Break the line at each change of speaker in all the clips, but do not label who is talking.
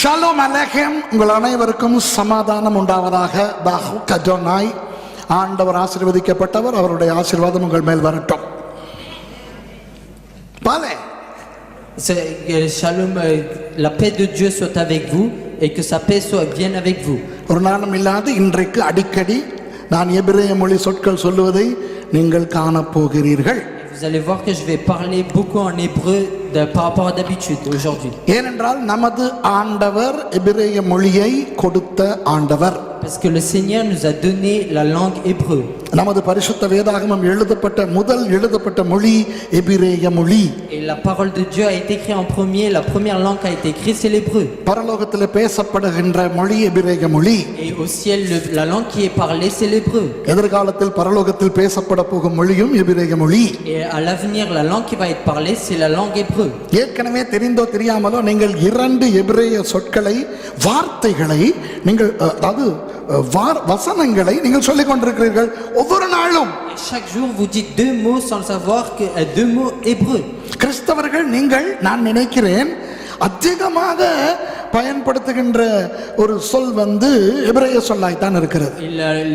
Shalom அலைஹிம். உங்கள் அனைவருக்கும் சமாதானம் உண்டாவதாக. பாருக் அடோனாய். ஆண்டவர் ஆசீர்வதிக்கப்பட்டவர். அவருடைய ஆசீர்வாதம் உங்கள் மேல் வரட்டும். பாலே
Shalom, la paix de Dieu soit avec vous et que sa paix vienne avec vous.
ஒரு நாளும் இல்லாது இன்றைக்கு அடிக்கடி நான் எபிரேய மொழி சொற்கள் சொல்லுவதை நீங்கள் காணப்போகிறீர்கள்.
Vous allez voir que je vais parler beaucoup en hébreu par rapport à d'habitude aujourd'hui.
ஏனென்றால் நமது ஆண்டவர் எபிரேய மொழியை கொடுத்த ஆண்டவர்.
Parce que le Seigneur nous a donné la langue hébreu.
நமது பரிசுத்த வேதாகமம் எழுதப்பட்ட மொழி எபிரேய மொழி.
Et la parole de Dieu a été écrite en premier, la première langue qui a été écrite c'est l'hébreu.
பரலோகத்தில் பேசப்படுகின்ற மொழி எபிரேய மொழி.
Et au ciel la langue qui est parlée c'est l'hébreu.
எதிர்காலத்தில் பரலோகத்தில் பேசப்பட போகும் மொழியும் எபிரேய மொழி.
Et à l'avenir la langue qui va être parlée c'est la langue hébreu.
ஏற்கனவே தெரிந்தோ தெரியாமலோ நீங்கள் இரண்டு எபிரேய சொற்களை வார்த்தைகளை நீங்கள் அதாவது வசனங்களை நீங்கள் சொல்லிக் கொண்டிருக்கிறீர்கள் ஒவ்வொரு நாளும்.
Chaque jour vous dites deux mots sans le savoir que deux mots hébreux.
கிறிஸ்தவர்கள் நீங்கள் நான் நினைக்கிறேன் அதிகமாக பயன்படுத்துகின்ற ஒரு சொல் எபிரேய சொல்லாய் தான் இருக்கிறது.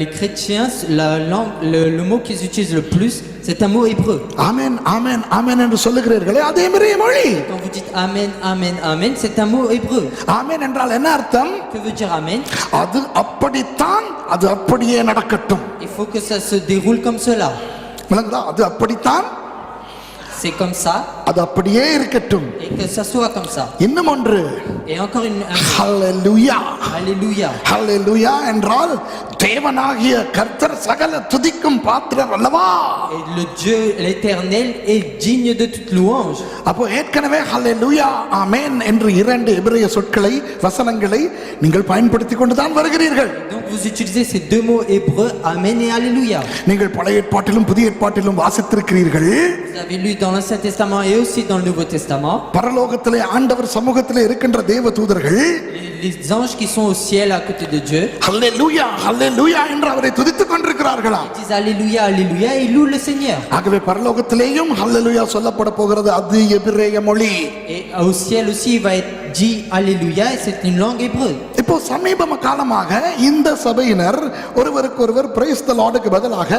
Les chrétiens la langue le mot qu'ils utilisent le plus c'est un mot hébreu.
ஆமென் ஆமென் ஆமென் என்று சொல்லுகிறீர்களே அது எபிரேய மொழி.
Quand vous dites amen amen amen c'est un mot hébreu.
ஆமென் என்றால் என்ன அர்த்தம்?
Que veut dire amen?
அது அப்படித்தான், அது அப்படியே நடக்கட்டும்.
Il faut que ça se déroule comme cela.
விளங்குதா? அது அப்படித்தான்,
c'est comme ça,
அது அப்படியே இருக்கட்டும்.
et que ça soit comme ça.
இன்னும் ஒன்று,
et encore une
ஹல்லேலூயா.
Alléluia.
ஹல்லேலூயா என்றால் தேவனாகிய கர்த்தர் சகல துதிக்கும் பாத்திரர் அல்லவா?
Et le Dieu l'éternel est digne de toute louange.
அப்போ ஏற்கனவே ஹல்லேலூயா ஆமென் என்று இரண்டு எபிரேய சொற்களை வசனங்களை நீங்கள் பயன்படுத்தி கொண்டு தான் வருகிறீர்கள்.
Donc vous utilisez ces deux mots hébreux amen et alléluia.
நீங்கள் பழைய ஏற்பாட்டிலும் புதிய ஏற்பாட்டிலும் வாசித்திருக்கிறீர்கள்.
Vous avez lu dans l'Ancien Testament et aussi dans le Nouveau Testament.
பரலோகத்திலே ஆண்டவர் சமூகத்திலே இருக்கின்ற தேவ தூதர்கள்
les anges qui sont au ciel à côté de Dieu
ஹல்லேலூயா ஹல்லேலூயா என்று அவரை துதித்துக் கொண்டிருக்கிறார்களாம்.
ils disent alléluia alléluia et ils louent le Seigneur.
ஆகவே பரலோகத்திலேயும் ஹல்லேலூயா சொல்லப்பட போகிறது. அது எபிரேய மொழி.
Et au ciel aussi il va être dit alléluia et c'est une langue hébreu.
இப்போ சமீப காலமாக இந்த சபையினர் ஒருவருக்கொருவர் பிரைஸ் தி லார்டுக்கு பதிலாக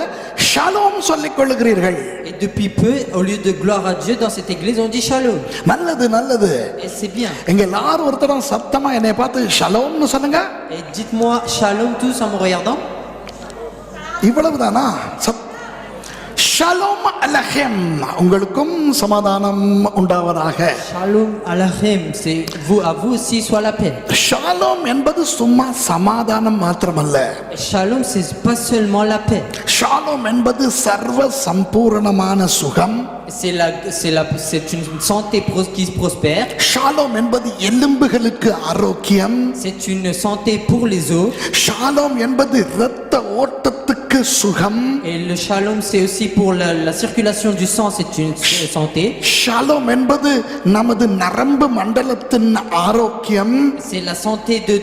ஷாலோம் சொல்லிக் கொள்ளுகிறீர்கள்.
Et depuis peu au lieu de gloire à Dieu dans cette église on dit shalom.
நல்லது நல்லது.
Et c'est bien.
எங்க எல்லாரும் ஒருத்தரும் சத்தமா என்னை பார்த்து ஷாலோம்னு சொல்லுங்க.
Et dites-moi shalom tous en me regardant.
இவ்வளவுதானா? ஷாலோம் அலைஹிம். உங்களுக்கும் சமாதானம் உண்டாவதாக.
Shalom Aleichem, c'est vous à vous aussi soit la paix.
Shalom என்பது சும்மா சமாதானம் மாத்திரமல்ல.
Shalom c'est pas seulement la paix.
Shalom என்பது சர்வ சம்பூரணமான சுகம்.
C'est une santé qui prospère.
Shalom என்பது எலும்புகளுக்கு ஆரோக்கியம்.
C'est une santé pour les os.
Shalom என்பது இரத்த ஓட்டத்துக்கு சுகம்.
Et le shalom c'est aussi pour la circulation du sang, c'est une santé.
Shalom என்பது நமது நரம்பு மண்டலத்தின் ஆரோக்கியம்.
C'est la santé de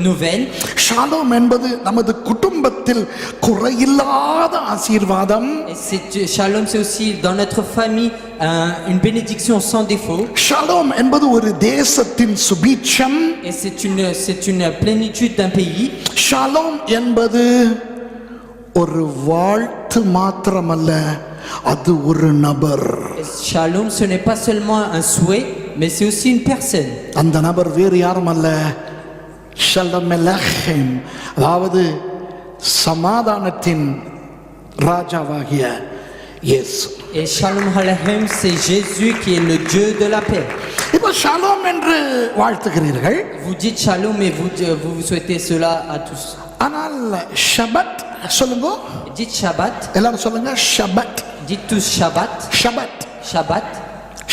nos veines.
Shalom என்பது நமது குடும்பத்தில் குறையில்லாத ஆசீர்வாதம்.
Et shalom c'est aussi dans notre famille une bénédiction sans défaut.
Shalom என்பது ஒரு தேசத்தின் சுபீட்சம்.
Et c'est une plénitude d'un pays.
Shalom என்பது ஒரு வாழ்த்து மாத்திரமல்ல, அது ஒரு நபர்.
Shalom ce n'est pas seulement un souhait mais c'est aussi une personne.
அந்த நபர் வேறு யாரும் அல்ல, ஷாலோம் அலைஹிம், அதாவது சமாதானத்தின் ராஜாவாகிய இயேசு.
Et Shalom Aleichem c'est Jésus qui est le Dieu de la paix.
இப்போ ஷாலோம் என்று வாழ்த்துகிறீர்கள்.
Vous dites shalom et vous souhaitez cela à tous.
ஆனால் ஷபத் சொல்லுங்க.
Dites Shabbat.
எல்லாரும் சொல்லுங்க ஷபத்.
Dites tous Shabbat.
ஷபத்
Shabbat.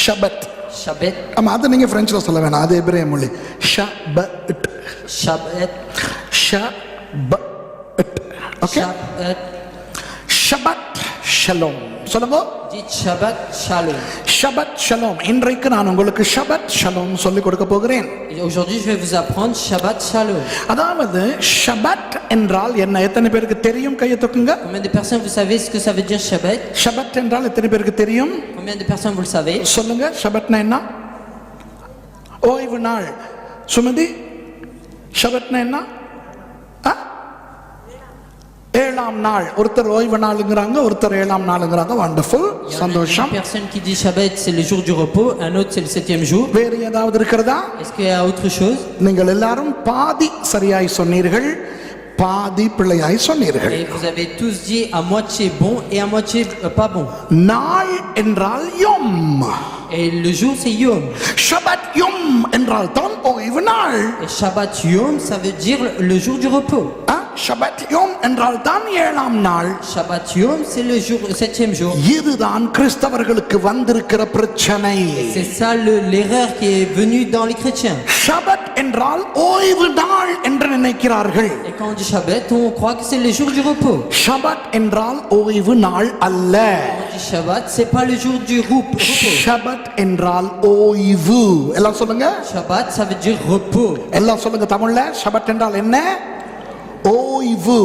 ஷபத்.
Shabbat.
ஆமா, அது நீங்க பிரெஞ்சுல சொல்ல வேணாம், அது எபிரேய மொழி. ஷபத்.
Shabbat.
ஷபத். ஓகே.
Shabbat.
ஷபத் ஷலோம் சொல்லுங்க.
Dites Shabbat Shalom.
Shabbat shalom. இன்றைக்கு நான் உங்களுக்கு ஷபத் ஷலோம் சொல்லிக் கொடுக்க போகிறேன்.
Et aujourd'hui je vais vous apprendre Shabbat Shalom.
அதாவது ஷபத் என்றால் என்ன? எத்தனை பேருக்கு தெரியும்? கையை தூக்குங்க.
Combien de personnes vous savez ce que ça veut dire Shabbat?
ஷபத் என்றால் எத்தனை பேருக்கு தெரியும்?
Combien de personnes vous le savez?
சொல்லுங்க. ஷபத்னா என்ன? ஓய்வு நாள். சுமதி ஷபத்னா என்ன? ஏழாம் நாள். ஒருத்தர் ஓய்வு நாளுங்கிறாங்க, ஒருத்தர் ஏழாம் நாளுங்கிறாங்க. வண்டர்ஃபுல், சந்தோஷம்.
Une personne qui dit Shabbat c'est le jour du repos, un autre c'est le 7e jour.
வேறு ஏதாவது இருக்கிறதா?
Est-ce qu'il y a autre chose?
நீங்கள் எல்லாரும் பாதி சரியாய் சொன்னீர்கள், பாதி பிள்ளையாய் சொன்னீர்கள்.
Et vous avez tous dit à moitié bon et à moitié pas bon.
நாள் என்றால் யோம்.
Et le jour c'est Yom.
ஷபத் யோம் என்றால் தான் ஓய்வு நாள்.
Et Shabbat Yom ça veut dire le jour du repos.
ஷபத் யோம் என்றால் தான் ஏழாம் நாள்.
Shabbat Yom c'est le jour, le 7e jour.
இதுதான் கிறிஸ்தவர்களுக்கு வந்திருக்கிற பிரச்சனை.
C'est ça l'erreur qui est venue dans les chrétiens.
ஷபத் என்றால் ஓய்வு நாள் என்று நினைக்கிறார்கள்.
Et quand on dit Shabbat, on croit que c'est le jour du repos.
ஷபத் என்றால் ஓய்வு நாள் அல்ல.
Quand on dit Shabbat, c'est pas le jour du repos.
ஷபத் என்றால் ஓய்வு. எல்லாம் சொல்லுங்க.
Shabbat, ça veut dire repos.
எல்லாம் சொல்லுங்க தமிழ்ல. ஷபத் என்றால் என்ன? ஓய்வு.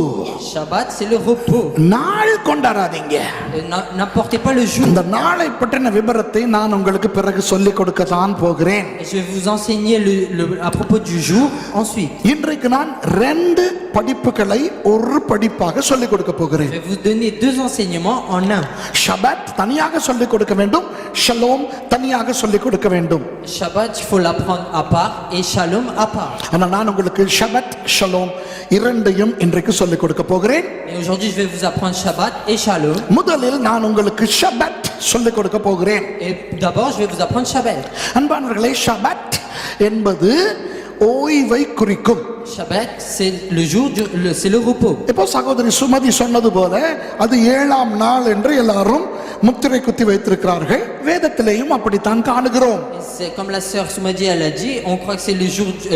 Shabbat, c'est le repos.
நாள் கொண்டாடாதீங்க.
N'apportez pas le jour.
இந்த நாளை பற்றின விபரத்தை நான் உங்களுக்கு பிறகு சொல்லிக் கொடுக்க தான் போகிறேன்.
Je vais vous enseigner à propos du jour ensuite.
இன்றைக்கு நான் 2 படிப்புகளை ஒரு படிப்பாக சொல்லிக் கொடுக்க போகிறேன்.
Je vais vous donner 2 enseignements en un.
ஷபத் தனியாக சொல்லிக் கொடுக்க வேண்டும், ஷலோம் தனியாக சொல்லிக் கொடுக்க வேண்டும்.
Shabbat, il faut l'apprendre à part et Shalom à part.
ஆனால் நான் உங்களுக்கு ஷபத் ஷலோம் இரண்டையும் இன்றைக்கு சொல்லிக் கொடுக்க போகிறேன்.
Et aujourd'hui, je vais vous apprendre Shabbat et Shalom.
முதலில் நான் உங்களுக்கு ஷபத் சொல்லிக் கொடுக்க போகிறேன்.
Et d'abord, je vais vous apprendre Shabbat.
அன்பானவர்களே, ஷபத் என்பது ஓய்வை குறிக்கும்.
Shabbat, c'est le jour c'est le repos.
இப்போ சகோதரி சுமதி சொன்னது போல அது ஏழாம் நாள் என்று எல்லாரும் முத்திரை குத்தி வைத்திருக்கிறார்கள். வேதத்திலேயும் அப்படித்தான் காணுகிறோம்.
C'est comme la sœur Soumadi elle a dit, on croit que c'est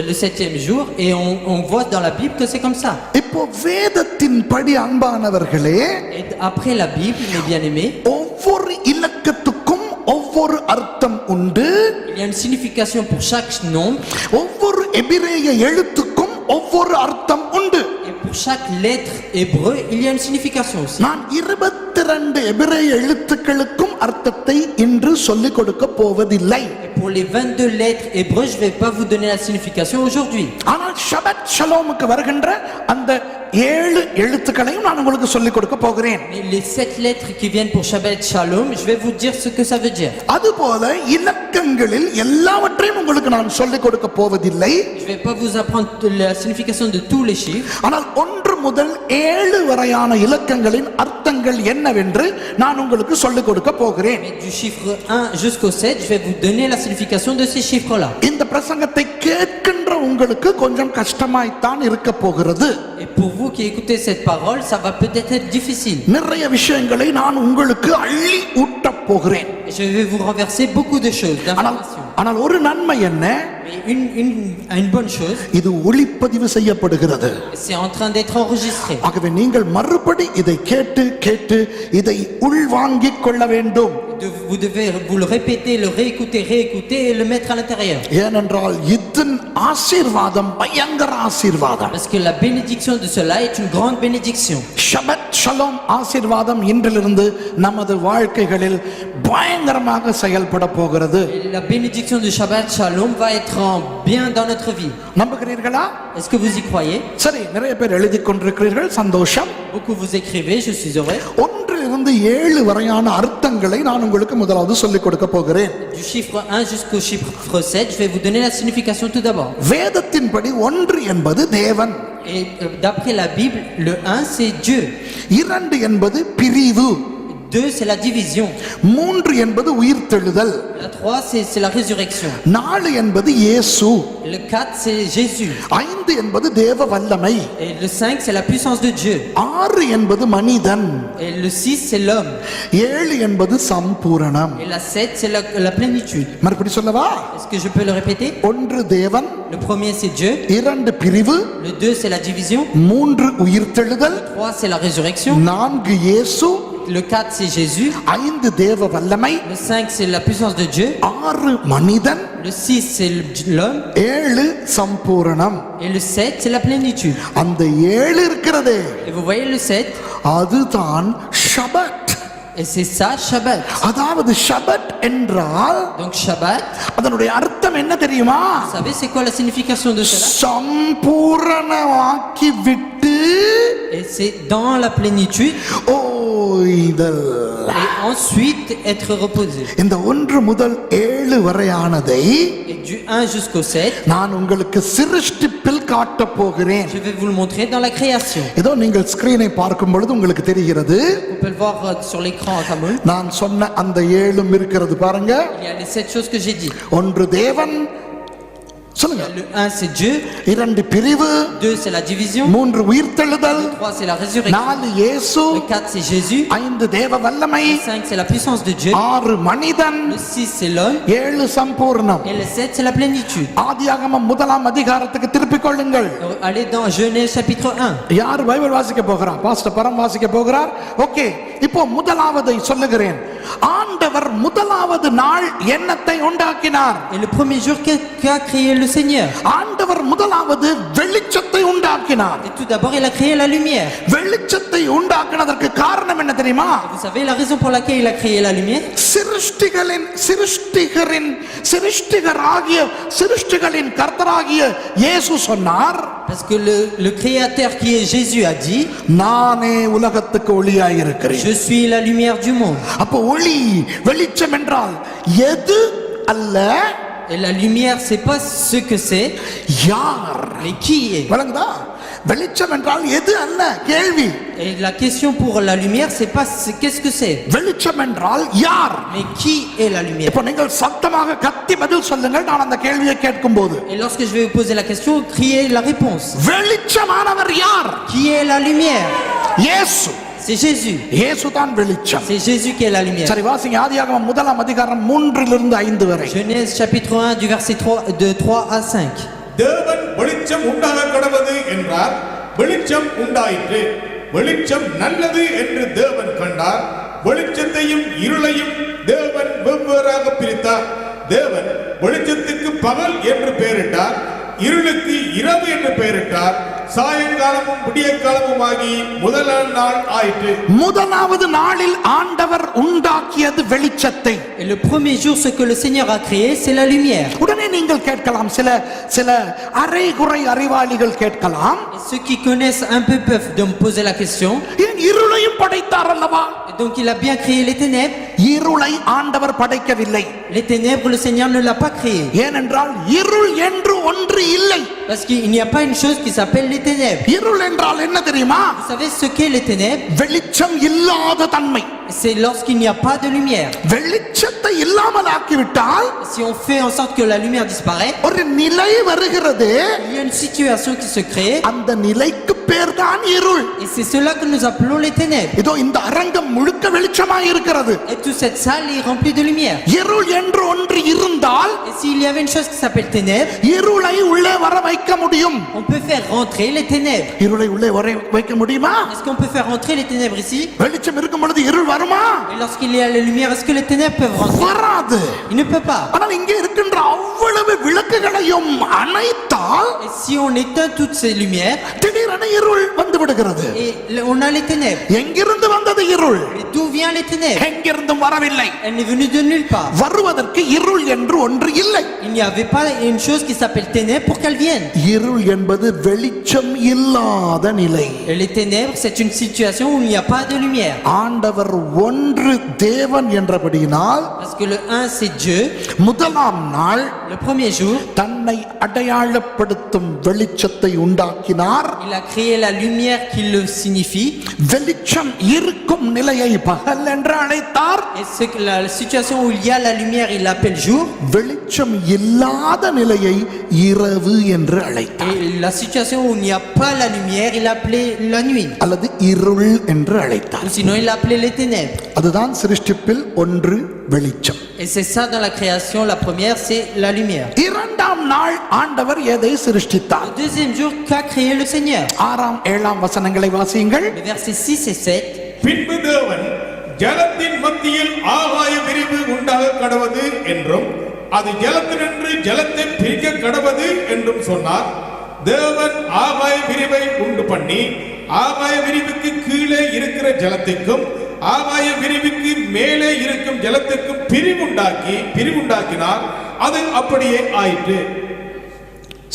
le 7e jour et on voit dans la Bible que c'est comme ça.
இப்போ வேதத்தின் படி அன்பானவர்களே,
Et après la Bible, mes bien-aimés,
ஒவ்வொரு இலக்கத்துக்கும் ஒவ்வொரு அர்த்தம் உண்டு.
il y a une signification pour chaque nombre.
ஒவ்வொரு எபிரேய எழுத்துக்கும் ஒவ்வொரு அர்த்தம் உண்டு.
Et pour chaque lettre hébreu, il y a une signification aussi.
நான் 22 எபிரேய எழுத்துக்களுக்கும் அர்த்தத்தை இன்று சொல்லிக் கொடுக்க போவதில்லை.
Et pour les 22 lettres hébreues, je vais pas vous donner la signification aujourd'hui.
ஆனால் ஷபத் ஷலோமுக்கு வருகின்ற அந்த 7 எழுத்துக்களையும் நான் உங்களுக்கு சொல்லிக் கொடுக்க போகிறேன்.
Mais les 7 lettres qui viennent pour Shabbat Shalom, je vais vous dire ce que ça veut dire.
அதுபோல இலக்கங்களில் எல்லாவற்றையும் உங்களுக்கு நான் சொல்லிக் கொடுக்க போவதில்லை.
Je vais pas vous apprendre la signification de tous les chiffres.
ஆனால் 1 முதல் 7 வரையான இலக்கங்களின் அர்த்தங்கள் என்னவென்று நான் உங்களுக்கு சொல்லிக் கொடுக்க போகிறேன்.
Mais du chiffre 1 jusqu'au 7, je vais vous donner la signification de ces chiffres-là.
இந்த பிரசங்கத்தை கேட்கின்ற உங்களுக்கு கொஞ்சம் கஷ்டமாய்த்தான் இருக்க போகிறது.
Et pour vous qui écoutez cette parole, ça va peut-être être difficile.
நிறைய விஷயங்களை நான் உங்களுக்கு அள்ளி ஊட்டப் போகிறேன்.
Et je vais vous renverser beaucoup de choses, d'informations.
ஆனால் ஒரு நன்மை என்ன?
Mais une bonne chose,
இது ஒளிப்பதிவு செய்யப்படுகிறது.
c'est en train d'être enregistré.
ஆகவே நீங்கள் மறுபடி இதை கேட்டு கேட்டு இதை உள்வாங்கிக் கொள்ள வேண்டும்.
Vous devez vous le répéter, le réécouter et le mettre à l'intérieur.
ஏனென்றால் இதன் ஆசீர்வாதம் பயங்கர ஆசீர்வாதம்.
Parce que la bénédiction de cela est une grande bénédiction.
Shabbat Shalom ஆசீர்வாதம் இன்றிலிருந்து நமது வாழ்க்கைகளில் பயங்கரமாக செயல்பட போகிறது.
Et la bénédiction de Shabbat Shalom va être bien dans notre vie.
நம்புகிறீர்களா?
Est-ce que vous y croyez?
சரி, நிறைய பேர் எழுதி கொண்டிருக்கிறீர்கள், சந்தோஷம்.
Beaucoup vous écrivez, je suis heureux.
1 முதல் 7 வரையான அர்த்தங்களை நான் உங்களுக்கு முதலாவது சொல்லிக் கொடுக்க போகிறேன்.
Du chiffre 1 jusqu'au chiffre 7, je vais vous donner la signification tout d'abord.
வேதத்தின்படி 1 என்பது தேவன்.
Et d'après la Bible, le 1 c'est Dieu.
2 என்பது பிரிவு.
2 c'est la division.
3 என்பது உயிர்த்தெழுதல்.
La 3 c'est la résurrection.
4 என்பது இயேசு.
Le 4 c'est Jésus.
5 என்பது தேவ வல்லமை.
Et le 5 c'est la puissance de Dieu.
6 என்பது மனிதன்.
Et le 6 c'est l'homme.
7 என்பது Sampooranam.
Et la 7 c'est la plénitude.
மறுபடி சொல்லவா?
Est-ce que je peux le répéter?
1 தேவன்.
Le premier c'est Dieu.
2 பிரிவு.
Le 2 c'est la division.
3 உயிர்த்தெழுதல்.
Le 3 c'est la résurrection.
4 இயேசு.
Le 4 c'est Jésus.
5 தேவ வல்லமை.
Le 5 c'est la puissance de Dieu.
6 மனிதன்.
Le 6 c'est l'homme.
7 Sampooranam.
Et le 7 c'est la plénitude.
அந்த 7 இருக்கிறதே,
Et vous voyez le 7,
அதுதான் ஷபத்.
Et c'est ça, Shabbat.
அதாவது ஷபத் என்றால்
Donc Shabbat,
அதனுடைய அர்த்தம் என்ன தெரியுமா?
vous savez c'est quoi la signification de cela?
சம்பூரணமாக்கி விட்டு
Et c'est dans la plénitude
ஓய்தல்.
et ensuite être reposé.
இந்த 1 முதல் 7 வரையானதை
Et du 1 jusqu'au 7,
நான் உங்களுக்கு சிருஷ்டிப்பில் காட்டப் போகிறேன்.
je vais vous le montrer dans la création.
ஏதோ நீங்கள் ஸ்கிரீனை பார்க்கும் பொழுது உங்களுக்கு தெரிகிறது.
On peut le voir sur l'écran à Kamoul.
நான் சொன்ன அந்த 7 இருக்கிறது பாருங்க.
Il y a les 7 choses que j'ai dit.
ஒன்று தேவன், சொல்லுங்க.
Le 1 c'est Dieu,
2 பிரிவு,
2 c'est la division,
3 உயிர்த்தெழுதல்,
3 c'est la résurrection,
4 இயேசு,
le 4 c'est Jésus,
5 தேவ வல்லமை,
le 5 c'est la puissance de Dieu,
6 மனிதன்,
le 6 c'est l'homme
7 சம்பூர்ணம்.
et le 7 c'est la plénitude.
ஆதியாகமம் 1 அதிகாரத்துக்கு திருப்பிக் கொள்ளுங்கள்.
Donc, allez dans Genèse chapitre 1.
யார் பைபிள் வாசிக்க போகிறார்? பாஸ்டர் பரம் வாசிக்க போகிறார். ஓகே, இப்போ முதலாவதை சொல்லுகிறேன். ஆண்டவர் முதலாவது நாள் என்னத்தை உண்டாக்கினார்?
Et le premier jour qu'a créé le Seigneur.
ஆண்டவர் முதலாவது வெளிச்சத்தை உண்டாக்கினார்.
Et tout d'abord il a créé la lumière.
வெளிச்சத்தை உண்டாக்கினதற்கு காரணம் என்ன தெரியுமா?
Vous savez la raison pour laquelle il a créé la lumière?
சிருஷ்டிகரின் கர்த்தராகிய இயேசு சொன்னார்,
Parce que le créateur qui est Jésus a dit,
நானே உலகத்துக்கு ஒளியாய் இருக்கிறேன்.
je suis la lumière du monde.
அப்போ ஒளி வெளிச்சம் என்றால் எது அல்ல,
Et la lumière c'est pas ce que c'est,
யார்.
mais qui est.
விளங்குதா? வெளிச்சம் என்றால் எது அல்ல, கேள்வி.
Et la question pour la lumière c'est pas qu'est-ce que c'est,
வெளிச்சம் என்றால் யார்.
mais qui est la lumière.
இப்போ நீங்கள் சத்தமாக கத்தி பதில் சொல்லுங்கள், நான் அந்த கேள்வியை கேட்கும் போது.
Et lorsque je vais vous poser la question, criez la réponse.
வெளிச்சமானவர் யார்?
Qui est la lumière?
இயேசு.
C'est Jésus.
இயேசு தான் வெளிச்சம்.
C'est Jésus qui est la lumière.
சரி, வாசிங்க ஆதியாகமம் 1 அதிகாரம் 3 5 வரை.
Genèse chapitre 1 du verset 3 de 3 à 5.
தேவன் வெளிச்சம் உண்டாக கடவது என்றார், வெளிச்சம் உண்டாயிற்று. வெளிச்சம் நல்லது என்று தேவன் கண்டார். வெளிச்சத்தையும் இருளையும் தேவன் வெவ்வேறாக பிரித்தார். தேவன் வெளிச்சத்துக்கு பகல் என்று பெயரிட்டார், இருளுக்கு இரவு என்று பெயரிட்டார். சாயங்காலமும் விடியற்காலமுமாகி முதலாம் நாள் ஆயிற்று.
முதலாவது நாளில் ஆண்டவர் உண்டாக்கியது வெளிச்சத்தை.
Et le premier jour ce que le Seigneur a créé c'est la lumière.
உடனே நீங்கள் கேட்கலாம், சில அரைகுறை அறிவாளிகள் கேட்கலாம்,
Et ceux qui connaissent un peu peuvent donc me poser la question.
ஏன் இருளையும் படைத்தார் அல்லவா?
Et donc il a bien créé les ténèbres.
இருளை ஆண்டவர் படைக்கவில்லை.
Les ténèbres le Seigneur ne l'a pas créé.
ஏனென்றால் இருள் என்று ஒன்று இல்லை.
Parce qu'il n'y a pas une chose qui s'appelle les ténèbres.
இருள் என்றால் என்ன தெரியுமா?
Vous savez ce qu'est les ténèbres?
வெளிச்சம் இல்லாத தன்மை.
C'est lorsqu'il n'y a pas de lumière.
வெளிச்சத்தை இல்லாமல் ஆக்கிவிட்டால்
Si on fait en sorte que la lumière disparaît,
ஒரு நிலை வருகிறது.
il y a une situation qui se crée.
அந்த நிலைக்கு பேர் தான் இருள்.
Et c'est cela que nous appelons les ténèbres.
இதோ இந்த அரங்கம் முழுக்க வெளிச்சமாய் இருக்கிறது.
Et toute cette salle est remplie de lumière.
இருள் என்று ஒன்று இருந்தால்
Et s'il y avait une chose qui s'appelle ténèbres,
இருளை உள்ளே வர வைக்க முடியும்.
on peut faire rentrer les ténèbres.
இருளை உள்ளே வர வைக்க முடியுமா?
Est-ce qu'on peut faire rentrer les ténèbres ici?
வெளிச்சம் இருக்கும் பொழுது இருள் வருமா?
Et lorsqu'il y a la lumière, est-ce que les ténèbres peuvent rentrer?
வராது.
Il ne peut pas.
ஆனால் இங்கே இருக்கின்ற அவ்வளவு விளக்குகளையும் அணைத்தால்
Et si on éteint toutes ces lumières,
திடீரென இருள் வந்து விடுகிறது.
et on a les ténèbres.
எங்கிருந்து வந்தது இருள்?
Et d'où vient les ténèbres?
எங்கிருந்தும் வரவில்லை.
Elle n'est venue de nulle part.
வருவதற்கு இருள் என்று ஒன்று இல்லை.
Il n'y avait pas une chose qui s'appelle ténèbres pour qu'elle vienne.
இருள் என்பது வெளிச்சம் இல்லாத நிலை.
Et les ténèbres, c'est une situation où il n'y a pas de lumière.
ஆண்டவர் ஒன்று தேவன் என்றபடியினால்
Parce que le 1 c'est Dieu.
முதலாம் நாள்
Le premier jour,
தன்னை அடையாளப்படுத்தும் வெளிச்சத்தை உண்டாக்கினார்.
il a créé la lumière qui le signifie.
வெளிச்சம் இருக்கும் நிலையை பகல் என்று அழைத்தார்.
Et c'est que la situation où il y a la lumière, il l'appelle jour.
வெளிச்சம் இல்லாத நிலையை இரவு என்று அழைத்தார்.
Et la situation où il n'y a pas la lumière, il l'appelait la nuit.
அல்லது இருள் என்று அழைத்தார்.
Ou sinon, il l'appelait les ténèbres.
அதுதான் சிருஷ்டிப்பில் ஒன்று வெளிச்சம்.
Et c'est ça dans la création, la première, c'est la lumière.
இரண்டாம் நாள் ஆண்டவர் எதை சிருஷ்டித்தார்?
Le deuxième jour, qu'a créé le Seigneur?
6 7 வசனங்களை வாசியுங்கள்.
Les versets 6 et 7.
பின்பு தேவன் ஜலத்தின் மத்தியில் ஆகாய விரிவு உண்டாக கடவது என்றும், அது ஜலத்தினின்று ஜலத்தை பிரிக்க கடவது என்றும் சொன்னார். தேவன் ஆகாய விரிவை உண்டு பண்ணி, ஆகாய விரிவுக்கு கீழே இருக்கிற ஜலத்திற்கும் ஆகாய விரிவுக்கு மேலே இருக்கும் ஜலத்திற்கு பிரிவுண்டாக்கினார். அது அப்படியே ஆயிற்று.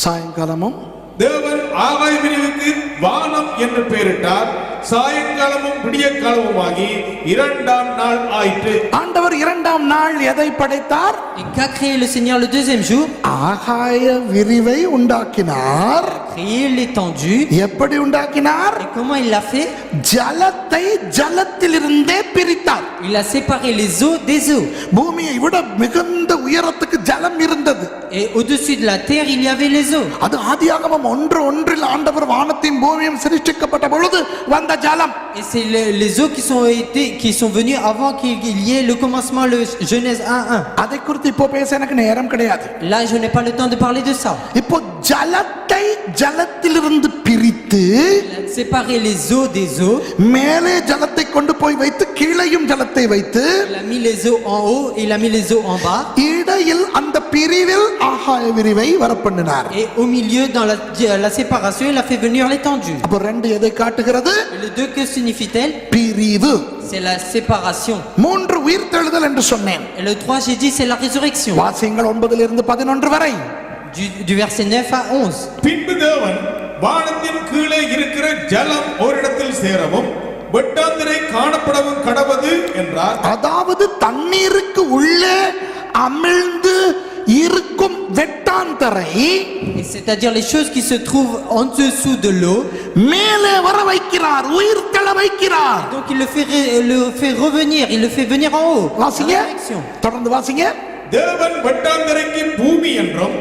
சாயங்காலமும்
தேவன் ஆகாய விரிவுக்கு வானம் என்று பெயரிட்டார். சாயங்காலமும் விடியற்காலமுமாகி இரண்டாம் நாள் ஆயிற்று.
ஆண்டவர் இரண்டாம் நாள் எதை படைத்தார்?
Et qu'a créé le Seigneur le deuxième jour?
ஆகாய விரிவை உண்டாக்கினார்.
Créé l'étendue.
எப்படி உண்டாக்கினார்?
Et comment il l'a fait?
ஜலத்தை ஜலத்திலிருந்தே பிரித்தார்.
Il a séparé les eaux des eaux.
பூமியை விட மிகுந்த உயரத்துக்கு ஜலம் இருந்தது.
Et au-dessus de la terre, il y avait les eaux.
அது ஆதியாகமம் 1:1 ஆண்டவர் வானத்தையும் பூமியையும் சிருஷ்டிக்கப்பட்ட பொழுது வந்த ஜலம்.
Et c'est les eaux qui sont venues avant qu'il y ait le commencement, le Genèse 1:1.
அதை குறித்து இப்போ பேச எனக்கு நேரம் கிடையாது.
Là, je n'ai pas le temps de parler de ça.
இப்போ ஜலத்தை ஜலத்திலிருந்து பிரித்து
Il a séparé les eaux des eaux.
மேலே ஜலத்தை கொண்டு போய் வைத்து கீழையும் ஜலத்தை வைத்து
Il a mis les eaux en haut et il a mis les eaux en bas.
இடையில் அந்த பிரிவில் ஆகாய விரிவை வரப்பண்ணினார்.
Et au milieu, dans la séparation, il a fait venir l'étendue.
அப்போ ரெண்டு எதை காட்டுகிறது?
Et le 2, que signifie-t-elle?
பிரிவு.
C'est la séparation.
3 உயிர்த்தெழுதல் என்று சொன்னேன்.
Et le 3, j'ai dit, c'est la résurrection.
வாசியங்கள் 9 11 வரை.
Du verset 9 à 11.
பின்பு தேவன் வானத்தின் கீழே இருக்கிற ஜலம் ஓரிடத்தில் சேரவும் வெட்டாந்திரை காணப்படவும் கடவது என்றார்.
அதாவது தண்ணீருக்கு உள்ளே அமிழ்ந்து இருக்கும் வெட்டாந்தரை,
C'est-à-dire les choses qui se trouvent en dessous de l'eau.
மேலே வர வைக்கிறார், உயிர்த்தெழ வைக்கிறார்.
Donc il le fait revenir, il le fait venir en haut.
வாசிங்க,
Dans la résurrection.
தொடர்ந்து வாசிங்க.
தேவன் வெட்டாந்திரைக்கு பூமி என்றும்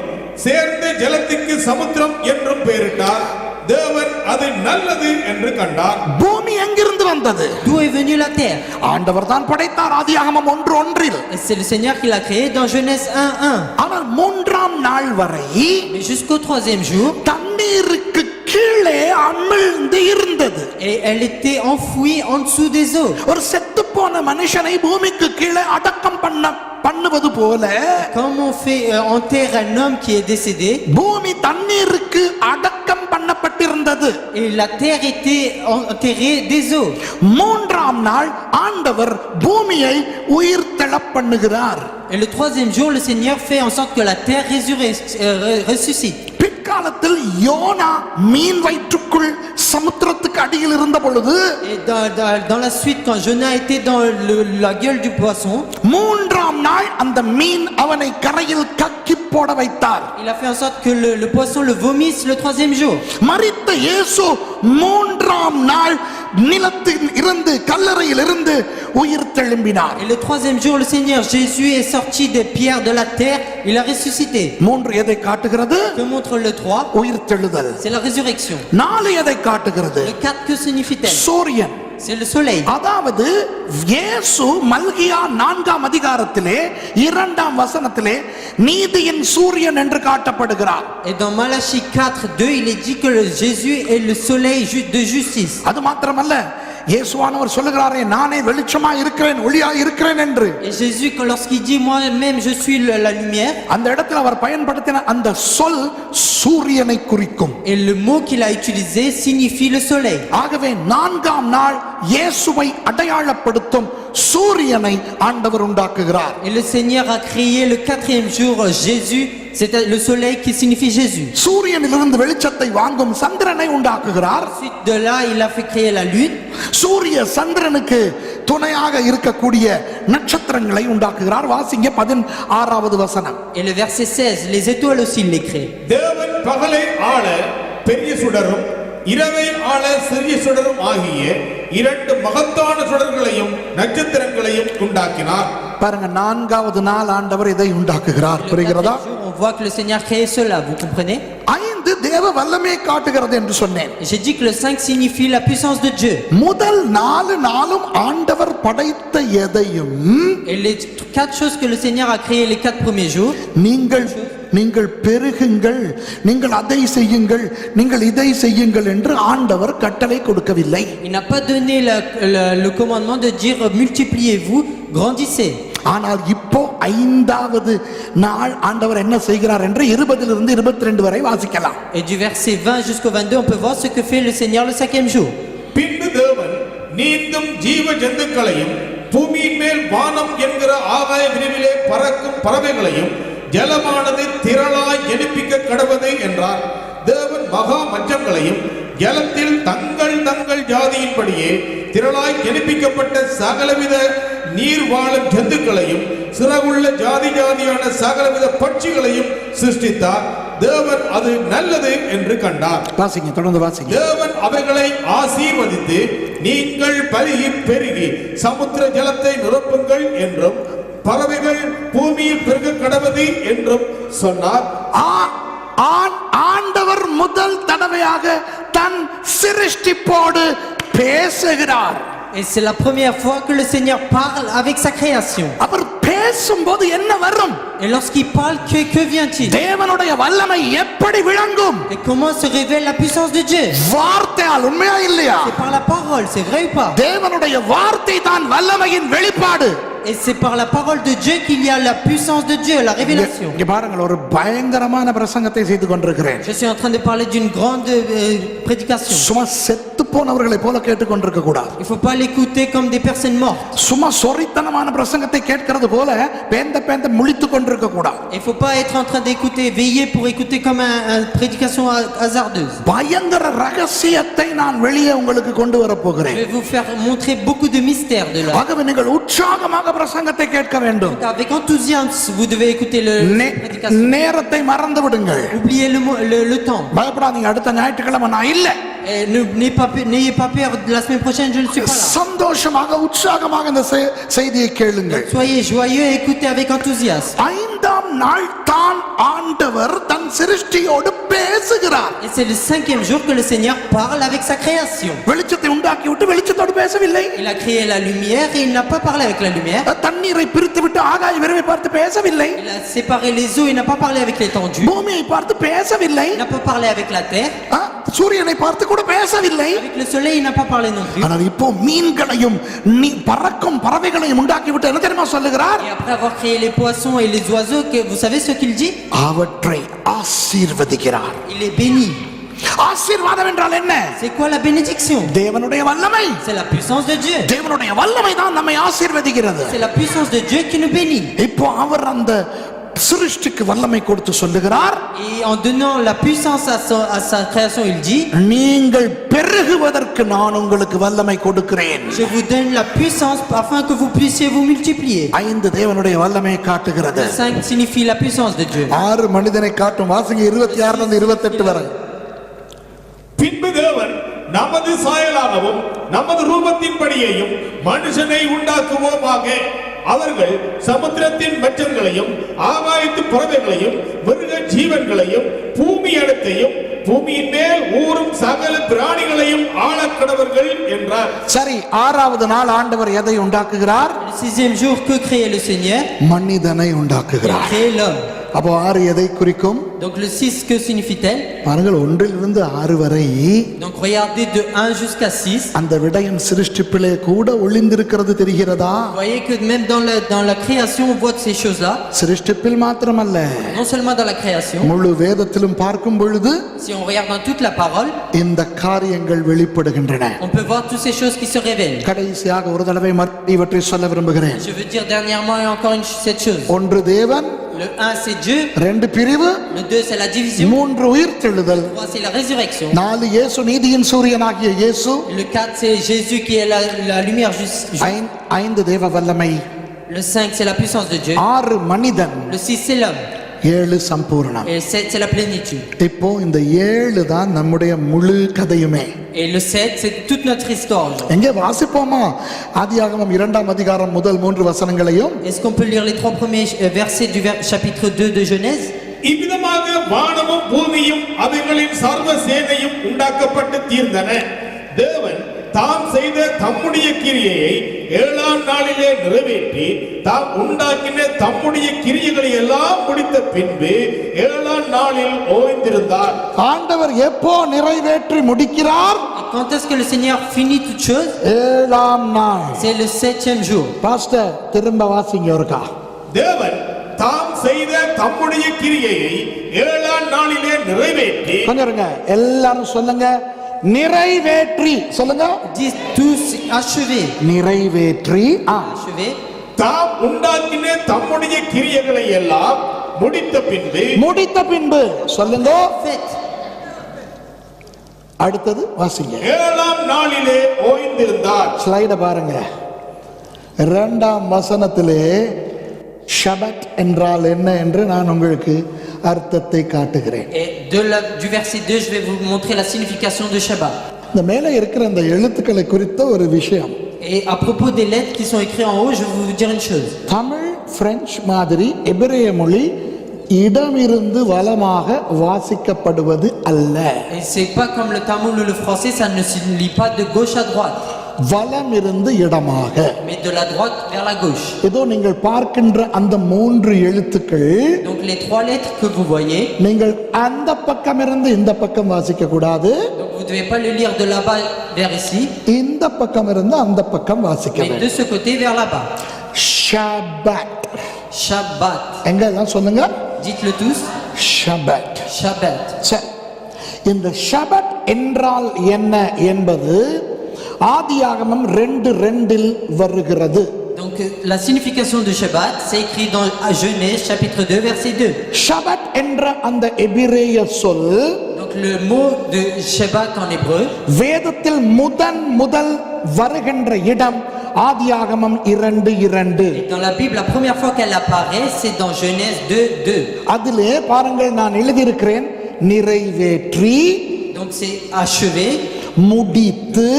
சேர்ந்த ஜலத்துக்கு சமுத்திரம் என்றும் பெயரிட்டார். தேவன் அது நல்லது என்று கண்டார்.
பூமி எங்கிருந்து வந்தது?
D'où est venue la terre?
ஆண்டவர் தான் படைத்தார். ஆதியாகமம் 1:1.
Et c'est le Seigneur qui l'a créé dans Genèse 1:1.
ஆனால் 3ஆம் நாள் வரை
Mais jusqu'au 3e jour,
தண்ணீருக்கு கீழே அமிழ்ந்து இருந்தது.
et elle était enfouie en dessous des eaux.
ஒரு செத்து போன மனுஷனை பூமிக்கு கீழே அடக்கம் பண்ணுவது போல
Comme on fait enterre un homme qui est décédé,
பூமி தண்ணீருக்கு அடக்கம் பண்ணப்பட்டிருந்தது.
et la terre était enterrée des eaux.
3ஆம் நாள் ஆண்டவர் பூமியை உயிர்த்தெழ பண்ணுகிறார்.
Et le 3e jour, le Seigneur fait en sorte que la terre ressuscite.
பிற்காலத்தில் யோனா மீன் வயிற்றுக்குள் சமுத்திரத்துக்கு அடியில் இருந்த பொழுது,
Et dans la suite, quand Jonas était dans la gueule du poisson,
3ஆம் நாள் அந்த மீன் அவனை கரையில் கக்கி போட வைத்தார்.
il a fait en sorte que le poisson le vomisse le 3e jour.
மரித்த இயேசு 3ஆம் நாள் நிலத்தில் இருந்து கல்லறையில் இருந்து உயிர் தெழும்பினார்.
Et le 3e jour, le Seigneur Jésus est sorti des pierres de la terre, il a ressuscité.
3 எதை காட்டுகிறது?
Que montre le 3?
உயிர் தெழுதல்.
C'est la résurrection.
4 எதை காட்டுகிறது?
Le 4, que signifie-t-elle?
சூரியன்.
C'est le soleil.
அதாவது இயேசு மல்கியா 4ஆம் அதிகாரத்திலே 2ஆம் வசனத்திலே நீதியின் சூரியன் என்று காட்டப்படுகிறார்.
Et dans Malachie 4:2, il est dit que Jésus est le soleil de justice.
அது மாத்திரமல்ல, இயேசுவானவர் சொல்லுகிறாரே, நானே வெளிச்சமா இருக்கிறேன், ஒளியா இருக்கிறேன் என்று.
Et Jésus, lorsqu'il dit moi-même je suis la lumière,
அந்த இடத்துல அவர் பயன்படுத்தின அந்த சொல் சூரியனை குறிக்கும்.
et le mot qu'il a utilisé signifie le soleil.
ஆகவே 4ஆம் நாள் இயேசுவை அடையாளப்படுத்தும் சூரியனை ஆண்டவர் உண்டாக்குகிறார்.
Et le Seigneur a créé le 4e jour Jésus, c'est le soleil qui signifie Jésus.
சூரியனிலிருந்து வெளிச்சத்தை வாங்கும் சந்திரனை உண்டாக்குகிறார்.
Ensuite de là, il a fait créer la lune.
சூரிய சந்திரனுக்கு துணையாக இருக்கக்கூடிய நட்சத்திரங்களை உண்டாக்குகிறார். வாசிங்க 16வது வசனம்.
Et le verset 16, les étoiles aussi il les crée.
தேவன் பகலை ஆள பெரிய சுடரும் இரவை ஆள சிறிய சுடரும் ஆகிய 2 மகத்தான சுடர்களையும் நட்சத்திரங்களையும் உண்டாக்கினார்.
பாருங்க, 4வது நாள் ஆண்டவர் இதை உண்டாக்குகிறார். புரிகிறதா?
On voit que le Seigneur crée cela, vous comprenez?
5 தேவ வல்லமை காட்டுகிறது என்று சொன்னேன்.
J'ai dit que le 5 signifie la puissance de Dieu.
முதல் 4 நாளும் ஆண்டவர் படைத்த எதையும்
Et les 4 choses que le Seigneur a créées les 4 premiers jours,
நீங்கள் பெருகுங்கள், நீங்கள் அதை செய்யுங்கள், நீங்கள் இதை செய்யுங்கள் என்று ஆண்டவர் கட்டளை கொடுக்கவில்லை.
il n'a pas donné le commandement de dire multipliez-vous, grandissez.
ஆனால் இப்போ 5வது நாள் ஆண்டவர் என்ன செய்கிறார் என்று 20 இருந்து 22 வரை வாசிக்கலாம்.
Et du verset 20 jusqu'au 22, on peut voir ce que fait le Seigneur le 5e jour.
பின்பு தேவன் நீந்தும் ஜீவ ஜந்துக்களையும் பூமியின் மேல் வானம் என்கிற ஆகாய விரிவிலே பறக்கும் பறவைகளையும் ஜலமானது திரளாய் ஜனிப்பிக்க கடவது என்றார். தேவன் மகா மச்சங்களையும் ஜலத்தில் தங்கள் தங்கள் ஜாதியின்படியே திரளாய் ஜனிப்பிக்கப்பட்ட சகலவித நீர் வாழும் ஜந்துக்களையும் சிறகுள்ள ஜாதி ஜாதியான சகலவித பட்சிகளையும் சிருஷ்டித்தார். தேவன் அது நல்லது என்று கண்டார்.
வாசிங்க, தொடர்ந்து வாசிங்க.
தேவன் அவைகளை ஆசீர்வதித்து நீங்கள் பலுகி பெருகி சமுத்திர ஜலத்தை நிரப்புங்கள் என்றும் பறவைகள் பூமியில் பெருக கடவது என்றும் சொன்னார்.
ஆண்டவர் முதல் தடவையாக தன் சிருஷ்டிப்போடு பேசுகிறார்.
Et c'est la première fois que le Seigneur parle avec sa création.
அவர் பேசும்போது என்ன வரும்?
Et lorsqu'il parle, que vient-il?
தேவனுடைய வல்லமை எப்படி விளங்கும்?
Et comment se révèle la puissance de Dieu?
வார்த்தையால், உண்மையா இல்லையா?
C'est par la parole, c'est vrai ou pas?
தேவனுடைய வார்த்தை தான் வல்லமையின் வெளிப்பாடு.
Et c'est par la parole de Dieu qu'il y a la puissance de Dieu, la révélation.
இங்க பாருங்கள், ஒரு பயங்கரமான பிரசங்கத்தை செய்து கொண்டிருக்கிறேன்.
Je suis en train de parler d'une grande prédication.
சும்மா செத்து போனவர்களை போல கேட்டுக்கொண்டிருக்க கூடாது.
Il faut pas l'écouter comme des personnes mortes.
சும்மா சொரித்தனமான பிரசங்கத்தை கேட்கிறது போல பேந்த முழித்துக் கொண்டிருக்க கூடாது.
Il faut pas être en train d'écouter, veiller pour écouter comme une prédication hasardeuse.
பயங்கர ரகசியத்தை நான் வெளியே உங்களுக்கு கொண்டு வர போகிறேன்.
Je vais vous faire montrer beaucoup de mystères de là.
ஆகவே நீங்கள் உற்சாகமாக பிரசங்கத்தை கேட்க வேண்டும்.
Avec enthousiasme, vous devez écouter le prédication.
நேரத்தை மறந்து விடுங்கள்.
Oubliez le temps.
பயப்படாதீங்க, அடுத்த ஞாயிற்றுக்கிழமை நான் இல்ல.
N'ayez pas peur, la semaine prochaine je ne suis pas là.
சந்தோஷமாக உற்சாகமாக இந்த செய்தியை கேளுங்கள்.
Soyez joyeux et écoutez avec enthousiasme.
ஐந்தாம் நாள் தான் ஆண்டவர் தன் சிருஷ்டியோடு பேசுகிறார்.
Et c'est le 5e jour que le Seigneur parle avec sa création.
வெளிச்சத்தை உண்டாக்கி விட்டு வெளிச்சத்தோடு பேசவில்லை.
Il a créé la lumière et il n'a pas parlé avec la lumière.
தண்ணீரை பிரித்து விட்டு ஆகாய விரிவை பார்த்து பேசவில்லை.
Il a séparé les eaux, il n'a pas parlé avec l'étendue.
பூமியை பார்த்து பேசவில்லை.
Il n'a pas parlé avec la terre.
சூரியனை பார்த்து கூட பேசவில்லை.
Avec le soleil, il n'a pas parlé non plus.
ஆனால் இப்போ மீன்களையும் பறக்கும் பறவைகளையும் உண்டாக்கி விட்டு என்ன தெரியுமா சொல்லுகிறார்?
Et après avoir créé les poissons et les oiseaux, vous savez ce qu'il dit?
அவற்றை ஆசீர்வதிக்கிறார்.
Il est béni.
ஆசீர்வாதம் என்றால் என்ன?
C'est quoi la bénédiction?
தேவனுடைய வல்லமை.
C'est la puissance de Dieu.
தேவனுடைய வல்லமை தான் நம்மை ஆசீர்வதிக்கிறது.
C'est la puissance de Dieu qui nous bénit.
இப்போ அவர் அந்த சிருஷ்டிக்கு வல்லமை கொடுத்து சொல்லுகிறார்.
Et en donnant la puissance à sa création, il dit,
நீங்கள் பெருகுவதற்கு நான் உங்களுக்கு வல்லமை கொடுக்கிறேன்.
je vous donne la puissance afin que vous puissiez vous multiplier.
5 தேவனுடைய வல்லமையை காட்டுகிறது.
5 signifie la puissance de Dieu.
6 மனிதனை காட்டும். வாசிங்க 26 லிருந்து 28 வரை.
பின்பு தேவன் நமது சாயலாகவும் நமது ரூபத்தின்படியேயும் மனுஷனை உண்டாக்குவோமாக. அவர்கள் சமுத்திரத்தின் மச்சங்களையும் ஆகாயத்து பறவைகளையும் மிருக ஜீவன்களையும் பூமி அனைத்தையும் பூமியின் மேல் ஊறும் சகல பிராணிகளையும் ஆளக்கடவர்கள் என்றார்.
சரி, 6வது நாள் ஆண்டவர் எதை உண்டாக்குகிறார்?
Le 6e jour, que crée le Seigneur?
மனிதனை
Il
உண்டாக்குகிறார்.
crée l'homme.
அப்போ 6 எதை குறிக்கும்?
Donc le 6, que signifie-t-elle?
பாருங்கள், 1 to 6 வரை
Donc regardez de 1 jusqu'à 6.
அந்த விடயம் சிருஷ்டிப்பிலே கூட ஒளிந்திருக்கிறது தெரிகிறதா?
Vous voyez que même dans la création, on voit ces choses-là.
சிருஷ்டிப்பில் மாத்திரமல்ல,
Non seulement dans la création.
முழு வேதத்திலும் பார்க்கும் பொழுது
Si on regarde dans toute la parole,
இந்த காரியங்கள் வெளிப்படுகின்றன.
on peut voir toutes ces choses qui se révèlent.
கடைசியாக ஒரு தடவை இவற்றை சொல்ல விரும்புகிறேன்.
Je veux dire dernièrement et encore cette chose.
1 தேவன்,
Le 1 c'est Dieu,
2 பிரிவு,
le 2 c'est la division,
3 உயிர்த்தெழுதல்,
3 c'est la résurrection,
4 இயேசு நீதியின் சூரியனாகிய இயேசு,
le 4 c'est Jésus qui est la lumière juste,
5 தேவ வல்லமை,
le 5 c'est la puissance de Dieu,
6 மனிதன்,
le 6 c'est l'homme,
7 Sampooranam.
et le 7 c'est la plénitude.
இப்போ இந்த 7 தான் நம்முடைய முழு கதையுமே.
Et le 7 c'est toute notre histoire.
எங்கே வாசிப்போமா? ஆதியாகமம் 2ஆம் அதிகாரம் முதல் 3 வசனங்களையும்.
Est-ce qu'on peut lire les 3 premiers versets du chapitre 2 de Genèse?
இவ்விதமாக வானமும் பூமியும் அவைகளின் சர்வ சேனையும் உண்டாக்கப்பட்டு தீர்ந்தன. தேவன் தாம் செய்த தம்முடைய கிரியையை 7ஆம் நாளிலே நிறைவேற்றி தாம் உண்டாக்கின தம்முடைய கிரியைகளை எல்லாம் முடித்த பின்பு 7ஆம் நாளில் ஓய்ந்திருந்தார். ஆண்டவர்
எப்போ நிறைவேற்றி முடிக்கிறார்?
Quand est-ce que le Seigneur finit toute chose?
7ஆம் நாள்.
C'est le 7e jour.
Pastor, திரும்ப வாசிங்க ஒருக்கா.
தேவன் தாம் செய்த தம்முடைய கிரியையை 7ஆம் நாளிலே நிறைவேற்றி.
கொஞ்சம் இருங்க, எல்லாரும் சொல்லுங்க. நிறைவேற்றி சொல்லுங்க.
Dites tous achevé.
நிறைவேற்றி
Achevé.
தாம் உண்டாக்கின தம்முடைய கிரியைகளை எல்லாம் முடித்த பின்பு
சொல்லுங்க.
Faites.
அடுத்தது வாசிங்க.
7ஆம் நாளிலே ஓய்ந்திருந்தார்.
ஸ்லைட பாருங்க. 2ஆம் வசனத்திலே ஷபத் என்றால் என்ன என்று நான் உங்களுக்கு அர்த்தத்தை காட்டுகிறேன்.
Et du verset 2, je vais vous montrer la signification de Shabbat.
இந்த மேலே இருக்கிற அந்த எழுத்துக்களை குறித்த ஒரு விஷயம்.
Et à propos des lettres qui sont écrites en haut, je vais vous dire une chose.
Tamil French மாதிரி எபிரேய மொழி இடமிருந்து வலமாக வாசிக்கப்படுவது அல்ல.
Et c'est pas comme le tamoul ou le français, ça ne se lit pas de gauche à droite,
வலமிருந்து இடமாக.
mais de la droite vers la gauche.
இதோ நீங்கள் பார்க்கின்ற அந்த 3 எழுத்துக்கள்
Donc les 3 lettres que vous voyez,
நீங்கள் அந்த பக்கம் இருந்து இந்த பக்கம் வாசிக்க கூடாது.
donc vous devez pas le lire de là-bas vers ici,
இந்த பக்கம் இருந்து அந்த பக்கம் வாசிக்க
mais de
வேண்டும்.
ce côté vers là-bas.
ஷபத்.
Shabbat.
எங்க எல்லாம் சொல்லுங்க.
Dites-le tous.
ஷபத்.
Shabbat.
சரி, இந்த ஷபத் என்றால் என்ன என்பது ஆதியாகமம் 2:2 வருகிறது.
Donc la signification de Shabbat, c'est écrit dans Genèse chapitre 2 verset 2.
ஷபத் என்ற அந்த எபிரேய சொல்
Donc le mot de Shabbat en hébreu,
வேதத்தில் முதல் வருகின்ற இடம் ஆதியாகமம் 2:2.
dans la Bible, la première fois qu'elle apparaît, c'est dans Genèse 2:2.
அதிலே பாருங்கள், நான் எழுதியிருக்கிறேன், நிறைவேற்றி,
Donc c'est achevé,
முடித்து,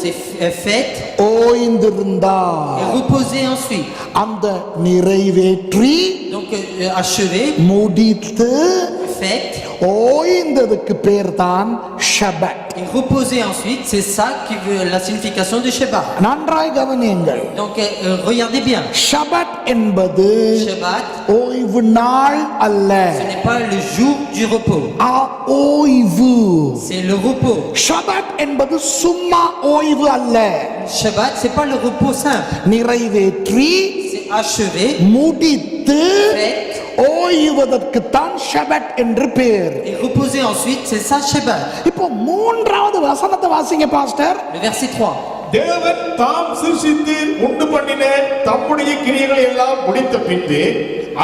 c'est fait
ஓய்ந்திருந்தார்.
et reposé ensuite.
அந்த நிறைவேற்றி,
Donc achevé,
முடித்து,
fait
ஓய்ந்ததுக்கு பேர் தான் ஷபத்.
et reposé ensuite, c'est ça qui veut la signification de Shabbat.
நன்றாய் கவனியுங்கள்.
Donc regardez bien.
ஷபத் என்பது
Shabbat,
ஓய்வு நாள் அல்ல,
ce n'est pas le jour du repos,
ஓய்வு.
c'est le repos.
ஷபத் என்பது சும்மா ஓய்வு அல்ல.
Shabbat, c'est pas le repos simple,
நிறைவேற்றி,
c'est achevé,
முடித்து,
fait
ஓய்வதற்குத்தான் ஷபத் என்று பேர்.
et reposer ensuite, c'est ça Shabbat.
இப்போ 3வது வசனத்தை வாசிங்க பாஸ்டர்.
Le verset 3.
தேவன் தாம் சிருஷ்டித்து உண்டு பண்ணின தம்முடைய கிரியைகளை எல்லாம் முடித்த பின்பு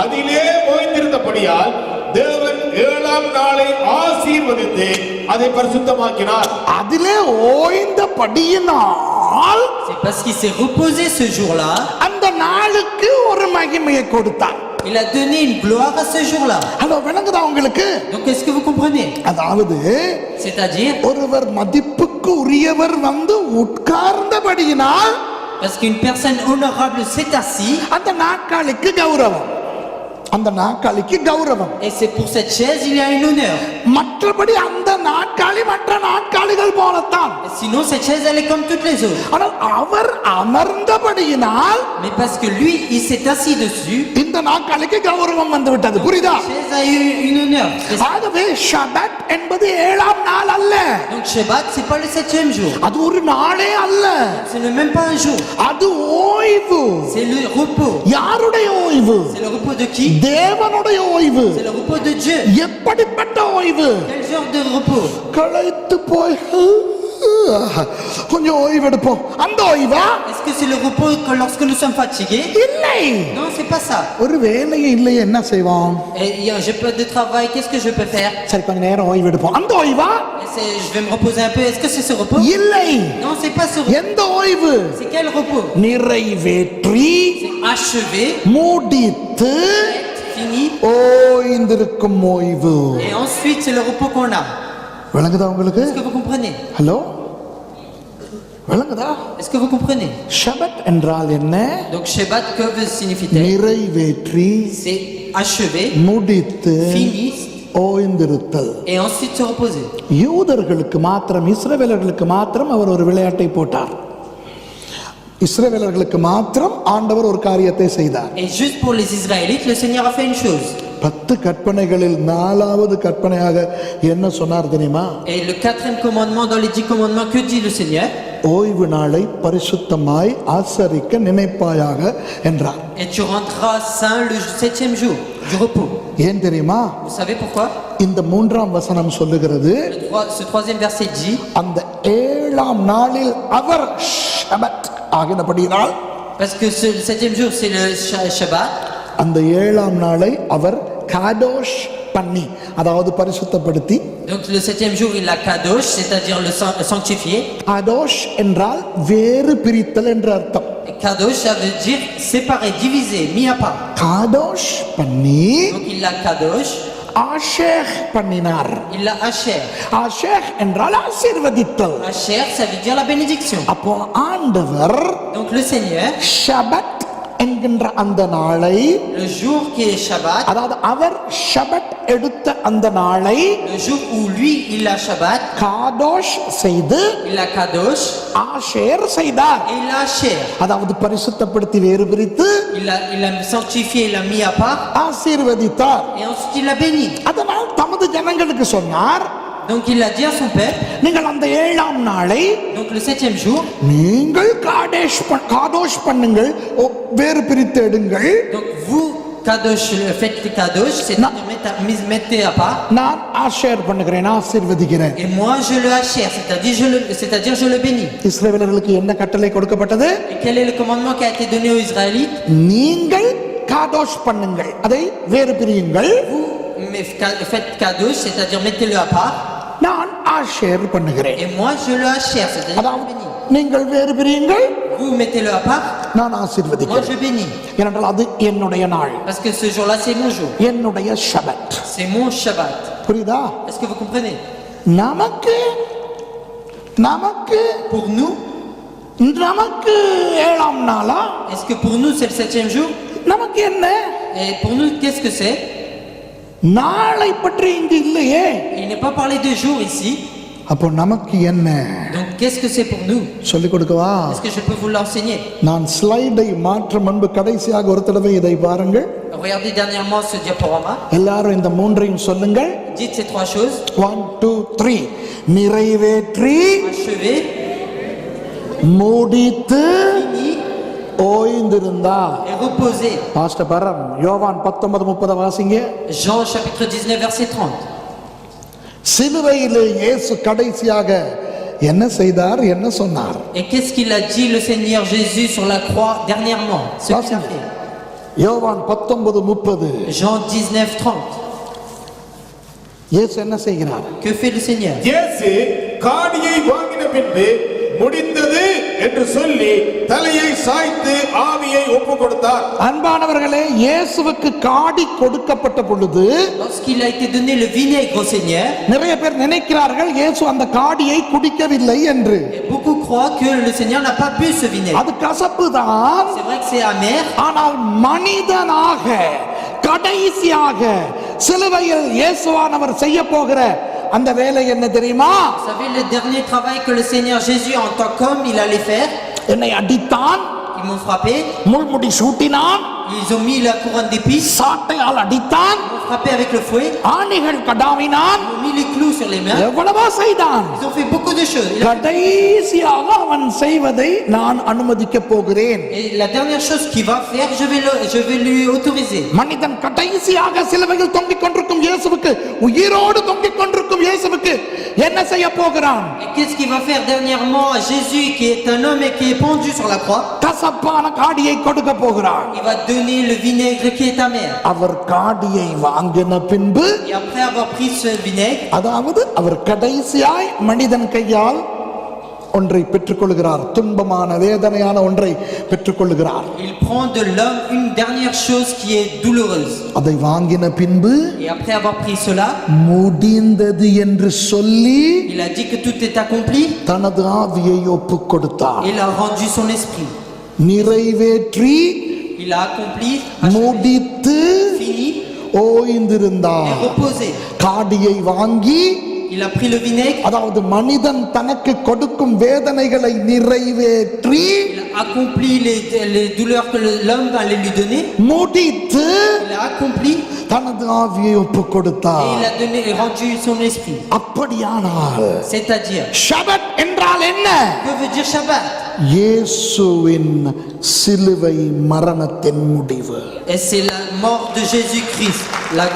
அதிலே ஓய்ந்திருந்தபடியால் தேவன் 7ஆம் நாளை ஆசீர்வதித்து அதை பரிசுத்தமாக்கினார்.
அதிலே ஓய்ந்தபடியினால்
C'est parce qu'il s'est reposé ce jour-là,
அந்த நாளுக்கு ஒரு மகிமையை கொடுத்தார்.
il a donné une gloire à ce jour-là.
Hello, விளங்குதா உங்களுக்கு?
Donc est-ce que vous comprenez?
அதாவது
C'est-à-dire,
ஒருவர் மதிப்புக்கு உரியவர் வந்து உட்கார்ந்தபடியினால்
parce qu'une personne honorable s'est assise,
அந்த நாட்காலிக்கு கௌரவம், அந்த நாட்காலிக்கு கௌரவம்.
et c'est pour cette chaise il y a une honneur.
மற்றபடி அந்த நாட்காலி மற்ற நாட்காலிகள் போலத்தான்.
Et sinon cette chaise elle est comme toutes les autres.
ஆனால் அவர் அமர்ந்தபடியினால்
Mais parce que lui il s'est assis dessus,
இந்த நாட்காலிக்கு கௌரவம் வந்து விட்டது. புரியுதா?
la chaise a eu une honneur.
ஆகவே ஷபத் என்பது 7ஆம் நாள் அல்ல,
Donc Shabbat c'est pas le 7e jour,
அது ஒரு நாளே அல்ல,
ce n'est même pas un jour,
அது ஓய்வு.
c'est le repos.
யாருடைய ஓய்வு?
C'est le repos de qui?
தேவனுடைய ஓய்வு.
C'est le repos de Dieu.
எப்படிப்பட்ட ஓய்வு?
Quel genre de repos?
களைத்து போய் கொஞ்சம் ஓய்வு எடுப்போம், அந்த ஓய்வா?
Est-ce que c'est le repos que lorsque nous sommes fatigués?
இல்லை.
Non, c'est pas ça.
ஒரு வேலையே இல்லையே, என்ன செய்வோம்?
Et j'ai pas de travail, qu'est-ce que je peux faire?
சரி, கொஞ்ச நேரம் ஓய்வு எடுப்போம், அந்த ஓய்வா?
Je vais me reposer un peu. Est-ce que c'est ce repos?
இல்லை.
Non, c'est pas ce repos.
எந்த ஓய்வு?
C'est quel repos?
நிறைவேற்றி,
C'est achevé,
முடித்து,
fini,
ஓய்ந்திருக்கும் ஓய்வு.
et ensuite c'est le repos qu'on a.
விளங்குதா உங்களுக்கு?
Est-ce que vous comprenez?
Hello, விளங்குதா?
Est-ce que vous comprenez?
ஷபத் என்றால் என்ன?
Donc Shabbat, que veut signifier?
நிறைவேற்றி,
C'est achevé,
முடித்து,
fini,
ஓய்ந்திருத்தல்.
et ensuite se reposer.
யூதர்களுக்கு மாத்திரம், இஸ்ரவேலர்களுக்கு மாத்திரம் அவர் ஒரு விளையாட்டை போட்டார். இஸ்ரவேலர்களுக்கு மாத்திரம் ஆண்டவர் ஒரு காரியத்தை செய்தார்.
Et juste pour les Israélites, le Seigneur a fait une chose.
10 கற்பனைகளில் 4வது கற்பனையாக என்ன சொன்னார் தெரியுமா?
Et le 4e commandement dans les 10 commandements, que dit le Seigneur?
ஓய்வு நாளை பரிசுத்தமாய் ஆசரிக்க நினைப்பாயாக என்றார்.
Et tu rendras saint le 7e jour du repos.
ஏன் தெரியுமா?
Vous savez pourquoi?
இந்த 3ஆம் வசனம் சொல்லுகிறது,
Ce 3e verset dit,
அந்த 7ஆம் நாளில் அவர் ஷபத் ஆகினபடியினால்,
parce que le 7e jour c'est le Shabbat,
அந்த 7ஆம் நாளை அவர் காடோஷ் பண்ணி, அதாவது பரிசுத்தப்படுத்தி.
donc le 7e jour il l'a kadosh, c'est-à-dire le sanctifié.
காடோஷ் என்றால் வேறு பிரித்தல் என்று அர்த்தம்.
Et kadosh ça veut dire séparer, diviser, mis à part.
காடோஷ் பண்ணி
Donc il l'a kadosh,
ஆஷேர் பண்ணினார்.
il l'a asher.
ஆஷேர் என்றால் ஆசீர்வதித்தல்.
Asher ça veut dire la bénédiction.
அப்போ ஆண்டவர்
Donc le Seigneur,
ஷபத் என்கின்ற அந்த நாளை,
le jour qui est Shabbat,
அதாவது அவர் ஷபத் எடுத்த அந்த நாளை
le jour où lui il a Shabbat,
காடோஷ் செய்து
il a kadosh
ஆஷேர் செய்தார்.
et il a asher.
அதாவது பரிசுத்தப்படுத்தி வேறு பிரித்து
Il a sanctifié, il a mis à part
ஆசீர்வதித்தார்.
et ensuite il a béni.
அதனால் தமது ஜனங்களுக்கு சொன்னார்,
Donc il a dit à son peuple,
நீங்கள் அந்த 7ஆம் நாளை
donc le 7e jour,
நீங்கள் காடோஷ் பண்ணுங்கள், வேறு பிரித்து எடுங்கள்.
donc vous kadosh, faites le kadosh, c'est-à-dire mettez à part,
நான் ஆஷேர் பண்ணுகிறேன், ஆசீர்வதிக்கிறேன்.
et moi je le asher, c'est-à-dire je le bénis.
இஸ்ரவேலர்களுக்கு என்ன கட்டளை கொடுக்கப்பட்டது?
Et quel est le commandement qui a été donné aux Israélites?
நீங்கள் காடோஷ் பண்ணுங்கள், அதை வேறு பிரியுங்கள்.
Vous faites kadosh, c'est-à-dire mettez-le à part,
நான் ஆஷேர் பண்ணுகிறேன்.
et moi je le asher, c'est-à-dire je le
அதாவது
bénis.
நீங்கள் வேறு பிரியுங்கள்,
Vous mettez-le à part,
நான்
moi
ஆசீர்வதிக்கிறேன்.
je bénis.
ஏனென்றால் அது என்னுடைய நாள்,
Parce que ce jour-là c'est mon jour,
என்னுடைய ஷபத்.
c'est mon Shabbat.
புரியுதா?
Est-ce que vous comprenez?
நமக்கு நமக்கு
Pour nous,
நமக்கு 7ஆம் நாளா?
est-ce que pour nous c'est le 7e jour?
நமக்கு என்ன?
Et pour nous, qu'est-ce que c'est?
நாளை பற்றி இங்கு இல்லையே.
Il n'est pas parlé de jour ici.
அப்போ நமக்கு என்ன?
Donc qu'est-ce que c'est pour nous?
சொல்லிக் கொடுக்கவா?
Est-ce que je peux vous l'enseigner?
நான் ஸ்லைடை மாற்ற முன்பு கடைசியாக ஒரு தடவை இதை பாருங்கள்.
Regardez dernièrement ce diaporama.
எல்லாரும் இந்த மூன்றையும் சொல்லுங்கள்.
Dites ces 3 choses.
1 2 3. நிறைவேற்றி,
Achevé,
முடித்து,
fini
ஓய்ந்திருந்தார்.
et reposé.
பாஸ்டர் பரம் யோவான் 19:30 வாசிங்க.
Jean chapitre 19 verset 30.
சிலுவையிலே இயேசு கடைசியாக என்ன செய்தார், என்ன சொன்னார்?
Et qu'est-ce qu'il a dit le Seigneur Jésus sur la croix dernièrement? Ce qu'il a fait.
யோவான் 19:30.
Jean 19 30.
இயேசு என்ன செய்கிறார்?
Que fait le Seigneur?
இயேசு காடியை வாங்கின பின்பு முடிந்தது என்று சொல்லி தலையை சாய்த்து ஆவியை ஒப்பு கொடுத்தார்.
அன்பானவர்களே, இயேசுவுக்கு காடி கொடுக்கப்பட்ட பொழுது
Lorsqu'il a été donné le vinaigre au Seigneur,
நிறைய பேர் நினைக்கிறார்கள் இயேசு அந்த காடியை குடிக்கவில்லை என்று.
et beaucoup croient que le Seigneur n'a pas bu ce vinaigre.
அது கசப்பு தான்.
C'est vrai que c'est amer,
ஆனால் மனிதனாக கடைசியாக சிலுவையில் இயேசுவானவர் செய்ய போகிற அந்த வேலை என்ன தெரியுமா?
vous savez le dernier travail que le Seigneur Jésus en tant qu'homme il allait faire.
என்னை அடித்தான்,
Ils m'ont frappé,
முள்முடி சூட்டினான்,
ils ont mis la couronne d'épices,
சாட்டையால் அடித்தான்,
ils m'ont frappé avec le fouet,
ஆணிகள் கடாவினான்,
ils ont mis les clous sur les mains,
எவ்வளவோ செய்தான்.
ils ont fait beaucoup de choses.
கடைசியாக அவன் செய்வதை நான் அனுமதிக்க போகிறேன்.
Et la dernière chose qu'il va faire, je vais lui autoriser.
மனிதன் கடைசியாக சிலுவையில் தொங்கிக் கொண்டிருக்கும் இயேசுவுக்கு, உயிரோடு தொங்கிக் கொண்டிருக்கும் இயேசுவுக்கு என்ன செய்ய போகிறான்?
Et qu'est-ce qu'il va faire dernièrement à Jésus qui est un homme et qui est pendu sur la croix?
கசப்பான காடியை கொடுக்க போகிறான்.
Il va donner le vinaigre qui est amer.
அவர் காடியை வாங்கின பின்பு,
Et après avoir pris ce vinaigre,
அதாவது அவர் கடைசியாய் மனிதன் கையால் ஒன்றை பெற்றுக்கொள்கிறார், துன்பமான வேதனையான ஒன்றை பெற்றுக்கொள்கிறார்.
il prend de l'homme une dernière chose qui est douloureuse.
அதை வாங்கின பின்பு
Et après avoir pris cela,
முடிந்தது என்று சொல்லி
il a dit que tout est accompli.
தனது ஆவியை ஒப்புக் கொடுத்தார்.
Il a rendu son esprit.
நிறைவேற்றி,
Il a accompli, achevé,
முடித்து,
fini
ஓய்ந்திருந்தார்.
et reposé.
காடியை வாங்கி
Il a pris le vinaigre,
அதாவது மனிதன் தனக்கு கொடுக்கும் வேதனைகளை நிறைவேற்றி
il a accompli les douleurs que l'homme allait lui donner.
முடித்து
Il a accompli
தனது ஆவியை ஒப்பு
et
கொடுத்தார்.
il a donné et rendu son esprit.
அப்படியானால்
C'est-à-dire,
ஷபத் என்றால் என்ன?
que veut dire Shabbat?
இயேசுவின் சிலுவை மரணத்தின் முடிவு.
Et c'est la mort de Jésus-Christ,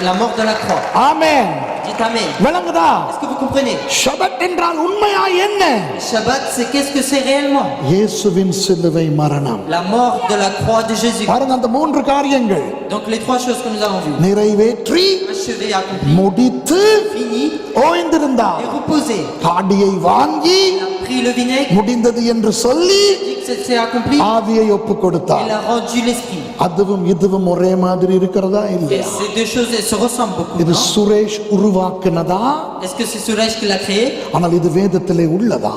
la mort de la croix.
ஆமென்.
Dites Amen.
விளங்குதா?
Est-ce que vous comprenez?
ஷபத் என்றால் உண்மையா என்ன?
Shabbat, c'est qu'est-ce que c'est réellement?
இயேசுவின் சிலுவை மரணம்.
La mort de la croix de Jésus.
பாருங்க அந்த மூன்று காரியங்கள்
Donc les trois choses que nous avons vues.
நிறைவேற்றி
Achevé, accompli,
முடித்து
fini
ஓய்ந்திருந்தார்.
et reposé.
காடியை வாங்கி
Il a pris le vinaigre,
முடிந்தது என்று சொல்லி
dit que c'est accompli,
ஆவியை ஒப்பு கொடுத்தார்.
il a rendu l'esprit.
அதுவும் இதுவும் ஒரே மாதிரி இருக்கிறதா
Et
இல்லையா?
ces deux choses elles se ressemblent beaucoup.
இது
Non?
Suresh உருவாக்குனதா
Est-ce que c'est Suresh qui l'a créé
ஆனால் இது வேதத்திலே உள்ளதா?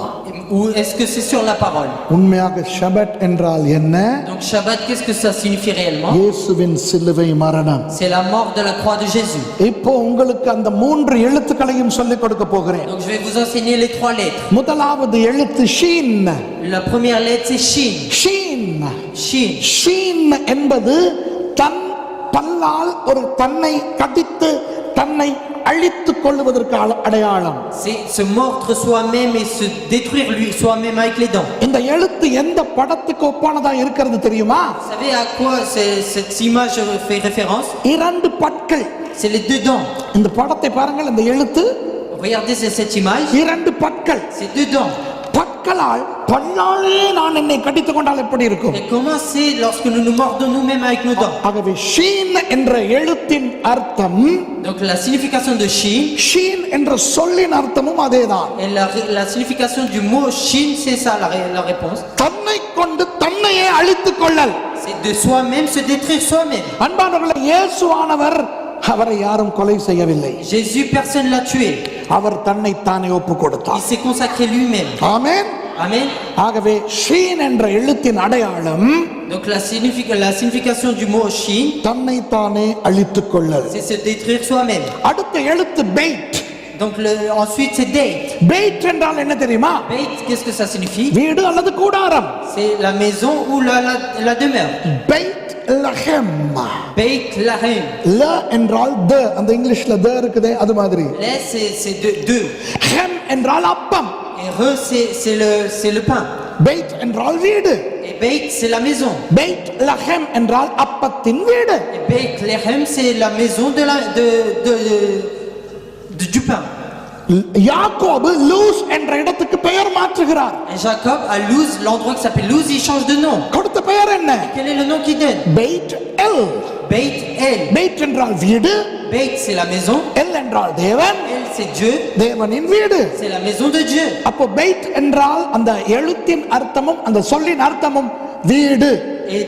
ou est-ce que c'est sur la parole?
உண்மையாக ஷபத் என்றால் என்ன?
Donc Shabbat, qu'est-ce que ça signifie réellement?
இயேசுவின் சிலுவை மரணம்.
C'est la mort de la croix de Jésus.
இப்போ உங்களுக்கு அந்த மூன்று எழுத்துக்களையும் சொல்லிக் கொடுக்க போகிறேன்.
Donc je vais vous enseigner les trois lettres.
முதலாவது எழுத்து Sheen.
La première lettre c'est Shin.
Sheen
Shin.
Sheen என்பது தன் பல்லால் ஒரு தன்னை கடித்து தன்னை அழித்துக் கொள்வதற்கு அடையாளம்.
C'est se mordre soi-même et se détruire lui soi-même avec les dents.
இந்த எழுத்து எந்த படத்துக்கு ஒப்பானதா இருக்கிறது தெரியுமா?
Vous savez à quoi cette image fait référence?
இரண்டு பற்கள்.
C'est les deux dents.
இந்த படத்தை பாருங்கள். இந்த எழுத்து
Regardez cette image.
இரண்டு பற்கள்.
C'est deux dents.
பற்களால் பல்லாலே நான் என்னை கடித்துக் கொண்டால் எப்படி இருக்கும்?
Et comment c'est lorsque nous nous mordons nous-mêmes avec nos dents?
ஆகவே ஷீன் என்ற எழுத்தின் அர்த்தம்,
Donc la signification de Shin
Sheen என்ற சொல்லின் அர்த்தமும் அதேதான்.
et la signification du mot Shin, c'est ça la réponse.
தன்னை கொண்டு தன்னையே அழித்துக் கொள்ளல்.
C'est de soi-même se détruire soi-même.
அன்பானவர்களே, இயேசுவானவர் அவரை யாரும் கொலை செய்யவில்லை.
Jésus, personne l'a tué.
அவர் தன்னை தானே ஒப்பு
Il
கொடுத்தார்.
s'est consacré lui-même.
ஆமென்.
Amen.
ஆகவே ஷீன் என்ற எழுத்தின் அடையாளம்
Donc la signification du mot Shin,
தன்னை தானே அழித்துக் கொள்ளல்.
c'est se détruire soi-même.
அடுத்த எழுத்து paid.
Donc ensuite c'est date.
Paid என்றால் என்ன தெரியுமா?
Beit, qu'est-ce que ça signifie?
வீடு அல்லது கூடாரம்.
C'est la maison ou la demeure.
Beit Lahem.
Beit Lahem.
ல என்றால் த, அந்த இங்கிலீஷ்ல த இருக்குதே அது மாதிரி.
Les c'est deux.
ஹெம் என்றால் அப்பம்.
Et re c'est le pain.
Beit என்றால் வீடு.
Et Beit c'est la maison.
Beit Lahem என்றால் அப்பத்தின் வீடு.
Et Beit Lahem c'est la maison du pain.
யாக்கோபு லூஸ் என்ற இடத்துக்கு பெயர் மாற்றுகிறார்.
Et Jacob à Luz, l'endroit qui s'appelle Luz, il change de nom.
கொடுத்த பெயர் என்ன?
Quel est le nom qu'il donne?
Paid L.
Beit El.
Paid என்றால் வீடு,
Beit c'est la maison.
L என்றால் தேவன்,
El c'est Dieu.
தேவனின் வீடு.
C'est la maison de Dieu.
அப்போ பெய்ட் என்றால் அந்த எழுத்தின் அர்த்தமும் அந்த சொல்லின் அர்த்தமும் வீடு.
Et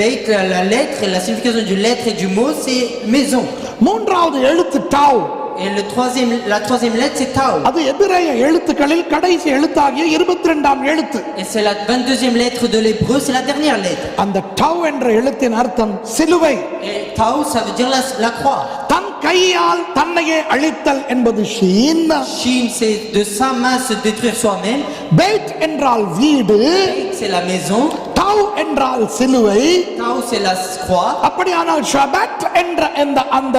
Beit, la lettre, la signification du lettre et du mot, c'est maison.
மூன்றாவது எழுத்து டாவ்.
Et la troisième lettre, c'est Tau.
அது எபிரேய எழுத்துக்களில் கடைசி எழுத்தாகிய 22ஆம் எழுத்து.
Et c'est la 22e lettre de l'hébreu, c'est la dernière lettre.
அந்த டாவ் என்ற எழுத்தின் அர்த்தம் சிலுவை.
Et Tau, ça veut dire la croix.
தன் கையால் தன்னையே அழித்தல் என்பது Sheen.
Shin, c'est de sa main se détruire soi-même.
Paid என்றால் வீடு,
Beit, c'est la maison.
டாவ் என்றால் சிலுவை.
Tau, c'est la croix.
அப்படியானால் ஷபத் என்ற அந்த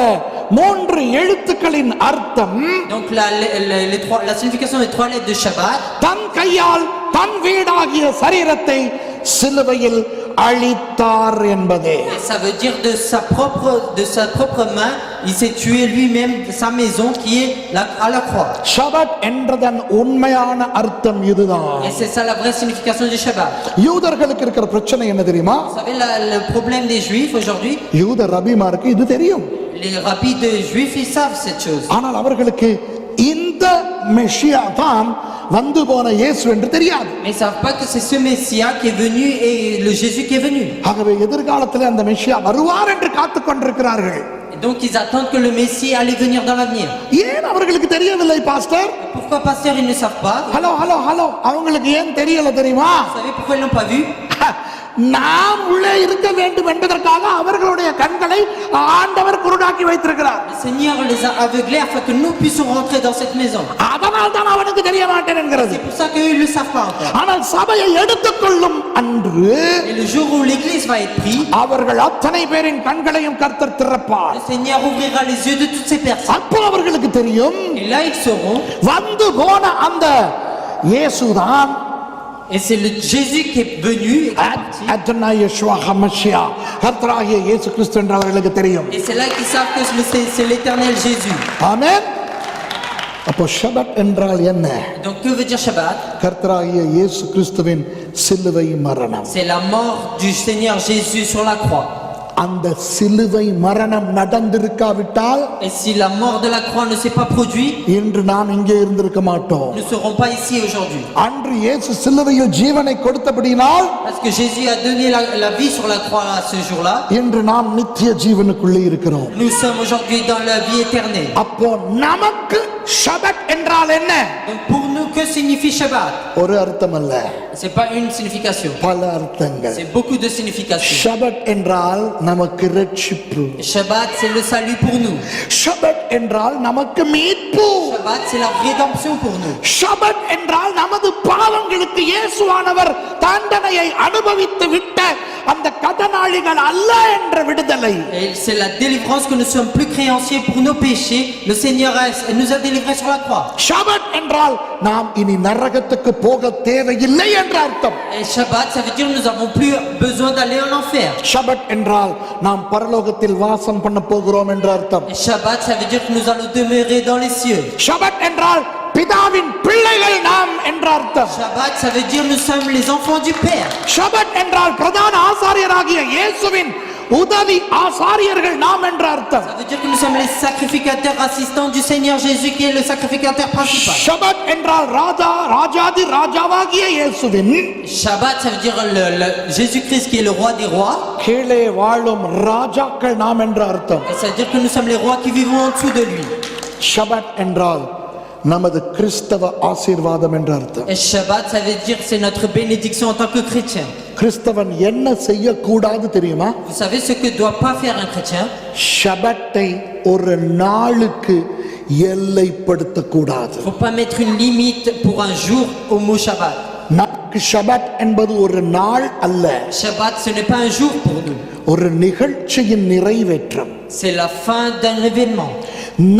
மூன்று எழுத்துக்களின் அர்த்தம்,
Donc la signification des trois lettres de Shabbat,
தன் கையால் தன் வீடாகிய சரீரத்தை சிலுவையில் அழித்தார் என்பதே.
et ça veut dire de sa propre main, il s'est tué lui-même sa maison qui est à la croix.
ஷபத் என்றதன் உண்மையான அர்த்தம் இதுதான்.
Et c'est ça la vraie signification du Shabbat.
யூதர்களுக்கு இருக்கிற பிரச்சனை என்ன தெரியுமா?
Vous savez le problème des Juifs aujourd'hui?
யூத ரபிமாருக்கு இது தெரியும்.
Les rabbis des Juifs, ils savent cette chose.
ஆனால் அவர்களுக்கு இந்த மெஷியா தான் வந்து போன இயேசு என்று தெரியாது.
Mais ils savent pas que c'est ce Messia qui est venu et le Jésus qui est venu.
ஆகவே எதிர்காலத்தில் அந்த மெஷியா வருவார் என்று காத்துக் கொண்டிருக்கிறார்கள்.
Et donc ils attendent que le Messie allait venir dans l'avenir.
ஏன் அவர்களுக்கு தெரியவில்லை pastor?
Pourquoi pasteur ils ne savent pas?
Hello அவங்களுக்கு ஏன் தெரியல தெரியுமா?
Vous savez pourquoi ils l'ont pas vu?
நாம் உள்ளே இருக்க வேண்டும் என்பதற்காக அவர்களுடைய கண்களை ஆண்டவர் குருடாக்கி வைத்திருக்கிறார்.
Le Seigneur les a aveuglés afin que nous puissions rentrer dans cette maison.
அதனால் தான் அவனுக்கு தெரிய மாட்டேன் என்கிறது.
C'est pour ça qu'eux ne le savent pas encore.
ஆனால் சபையை எடுத்துக்கொள்ளும் அன்று
Et le jour où l'église va être prise,
அவர்கள் அத்தனை பேரின் கண்களையும் கர்த்தர் திறப்பார்.
le Seigneur ouvrira les yeux de toutes ces personnes.
அப்போ அவர்களுக்கு தெரியும்
Et là ils sauront.
வந்து போன அந்த இயேசுதான்
Et c'est le Jésus qui est venu et qui est parti.
Adonai Yeshua Hamashiach கர்த்தராகிய இயேசு கிறிஸ்து என்று அவர்களுக்கு தெரியும்.
Et c'est là qu'ils savent que c'est l'éternel Jésus.
ஆமென். அப்போ ஷபத் என்றால் என்ன?
Donc que veut dire Shabbat?
கர்த்தராகிய இயேசு கிறிஸ்துவின் சிலுவை மரணம்.
C'est la mort du Seigneur Jésus sur la croix.
அந்த சிலுவை மரணம் நடந்திருக்காவிட்டால்
Et si la mort de la croix ne s'est pas produite,
இன்று நாம் இங்கே இருந்திருக்க மாட்டோம்.
nous ne serons pas ici aujourd'hui.
அன்று இயேசு சிலுவையில் ஜீவனை கொடுத்தபடியினால்
Parce que Jésus a donné la vie sur la croix à ce jour-là.
இன்று நாம் நித்திய ஜீவனுக்குள்ளே இருக்கிறோம்.
Nous sommes aujourd'hui dans la vie éternelle.
அப்போ நமக்கு ஷபத் என்றால் என்ன?
Donc pour nous, que signifie Shabbat?
ஒரு அர்த்தம் அல்ல,
C'est pas une signification.
பல அர்த்தங்கள்.
C'est beaucoup de significations.
ஷபத் என்றால் நமக்கு ரட்சிப்பு.
Shabbat, c'est le salut pour nous.
ஷபத் என்றால் நமக்கு மீட்பு.
Shabbat, c'est la rédemption pour nous.
ஷபத் என்றால் நமது பாவங்களுக்கு இயேசுவானவர் தண்டனையை அனுபவித்து விட்ட அந்த கடனாளிகள் அல்ல என்ற விடுதலை.
Et c'est la délivrance que nous sommes plus créanciers pour nos péchés. Le Seigneur nous a délivrés sur la croix.
ஷபத் என்றால் நாம் இனி நரகத்துக்கு போக தேவையில்லை என்ற அர்த்தம்.
Et Shabbat, ça veut dire nous n'avons plus besoin d'aller en enfer.
ஷபத் என்றால் நாம் பரலோகத்தில் வாசம் பண்ண போகிறோம் என்ற அர்த்தம்.
Et Shabbat, ça veut dire que nous allons demeurer dans les cieux.
ஷபத் என்றால் பிதாவின் பிள்ளைகள் நாம் என்ற அர்த்தம்.
Shabbat, ça veut dire nous sommes les enfants du Père.
ஷபத் என்றால் பிரதான ஆசாரியராகிய இயேசுவின் உதவி ஆசாரியர்கள் நாம் என்ற அர்த்தம்.
Ça veut dire que nous sommes les sacrificateurs assistants du Seigneur Jésus qui est le sacrificateur principal.
ஷபத் என்றால் ராஜாதி ராஜாவாகிய இயேசுவின்
Shabbat, ça veut dire Jésus-Christ qui est le roi des rois.
கீழே வாழும் ராஜாக்கள் நாம் என்ற அர்த்தம்.
Et ça veut dire que nous sommes les rois qui vivons en dessous de lui.
ஷபத் என்றால் நமது கிறிஸ்தவ ஆசீர்வாதம் என்ற அர்த்தம்.
Et Shabbat, ça veut dire que c'est notre bénédiction en tant que chrétien.
கிறிஸ்தவன் என்ன செய்யக்கூடாது தெரியுமா?
Vous savez ce que doit pas faire un chrétien?
ஷபத்தை ஒரு நாளுக்கு எல்லைப்படுத்த கூடாது.
Faut pas mettre une limite pour un jour au mot Shabbat.
நமக்கு ஷபத் என்பது ஒரு நாள் அல்ல,
Shabbat, ce n'est pas un jour pour nous.
ஒரு நிகழ்ச்சியின் நிறைவேற்றம்.
C'est la fin d'un événement.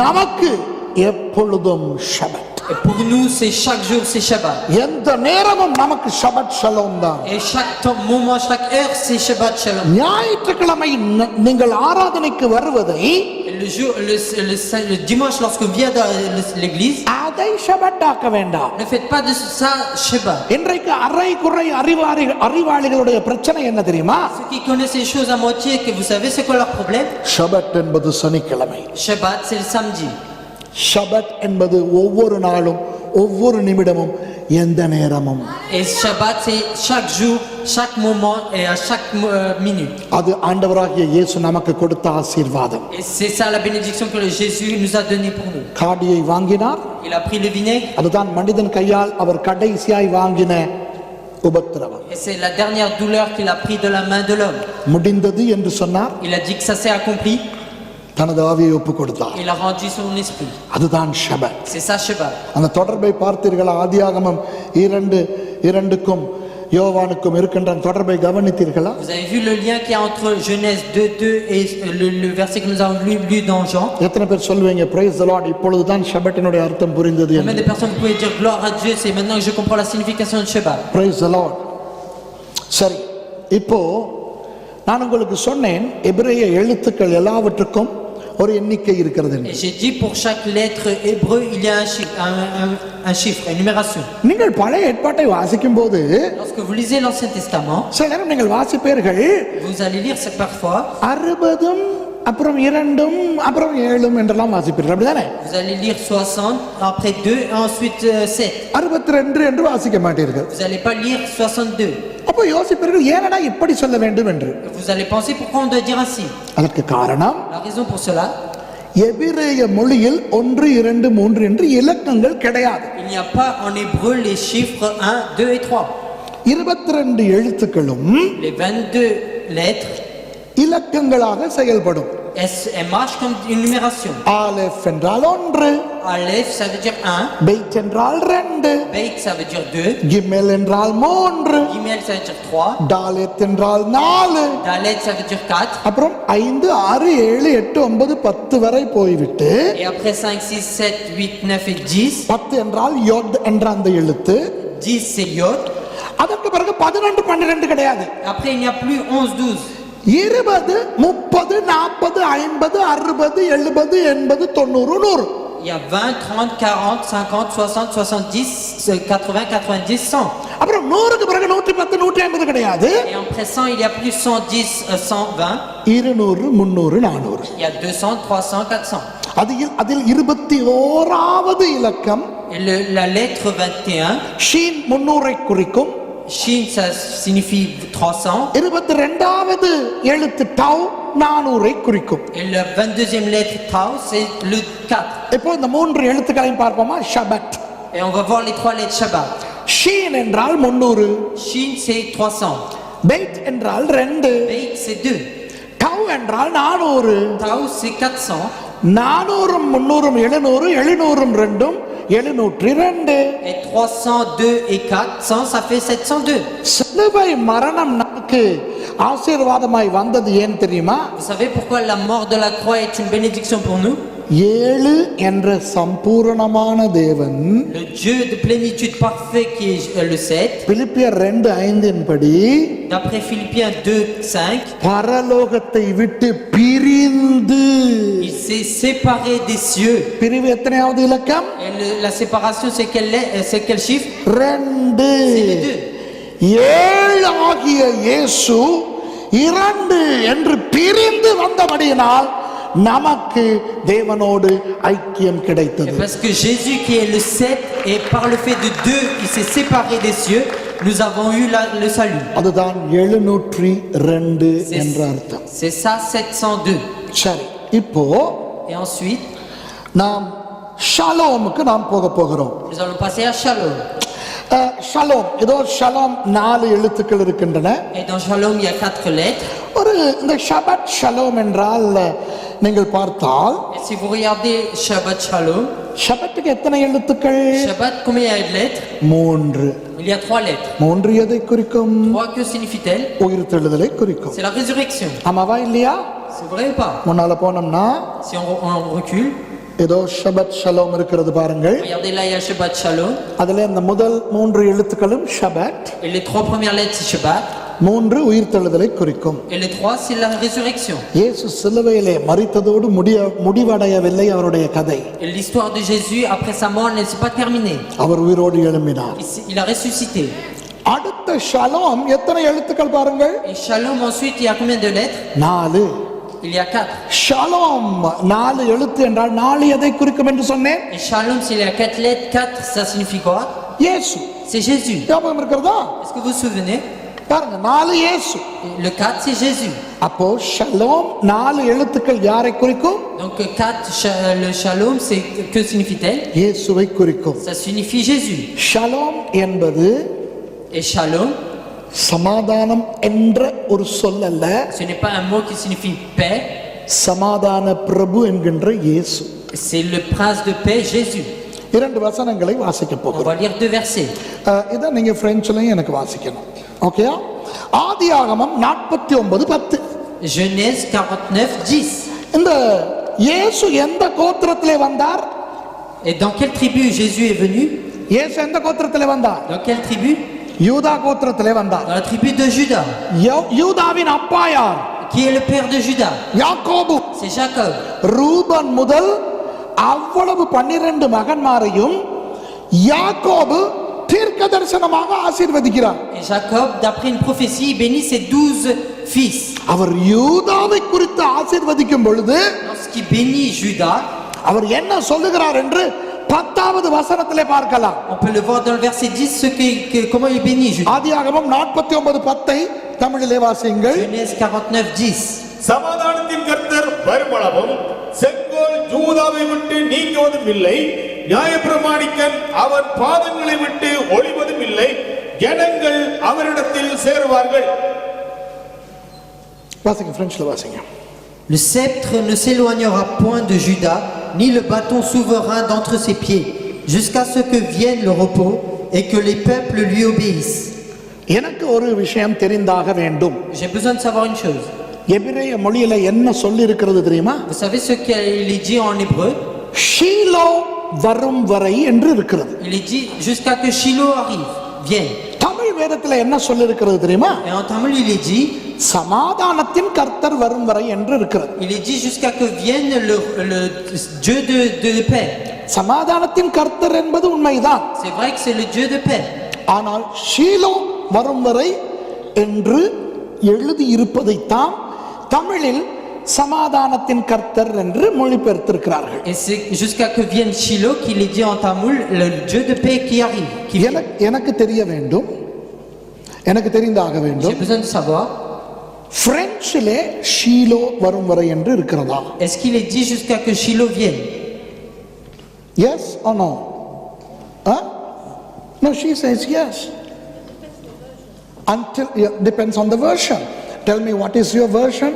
நமக்கு எப்பொழுதும் ஷபத்.
Et pour nous, c'est chaque jour, c'est Shabbat.
எந்த நேரமும் நமக்கு ஷபத் ஷலோம் தான்.
Et chaque moment, chaque heure, c'est Shabbat Shalom.
ஞாயிற்றுக்கிழமை நீங்கள் ஆராதனைக்கு வருவதை
Et le dimanche, lorsque vous venez dans l'église,
அதை ஷபத் ஆக்க வேண்டாம்.
ne faites pas de ça Shabbat.
இன்றைக்கு அரை குறை அறிவாளிகளுடைய பிரச்சனை என்ன தெரியுமா?
Ceux qui connaissent les choses à moitié, que vous savez c'est quoi leur problème?
ஷபத் என்பது சனிக்கிழமை.
Shabbat, c'est le samedi.
ஷபத் என்பது ஒவ்வொரு நாளும் ஒவ்வொரு நிமிடமும் எந்த நேரமும்.
Et Shabbat, c'est chaque jour, chaque moment et à chaque minute.
அது ஆண்டவராகிய இயேசு நமக்கு கொடுத்த ஆசீர்வாதம்.
Et c'est ça la bénédiction que Jésus nous a donnée pour nous.
காடியை வாங்கினார்.
Il a pris le vinaigre.
அதுதான் மனிதன் கையால் அவர் கடைசியாய் வாங்கின உபத்திரவம்.
Et c'est la dernière douleur qu'il a pris de la main de l'homme.
முடிந்தது என்று சொன்னார்.
Il a dit que ça s'est accompli.
தனது ஆவியை ஒப்பு கொடுத்தார்.
Il a rendu son esprit.
அதுதான் ஷபத்.
C'est ça Shabbat.
அந்த தொடர்பை பார்த்தீர்களா? ஆதியாகமம் 2:2க்கும் யோவானுக்கும் இருக்கின்ற தொடர்பை கவனித்தீர்களா?
Vous avez vu le lien qu'il y a entre Genèse 2:2 et le verset que nous avons lu dans Jean?
எத்தனை பேர் சொல்வீங்க praise the Lord இப்பொழுதுதான் ஷபத்தினுடைய அர்த்தம் புரிந்தது
Combien
என்று?
de personnes vous pouvez dire gloire à Dieu, c'est maintenant que je comprends la signification de Shabbat?
praise the Lord. சரி, இப்போ நான் உங்களுக்கு சொன்னேன் எபிரேய எழுத்துக்கள் எல்லாவற்றுக்கும் ஒரு எண்ணிக்கை இருக்கிறது.
Et j'ai dit pour chaque lettre hébreu il y a un chiffre, une numération.
நீங்கள் பழைய ஏற்பாட்டை வாசிக்கும் போது
Lorsque vous lisez l'Ancien Testament,
சில நேரம் நீங்கள் வாசிப்பீர்கள்
vous allez lire ça parfois.
60 அப்புறம் 2 அப்புறம் 7 என்றெல்லாம் வாசிப்பீர்கள், அப்படிதானே?
Vous allez lire 60, après 2 et ensuite 7.
62 என்று வாசிக்க மாட்டீர்கள்.
Vous allez pas lire 62.
அப்போ யோசிப்பீர்கள் ஏனடா இப்படி சொல்ல வேண்டும் என்று.
Vous allez penser pourquoi on doit dire ainsi.
அதற்கு காரணம்
La raison pour cela,
எபிரேய மொழியில் 1 2 3 என்று இலக்கங்கள் கிடையாது.
il n'y a pas en hébreu les chiffres 1, 2 et 3.
22 எழுத்துக்களும்
Les 22 lettres,
இலக்கங்களாக செயல்படும்.
elles marchent comme une numération.
ஆலெஃப் என்றால் 1,
Aleph, ça veut dire 1.
Beit என்றால் 2,
Beit, ça veut dire 2.
Kimmel என்றால் 3,
Gimel, ça veut dire 3.
டாலெத் என்றால் 4,
Dalet, ça veut dire 4.
அப்புறம் 5, 6, 7, 8, 9, 10 வரை போய்விட்டு
Et après 5, 6, 7, 8, 9 et 10.
10 என்றால் யோத் என்ற அந்த எழுத்து.
10, c'est Yod.
அதற்கு பிறகு 11, 12 கிடையாது.
Après, il n'y a plus 11, 12.
20, 30, 40, 50, 60, 70, 80, 90, 100.
Il y a 20, 30, 40, 50, 60, 70, 80, 90, 100.
அப்புறம் 100க்கு பிறகு 110, 150 கிடையாது.
Et après 100, il n'y a plus 110, 120.
200, 300, 400.
Il y a 200, 300, 400.
அதில் 21வது இலக்கம்
Et la lettre 21,
ஷீன் 300ஐ குறிக்கும்.
Shin, ça signifie 300.
22வது எழுத்து டவ் 400ஐ குறிக்கும்.
Et la 22e lettre Tau, c'est le 4.
இப்போ இந்த 3 எழுத்துக்களையும் பார்ப்போமா? ஷபத்.
Et on va voir les 3 lettres Shabbat.
Sheen என்றால் 300,
Shin, c'est 300.
Beit என்றால் 2,
Beit, c'est 2.
டவ் என்றால் 400.
Tau, c'est 400.
400, 300, 700, 702, 702.
Et 302 et 400, ça fait 702.
சிலுவை மரணம் நமக்கு ஆசீர்வாதமாய் வந்தது ஏன் தெரியுமா?
Vous savez pourquoi la mort de la croix est une bénédiction pour nous?
7 என்ற சம்பூரணமான தேவன்
Le Dieu de plénitude parfait qui est le 7,
பிலிப்பியர் 2:5 படி
d'après Philippiens 2, 5,
பரலோகத்தை விட்டு பிரிந்து,
il s'est séparé des cieux.
பிரிவு எத்தனையாவது இலக்கம்?
Et la séparation, c'est quel chiffre?
2.
C'est les 2.
7 ஆகிய இயேசு 2 என்று பிரிந்து வந்தபடியினால் நமக்கு தேவனோடு ஐக்கியம்
Et
கிடைத்தது.
parce que Jésus qui est le 7 et par le fait de 2, il s'est séparé des cieux, nous avons eu le salut.
அதுதான் 702 என்ற அர்த்தம்.
C'est ça 702.
சரி, இப்போ
Et ensuite,
நாம் ஷலோமுக்கு நாம் போகிறோம்.
nous allons passer à Shalom.
Shalom, ஏதோ ஷலோம் 4 எழுத்துக்கள் இருக்கின்றன.
Et dans Shalom, il y a 4 lettres.
ஒரு இந்த ஷபத் ஷலோம் என்றால் நீங்கள் பார்த்தால்
Et si vous regardez Shabbat Shalom,
ஷபத்துக்கு எத்தனை எழுத்துக்கள்?
Shabbat, combien il y a de lettres?
3.
Il y a 3 lettres.
3 எதை குறிக்கும்?
3, que signifie-t-elle?
உயிர்த்தெழுதலை குறிக்கும்.
C'est la résurrection.
ஆமாவா இல்லையா?
C'est vrai ou pas?
முன்னால போனோம்னா
Si on recule,
ஏதோ ஷபத் ஷலோம் இருக்கிறது பாருங்கள்.
regardez là, il y a Shabbat Shalom.
அதுல இந்த முதல் 3 எழுத்துக்களும் ஷபத்,
Et les 3 premières lettres, c'est Shabbat.
3 உயிர்த்தெழுதலை குறிக்கும்.
Et les 3, c'est la résurrection.
இயேசு சிலுவையிலே மரித்ததோடு முடிவடையவில்லை அவருடைய கதை.
Et l'histoire de Jésus, après sa mort, ne s'est pas terminée.
அவர் உயிரோடு எழும்பினார்.
Il a ressuscité.
அடுத்த ஷலோம் எத்தனை எழுத்துக்கள் பாருங்கள்?
Et Shalom, ensuite, il y a combien de lettres?
4.
Il y a 4.
Shalom 4 எழுத்து என்றால் 4 எதை குறிக்கும் என்று சொன்னேன்?
Et Shalom, s'il y a 4 lettres, 4, ça signifie quoi?
இயேசு.
C'est Jésus.
ஞாபகம் இருக்கிறதா?
Est-ce que vous vous souvenez?
பாருங்க, 4 இயேசு.
Le 4, c'est Jésus.
அப்போ ஷலோம் 4 எழுத்துக்கள் யாரை குறிக்கும்?
Donc 4, le Shalom, c'est que signifie-t-elle?
இயேசுவை குறிக்கும்.
Ça signifie Jésus.
ஷலோம் என்பது
Et Shalom,
சமாதானம் என்ற ஒரு சொல் அல்ல,
ce n'est pas un mot qui signifie paix,
சமாதான பிரபு என்கின்ற இயேசு.
c'est le prince de paix, Jésus.
2 வசனங்களை வாசிக்க
On
போகிறோம்.
va lire 2 versets.
இதை நீங்க பிரெஞ்சுலயும் எனக்கு வாசிக்கணும். ஓகேயா? ஆதியாகமம் 49:10.
Genèse 49, 10.
இந்த இயேசு எந்த கோத்திரத்திலே வந்தார்?
Et dans quelle tribu Jésus est venu?
இயேசு எந்த கோத்திரத்திலே வந்தார்?
Dans quelle tribu?
யூதா கோத்திரத்திலே வந்தார்.
Dans la tribu de Judas.
யூதாவின் அப்பா யார்?
Qui est le père de Judas?
யாக்கோபு.
C'est Jacob.
ரூபன் முதல் அவ்வளவு 12 மகன்மாரையும் யாக்கோபு தீர்க்க தரிசனமாக ஆசீர்வதிக்கிறார்.
Et Jacob, d'après une prophétie, il bénit ses 12 fils.
அவர் யூதாவை குறித்து ஆசீர்வதிக்கும் பொழுது
Lorsqu'il bénit Judas,
அவர் என்ன சொல்லுகிறார் என்று 10வது வசனத்திலே பார்க்கலாம்.
on peut le voir dans le verset 10, comment il bénit Judas.
ஆதியாகமம் 49:10 தமிழிலே வாசியுங்கள்.
Genèse 49, 10.
சமாதானத்தின் கர்த்தர் வருமளவும் செங்கோல் யூதாவை விட்டு நீங்குவதும் இல்லை, நியாயப்பிரமாணிக்கன் அவன் பாதங்களை விட்டு ஒளிவதும் இல்லை. ஜனங்கள் அவரிடத்தில் சேருவார்கள்.
வாசிங்க, பிரெஞ்சில் வாசிங்க.
Le sceptre ne s'éloignera point de Juda, ni le bâton souverain d'entre ses pieds, jusqu'à ce que vienne le repos et que les peuples lui obéissent.
எனக்கு ஒரு விஷயம் தெரிந்தாக வேண்டும்.
J'ai besoin de savoir une chose.
எபிரேய மொழியில என்ன சொல்லி இருக்கிறது தெரியுமா?
Vous savez ce qu'il est dit en hébreu?
ஷீலோ வரும் வரை என்று இருக்கிறது.
Il est dit jusqu'à que Shiloh arrive, vienne.
Tamil வேதத்துல என்ன சொல்லி இருக்கிறது தெரியுமா?
Et en tamil il est dit,
சமாதானத்தின் கர்த்தர் வரும் வரை என்று இருக்கிறது.
il est dit jusqu'à que vienne le Dieu de paix.
சமாதானத்தின் கர்த்தர் என்பது உண்மைதான்.
C'est vrai que c'est le Dieu de paix.
ஆனால் ஷீலோ வரும் வரை என்று எழுதி இருப்பதைத்தான் தமிழில் சமாதானத்தின் கர்த்தர் என்று மொழிபெயர்த்திருக்கிறார்கள்.
Et c'est jusqu'à que vienne Shiloh qu'il est dit en tamoul, le Dieu de paix qui arrive.
எனக்கு தெரிய வேண்டும், எனக்கு தெரிந்தாக
J'ai
வேண்டும்,
besoin de savoir,
பிரெஞ்சிலே ஷீலோ வரும் வரை என்று இருக்கிறதா?
est-ce qu'il est dit jusqu'à que Shiloh vienne?
Yes or no? Huh? No, she says yes. Until, yeah, depends on the version. Tell me, what is your version?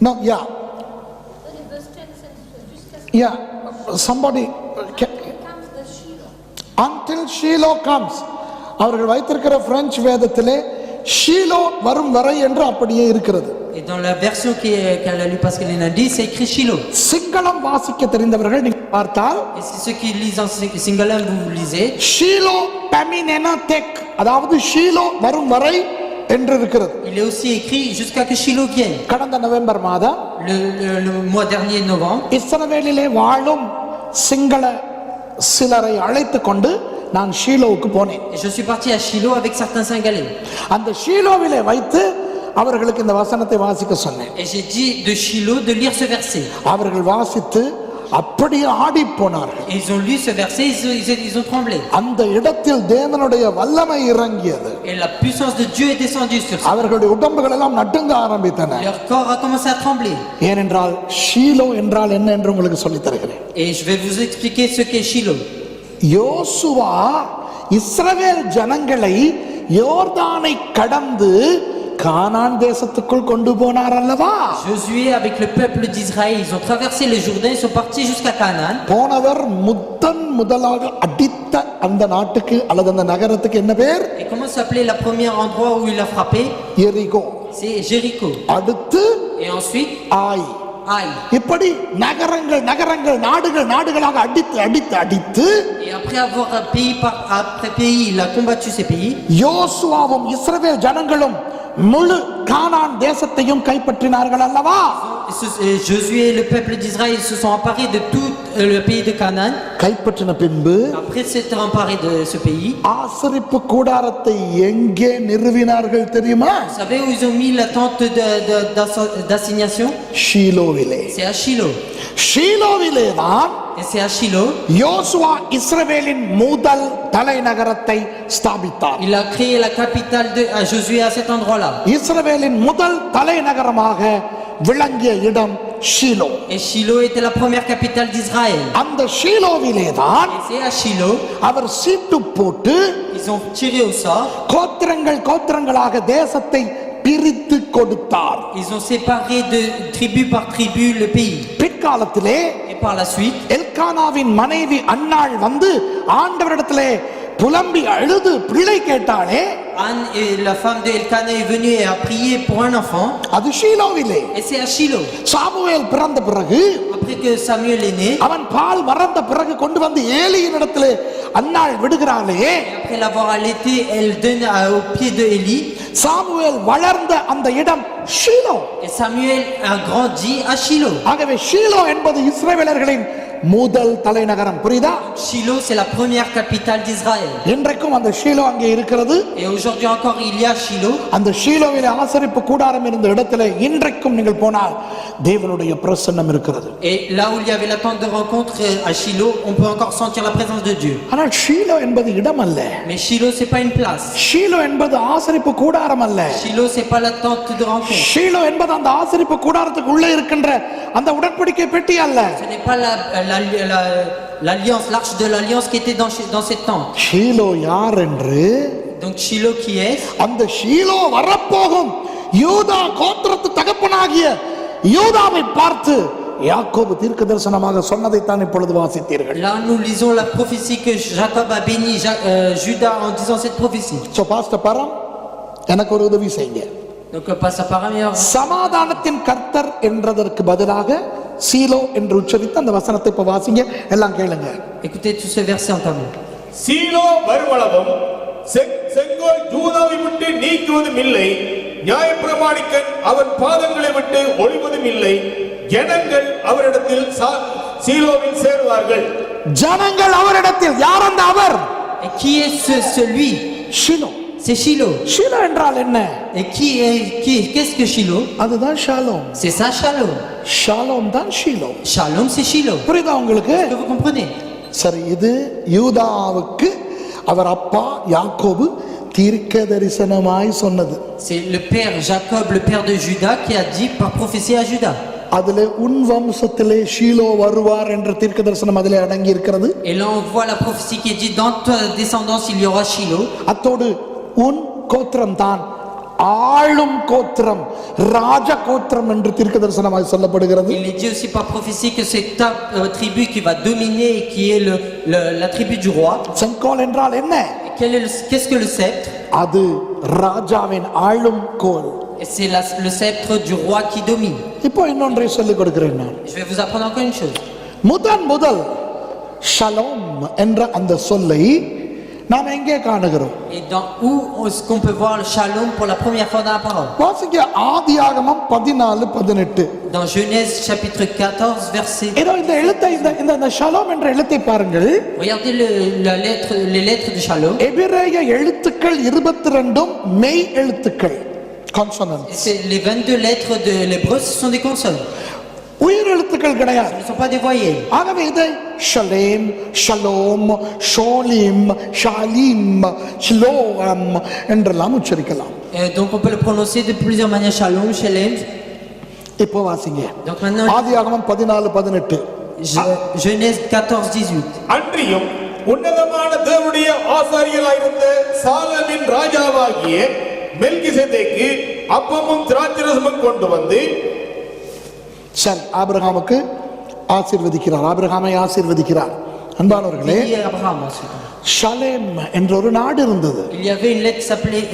No, yeah. Yeah, somebody. Until Shiloh comes. அவர்கள் வைத்திருக்கிற French வேதத்திலே ஷீலோ வரும் வரை என்று அப்படியே இருக்கிறது.
Et dans la version qu'elle a lu Pascal Nandi, c'est écrit Shiloh.
சிங்களம் வாசிக்க தெரிந்தவர்கள் நீங்கள் பார்த்தால்,
Et c'est ceux qui lisent en singalam, vous lisez,
ஷீலோ பமினெனதெக், அதாவது ஷீலோ வரும் வரை என்று இருக்கிறது.
il est aussi écrit jusqu'à que Shiloh vienne.
கடந்த நவம்பர் மாதம்
Le mois dernier, novembre,
இஸ்ரவேலிலே வாழும் சிங்கள சிலரை அழைத்து கொண்டு நான் ஷீலோவுக்கு போனேன்.
et je suis parti à Shiloh avec certains Singalais.
அந்த ஷீலோவிலே வைத்து அவர்களுக்கு இந்த வசனத்தை வாசிக்க சொன்னேன்.
Et j'ai dit de Shiloh de lire ce verset.
அவர்கள் வாசித்து அப்படியே ஆடி போனார்கள்.
Et ils ont lu ce verset, ils ont tremblé.
அந்த இடத்தில் தேவனுடைய வல்லமை இறங்கியது.
Et la puissance de Dieu est descendue sur eux.
அவர்களுடைய உடம்புகள் எல்லாம் நடுங்க ஆரம்பித்தன.
Leur corps a commencé à trembler.
ஏனென்றால் ஷீலோ என்றால் என்ன என்று உங்களுக்கு சொல்லித் தருகிறேன்.
Et je vais vous expliquer ce qu'est Shiloh.
யோசுவா இஸ்ரவேல் ஜனங்களை யோர்தானை கடந்து கானான் தேசத்துக்குள் கொண்டு போனார் அல்லவா?
Josué avec le peuple d'Israël, ils ont traversé le Jourdain, ils sont partis jusqu'à Canaan.
போனவர் முதலாக அடித்த அந்த நாட்டுக்கு அல்லது அந்த நகரத்துக்கு என்ன பேர்?
Et comment s'appelait la première endroit où il a frappé?
எரிகோ.
C'est Jéricho.
அடுத்து
Et ensuite
ஆய்.
Aï.
இப்படி நகரங்கள் நகரங்கள் நாடுகள் நாடுகளாக அடித்து அடித்து அடித்து,
Et après avoir après pays, il a combattu ces pays.
யோசுவாவும் இஸ்ரவேல் ஜனங்களும் முழு கானான் தேசத்தையும் கைப்பற்றினார்கள் அல்லவா?
Josué et le peuple d'Israël se sont emparés de tout le pays de Canaan.
கைப்பற்றின பின்பு
Après s'être emparés de ce pays,
ஆசரிப்பு கூடாரத்தை எங்கே நிறுவினார்கள் தெரியுமா?
vous savez où ils ont mis la tente d'assignation?
ஷீலோவிலே.
C'est à Shiloh.
ஷீலோவிலே தான்
Et c'est à Shiloh.
யோசுவா இஸ்ரவேலின் முதல் தலைநகரத்தை ஸ்தாபித்தார்.
Il a créé la capitale à Josué à cet endroit-là.
இஸ்ரவேலின் முதல் தலைநகரமாக விளங்கிய இடம் ஷீலோ.
Et Shiloh était la première capitale d'Israël.
அந்த ஷீலோவிலே தான்
Et c'est à Shiloh,
அவர் சீட்டு போட்டு
ils ont tiré au sort.
கோத்திரங்கள் கோத்திரங்களாக தேசத்தை பிரித்து கொடுத்தார்.
Ils ont séparé de tribu par tribu le pays.
பிற்காலத்திலே
Et par la suite,
எல்கானாவின் மனைவி அன்னாள் வந்து ஆண்டவரிடத்திலே புலம்பி அழுது பிள்ளை கேட்டாளே,
Anne et la femme de Elkana est venue et a prié pour un enfant.
அது ஷீலோவிலே.
Et c'est à Shiloh.
சாமுவேல் பிறந்த பிறகு,
Après que Samuel est né,
அவன் பால் மறந்த பிறகு கொண்டு வந்து ஏலியின் இடத்திலே அன்னாள் விடுகிறாளே,
et après l'avoir allaité, elle donne au pied de Élie.
Samuel வளர்ந்த அந்த இடம் ஷீலோ.
Et Samuel a grandi à Shiloh.
ஆகவே ஷீலோ என்பது இஸ்ரவேலர்களின் முதல் தலைநகரம். புரியுதா?
Shiloh, c'est la première capitale d'Israël.
இன்றைக்கும் அந்த ஷீலோ அங்கே இருக்கிறது.
Et aujourd'hui encore, il y a Shiloh.
அந்த ஷீலோவிலே ஆசரிப்பு கூடாரம் இருந்த இடத்திலே இன்றைக்கும் நீங்கள் போனால் தேவனுடைய பிரசன்னம் இருக்கிறது.
Et là où il y avait la tente de rencontre à Shiloh, on peut encore sentir la présence de Dieu.
ஆனால் ஷீலோ என்பது இடம் அல்ல.
Mais Shiloh, c'est pas une place.
ஷீலோ என்பது ஆசரிப்பு கூடாரம் அல்ல.
Shiloh, c'est pas la tente de rencontre.
ஷீலோ என்பது அந்த ஆசரிப்பு கூடாரத்துக்கு உள்ளே இருக்கின்ற அந்த உடன்படிக்கை பெட்டி அல்ல.
Ce n'est pas l'alliance, l'arche de l'alliance qui était dans cette tente.
ஷீலோ யார் என்று
Donc Shiloh qui est?
அந்த ஷீலோ வரப்போகும் யூதா கோத்திரத்து தகப்பனாகிய யூதாவை பார்த்து யாக்கோபு தீர்க்க தரிசனமாக சொன்னதைத்தான் இப்பொழுது வாசித்தீர்கள்.
Là nous lisons la prophétie que Jacob a béni Judas en disant cette prophétie.
So pastor பரம் எனக்கு ஒரு உதவி செய்யுங்க.
Donc passe à paramètre.
சமாதானத்தின் கர்த்தர் என்றதற்கு பதிலாக சீலோ என்று உச்சரித்து அந்த வசனத்தை இப்ப வாசிங்க, எல்லாம் கேளுங்க.
Écoutez tout ce verset en tamil.
சீலோ வருவளவும் செங்கோல் யூதாவை விட்டு நீக்குவதும் இல்லை, நியாயப்பிரமாணிக்கன் அவன் பாதங்களை விட்டு ஒளிவதும் இல்லை. ஜனங்கள் அவரிடத்தில் சீலோவில் சேருவார்கள்.
ஜனங்கள் அவரிடத்தில். யார் அந்த அவர்?
Et qui est celui?
ஷீலோ.
C'est Shiloh.
ஷீலோ என்றால் என்ன?
Et qu'est-ce que Shiloh?
அதுதான் Shalom.
C'est ça Shalom.
Shalom தான் ஷீலோ.
Shalom c'est Shiloh.
புரியுதா உங்களுக்கு?
Est-ce que vous comprenez?
சரி, இது யூதாவுக்கு அவர் அப்பா யாக்கோபு தீர்க்க தரிசனமாய் சொன்னது.
C'est le père Jacob, le père de Judas, qui a dit par prophétie à Judas.
அதிலே உன் வம்சத்திலே ஷீலோ வருவார் என்ற தீர்க்க தரிசனம் அதிலே அடங்கி இருக்கிறது.
Et là on voit la prophétie qui est dit dans ta descendance il y aura Shiloh.
அத்தோடு உன் கோத்திரம் தான் ஆளும் கோத்திரம், ராஜ கோத்திரம் என்று தீர்க்க தரிசனமாய் சொல்லப்படுகிறது.
Il est dit aussi par prophétie que c'est ta tribu qui va dominer et qui est la tribu du roi.
செங்கோல் என்றால் என்ன?
Qu'est-ce que le sceptre?
அது ராஜாவின் ஆளும் கோல்.
Et c'est le sceptre du roi qui domine.
இப்போ இன்னொன்றை சொல்லிக் கொடுக்கிறேன் நான்.
Je vais vous apprendre encore une chose.
முதல் ஷலோம் என்ற அந்த சொல்லை நாம் எங்கே காணுகிறோம்?
Et dans où est-ce qu'on peut voir le shalom pour la première fois dans la parole?
வாசிங்க ஆதியாகமம் 14:18.
Dans Genèse chapitre 14 verset.
இதோ இந்த எழுத்தை இந்த ஷலோம் என்ற எழுத்தை பாருங்கள்.
Regardez les lettres de shalom.
எபிரேய எழுத்துக்கள் 22 மெய் எழுத்துக்கள்,
Et
consonants.
c'est les 22 lettres de l'hébreu, ce sont des consonnes.
உயிர் எழுத்துக்கள் கிடையாது.
Ce ne sont pas des voyelles.
ஆகவே இதை ஷலேம், ஷலோம், ஷோலிம், ஷாலிம், ஷிலோம் என்றெல்லாம் உச்சரிக்கலாம்.
Donc on peut le prononcer de plusieurs manières. Shalom, Shalem.
இப்போ வாசிங்க
Donc maintenant
ஆதியாகமம் 14:18.
Genèse 14-18.
அன்றியும் உன்னதமான தேவனுடைய ஆசாரியராயிருந்த சாலமின் ராஜாவாகிய மெல்கிசேதேக்கு அப்பமும் திராட்சரசமும் கொண்டு வந்து
சரி, ஆபிரகாமுக்கு ஆசீர்வதிக்கிறார், ஆபிரகாமை ஆசீர்வதிக்கிறார். அன்பானவர்களே,
Il y a Abraham ensuite.
ஷலேம் என்ற ஒரு நாடு இருந்தது.
Il y avait une lettre qui s'appelait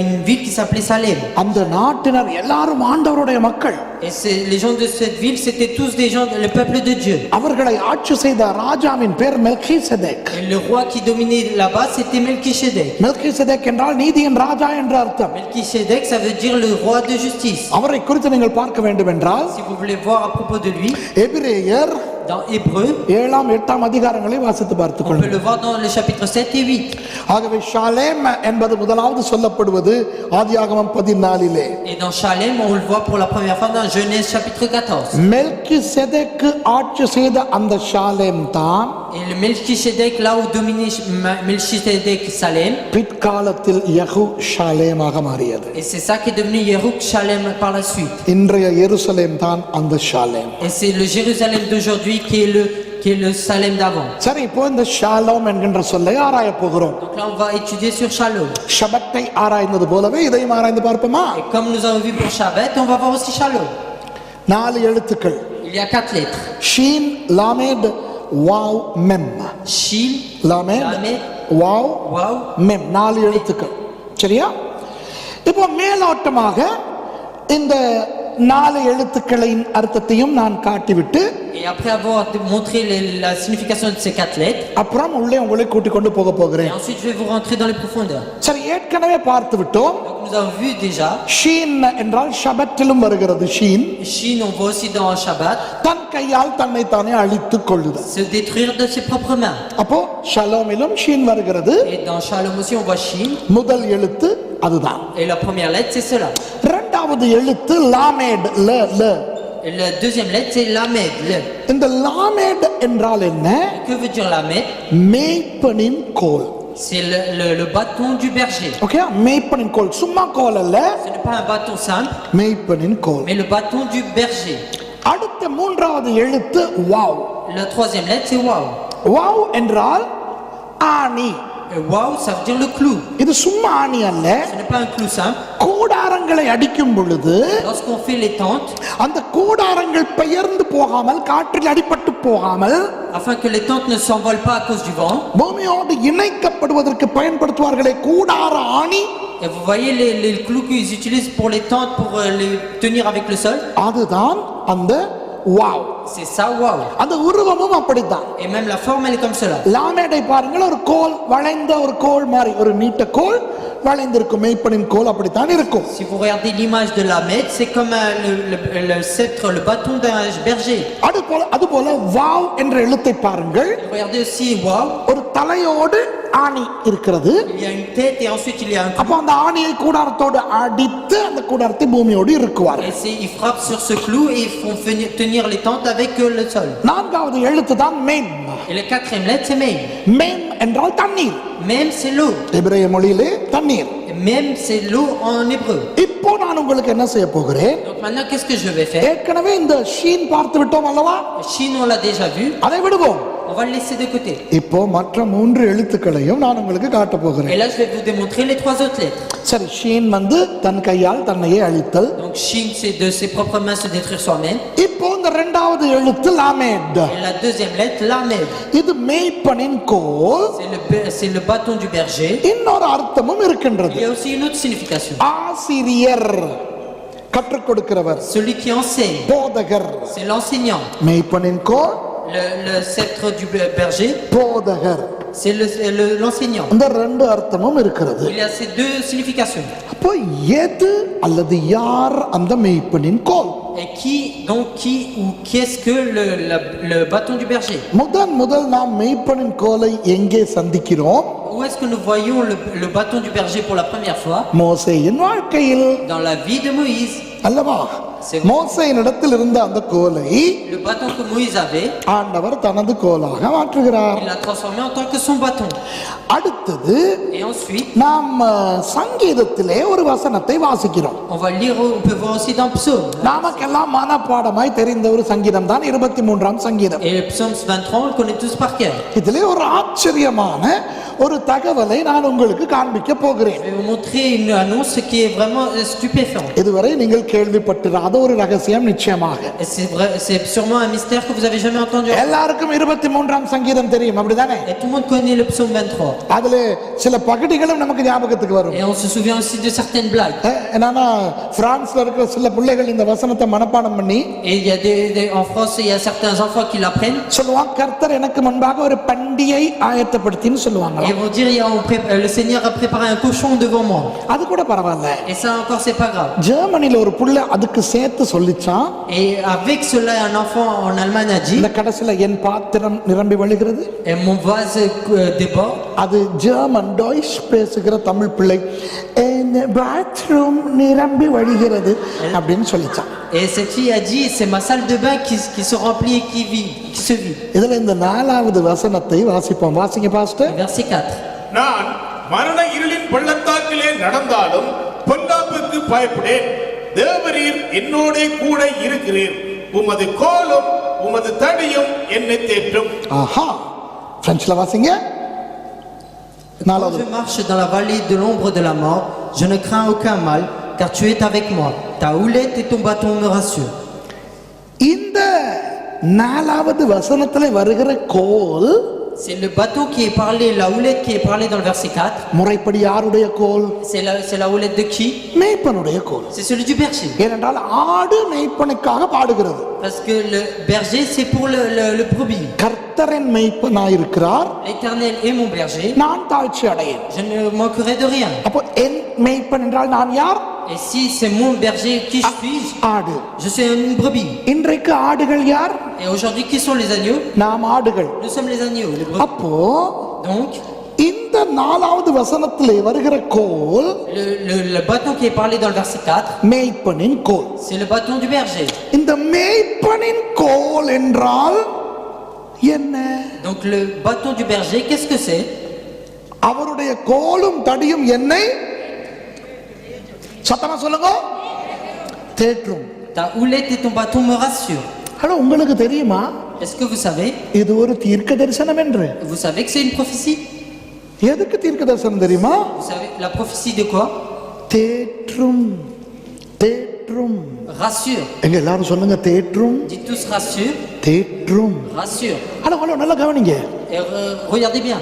une ville qui s'appelait Salem.
அந்த நாட்டினர் எல்லாரும் ஆண்டவருடைய மக்கள்.
Et les gens de cette ville c'était tous des gens le peuple de Dieu.
அவர்களை ஆட்சி செய்த ராஜாவின் பேர் Melchizedek.
Et le roi qui dominait là-bas c'était Melchisedec.
Melchizedek என்றால் நீதியின் ராஜா என்ற அர்த்தம்.
Melchisedec ça veut dire le roi de justice.
அவரை குறித்து நீங்கள் பார்க்க வேண்டும் என்றால்
Si vous voulez voir à propos de lui,
எபிரேயர்
dans Hébreu,
7-8 அதிகாரங்களை வாசித்து பார்த்துக்
on peut
கொள்ளுங்கள்.
le voir dans le chapitre 7 et 8.
ஆகவே ஷாலேம் என்பது முதலாவது சொல்லப்படுவது ஆதியாகமம் 14.
Et dans Shalem, on le voit pour la première fois dans Genèse chapitre 14.
மெல்கிசேதேக்கு ஆட்சி செய்த அந்த ஷாலேம் தான்
Et le Melchisedec, là où dominait Melchisedec Salem,
பிற்காலத்தில் யெகூ ஷாலேமாக மாறியது.
et c'est ça qui est devenu Yerouk Shalem par la suite.
இன்றைய எருசலேம் தான் அந்த Shalem.
Et c'est le Jérusalem d'aujourd'hui qui est le Salem d'avant.
சரி, இப்போ இந்த Shalom என்கின்ற சொல்லை ஆராய போகிறோம்.
Donc là, on va étudier sur Shalom.
ஷபத்தை ஆராய்ந்தது போலவே இதையும் ஆராய்ந்து பார்ப்போமா?
Et comme nous avons vu pour Shabbat, on va voir aussi Shalom.
4 எழுத்துக்கள்.
Il y a 4 lettres.
Shin, Lamed, Waw, Mem.
Shil,
Lamed,
Lamed,
Waw,
Waw.
Mem. 4 எழுத்துக்கள். சரியா? இப்போ மேலோட்டமாக இந்த 4 எழுத்துக்களின் அர்த்தத்தையும் நான் காட்டிவிட்டு
Et après avoir montré la signification de ces 4 lettres,
அப்புறம் உள்ளே உங்களை கூட்டிக் கொண்டு போக
et
போகிறேன்.
ensuite je vais vous rentrer dans les profondeurs.
சரி, ஏற்கனவே பார்த்து விட்டோம்.
Donc nous avons vu déjà,
Sheen என்றால் ஷபத்திலும் வருகிறது. Sheen
Shin, on voit aussi dans Shabbat,
தன் கையால் தன்னைத்தானே அழித்துக் கொள்ளுதல்.
se détruire de ses propres mains.
அப்போ ஷலோமிலும் ஷீன் வருகிறது.
Et dans Shalom aussi, on voit Shin,
முதல் எழுத்து அதுதான்.
et la première lettre c'est cela.
இரண்டாவது எழுத்து லாமேட், ல ல.
Et la deuxième lettre c'est Lamed.
இந்த லாமேட் என்றால் என்ன?
Que veut dire Lamed?
மேய்ப்பனின் கோல்.
C'est le bâton du berger.
Okay, மேய்ப்பனின் கோல். சும்மா கோல் அல்ல,
Ce n'est pas un bâton simple,
மேய்ப்பனின் கோல்.
mais le bâton du berger.
அடுத்த மூன்றாவது எழுத்து wow.
La troisième lettre c'est Waw.
Wow என்றால் ஆணி.
Waouh, ça veut dire le clou.
இது சும்மா ஆணி அல்ல.
Ce n'est pas un clou simple.
கூடாரங்களை அடிக்கும் பொழுது
Lorsqu'on fait les tentes,
அந்த கூடாரங்கள் பெயர்ந்து போகாமல், காற்றில் அடிபட்டு போகாமல்,
afin que les tentes ne s'envolent pas à cause du vent.
பூமியோடு இணைக்கப்படுவதற்கு பயன்படுத்துவார்களே கூடார ஆணி,
Et vous voyez les clous qu'ils utilisent pour les tentes, pour les tenir avec le sol.
அதுதான் அந்த வாவ்.
C'est ça, waouh.
அந்த உருவமும் அப்படித்தான்.
Et même la forme, elle est comme cela.
லாமேடை பாருங்கள், ஒரு கோல், வளைந்த ஒரு கோல் மாதிரி, ஒரு நீட்ட கோல் வளைந்திருக்கும். மேய்ப்பனின் கோல் அப்படித்தான் இருக்கும்.
Si vous regardez l'image de la Mède, c'est comme le sceptre, le bâton d'un berger.
அதுபோல வாவ் என்ற எழுத்தை பாருங்கள்.
Regardez aussi, waouh.
ஒரு தலையோடு ஆணி இருக்கிறது.
Il y a une tête et ensuite il y a un clou.
அப்ப அந்த ஆணியை கூடாரத்தோடு அடித்து அந்த கூடாரத்தை பூமியோடு இருக்குவார்.
Et ils frappent sur ce clou et ils font tenir les tentes avec le sol.
நான்காவது எழுத்து தான் ma'am.
Et le quatrième lettre, c'est Mem.
Ma'am என்றால் தண்ணீர்.
Mem, c'est l'eau.
எபிரேய மொழியிலே தண்ணீர்.
Mem, c'est l'eau en hébreu.
இப்போ நான் உங்களுக்கு என்ன செய்ய போகிறேன்?
Donc maintenant, qu'est-ce que je vais faire?
ஏற்கனவே இந்த ஷீன் பார்த்து விட்டோம் அல்லவா?
Chine, on l'a déjà vu.
அதை விடுவோம்.
On va le laisser de côté.
இப்போ மற்ற மூன்று எழுத்துக்களையும் நான் உங்களுக்கு காட்ட போகிறேன்.
Et là, je vais vous démontrer les trois autres lettres.
சரி, ஷீன் வந்து தன் கையால் தன்னையே அழித்தல்.
Donc, Chine, c'est de ses propres mains se détruire soi-même.
இப்போ இந்த இரண்டாவது எழுத்து லாமேட்.
Et la deuxième lettre, Lamed.
இது மேய்ப்பனின் கோல்.
C'est le bâton du berger.
இன்னொரு அர்த்தமும் இருக்கின்றது.
Il y a aussi une autre signification.
ஆசிரியர், கற்றுக் கொடுக்கிறவர்.
Celui qui enseigne,
போதகர்.
c'est l'enseignant.
மேய்ப்பனின் கோல்,
Le sceptre du berger,
போதகர்.
c'est l'enseignant.
இந்த ரெண்டு அர்த்தமும் இருக்கிறது.
Il y a ces deux significations.
அப்போ எது அல்லது யார் அந்த மேய்ப்பனின் கோல்?
Et qui ou qu'est-ce que le bâton du berger?
முதல் நாம் மேய்ப்பனின் கோலை எங்கே சந்திக்கிறோம்?
Où est-ce que nous voyons le bâton du berger pour la première fois?
மோசேயின் வாழ்க்கையில்
Dans la vie de Moïse.
அல்லவா? மோசேயின் இடத்தில் இருந்த அந்த கோலை
Le bâton que Moïse avait,
ஆண்டவர் தனது கோலாக மாற்றுகிறார்.
il l'a transformé en tant que son bâton.
அடுத்தது
Et ensuite,
நாம் சங்கீதத்திலே ஒரு வசனத்தை வாசிக்கிறோம்.
on peut voir aussi dans Psaume.
நமக்கெல்லாம் மனப்பாடமாய் தெரிந்த ஒரு சங்கீதம் தான் 23ஆம் சங்கீதம்.
Et le Psaume 23, on le connaît tous par cœur.
இதிலே ஒரு ஆச்சரியமான ஒரு தகவலை நான் உங்களுக்கு காண்பிக்க போகிறேன்.
Je vais vous montrer une annonce qui est vraiment stupéfiante.
இதுவரை நீங்கள் கேள்விப்பட்டிராத ஒரு ரகசியம் நிச்சயமாக.
Et c'est sûrement un mystère que vous avez jamais entendu.
எல்லாருக்கும் 23ஆம் சங்கீதம் தெரியும், அப்படிதானே?
Et tout le monde connaît le Psaume 23.
அதுல சில பகுதிகளும் நமக்கு ஞாபகத்துக்கு வரும்.
Et on se souvient aussi de certaines blagues.
என்னன்னா பிரான்ஸ்ல இருக்கிற சில பிள்ளைகள் இந்த வசனத்தை மனப்பாடம் பண்ணி,
Et il y a en France, il y a certains enfants qui l'apprennent.
சொல்லுவாங்க, கர்த்தர் எனக்கு முன்பாக ஒரு பண்டிகை ஆயத்தப்படுத்தின்னு சொல்லுவாங்க.
Et ils vont dire, le Seigneur a préparé un cochon devant moi.
அது கூட பரவாயில்ல.
Et ça encore, c'est pas grave.
ஜெர்மனில ஒரு புள்ள அதுக்கு சேர்த்து சொல்லிச்சான்.
Et avec cela, un enfant en Allemagne a dit,
இந்த கடைசில என் பாத்திரம் நிரம்பி வழிகிறது.
et mon vase déborde.
அது ஜெர்மன் டாய்ச் பேசுகிற தமிழ் பிள்ளை, என் பாத்ரூம் நிரம்பி வழிகிறது அப்படின்னு சொல்லிச்சான்.
Et cette fille a dit, c'est ma salle de bain qui se remplit et qui se vide.
இதுல இந்த நாலாவது வசனத்தை வாசிப்போம். வாசிங்க பாஸ்டர்.
Verset 4.
நான் மரண இருளின் பள்ளத்தாக்கிலே நடந்தாலும் பொல்லாப்புக்கு பயப்படேன். தேவரீர் என்னோடே கூட இருக்கிறீர். உமது கோலும் உமது தடியும் என்னை தேற்றும்.
ஆஹா, பிரெஞ்சுல வாசிங்க.
Quand je marche dans la vallée de l'ombre de la mort, je ne crains aucun mal, car tu es avec moi. Ta houlette et ton bâton me rassurent.
இந்த நாலாவது வசனத்துல வருகிற கோல்,
C'est le bâton qui est parlé, la houlette qui est parlée dans le verset 4.
முறைப்படி யாருடைய கோல்?
C'est la houlette de qui?
மேய்ப்பனுடைய கோல்.
C'est celui du berger.
ஏனென்றால் ஆடு மேய்ப்பனுக்காக பாடுகிறது.
Parce que le berger, c'est pour le brebis.
கர்த்தரின் மேய்ப்பனாயிருக்கிறார்,
L'Éternel est mon berger.
நான் தாழ்ச்சி அடையேன்.
Je ne manquerai de rien.
அப்போ என் மேய்ப்பன் என்றால் நான் யார்?
Et si c'est mon berger, qui suis-je?
ஆடு.
Je suis une brebis.
இன்றைக்கு ஆடுகள் யார்?
Et aujourd'hui, qui sont les agneaux?
நாம் ஆடுகள்.
Nous sommes les agneaux, les brebis.
அப்போ
Donc,
இந்த நாலாவது வசனத்திலே வருகிற கோல்
le bâton qui est parlé dans le verset 4,
மேய்ப்பனின் கோல்.
c'est le bâton du berger.
இந்த மேய்ப்பனின் கோல் என்றால் என்ன?
Donc le bâton du berger, qu'est-ce que c'est?
அவருடைய கோலும் தடியும் என்னை, சத்தமா சொல்லுங்க, தேற்றும்.
Ta houlette et ton bâton me rassurent.
ஆனா உங்களுக்கு தெரியுமா
Est-ce que vous savez?
இது ஒரு தீர்க்க தரிசனம் என்று?
Vous savez que c'est une prophétie?
எதுக்கு தீர்க்க தரிசனம் தெரியுமா?
Vous savez la prophétie de quoi?
தேற்றும் தேற்றும்.
Rassure.
எங்க எல்லாரும் சொல்லுங்க தேற்றும்
Dites tous rassure.
தேற்றும்.
Rassure.
ஆனா நல்லா கவனிங்க.
Et regardez bien.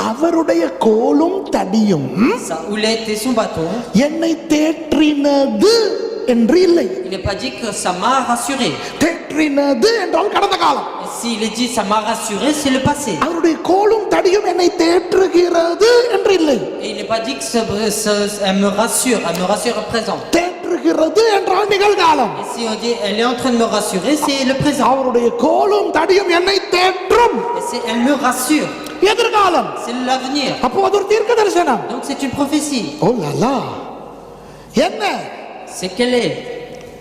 அவருடைய கோலும் தடியும்
Sa houlette et son bâton.
என்னை தேற்றினது என்று இல்லை.
Il n'est pas dit que ça m'a rassuré.
தேற்றினது என்றால் கடந்த காலம்.
Et s'il est dit ça m'a rassuré, c'est le passé.
அவருடைய கோலும் தடியும் என்னை தேற்றுகிறது என்று இல்லை.
Et il n'est pas dit que elle me rassure à présent.
தேற்றுகிறது என்றால் நிகழ்காலம்.
Et si on dit elle est en train de me rassurer, c'est le présent.
அவருடைய கோலும் தடியும் என்னை தேற்றும்.
Et elle me rassure.
எதிர்காலம்.
C'est l'avenir.
அப்போ அது ஒரு தீர்க்க தரிசனம்.
Donc c'est une prophétie.
ஓ லலா. என்ன?
C'est qu'elle est.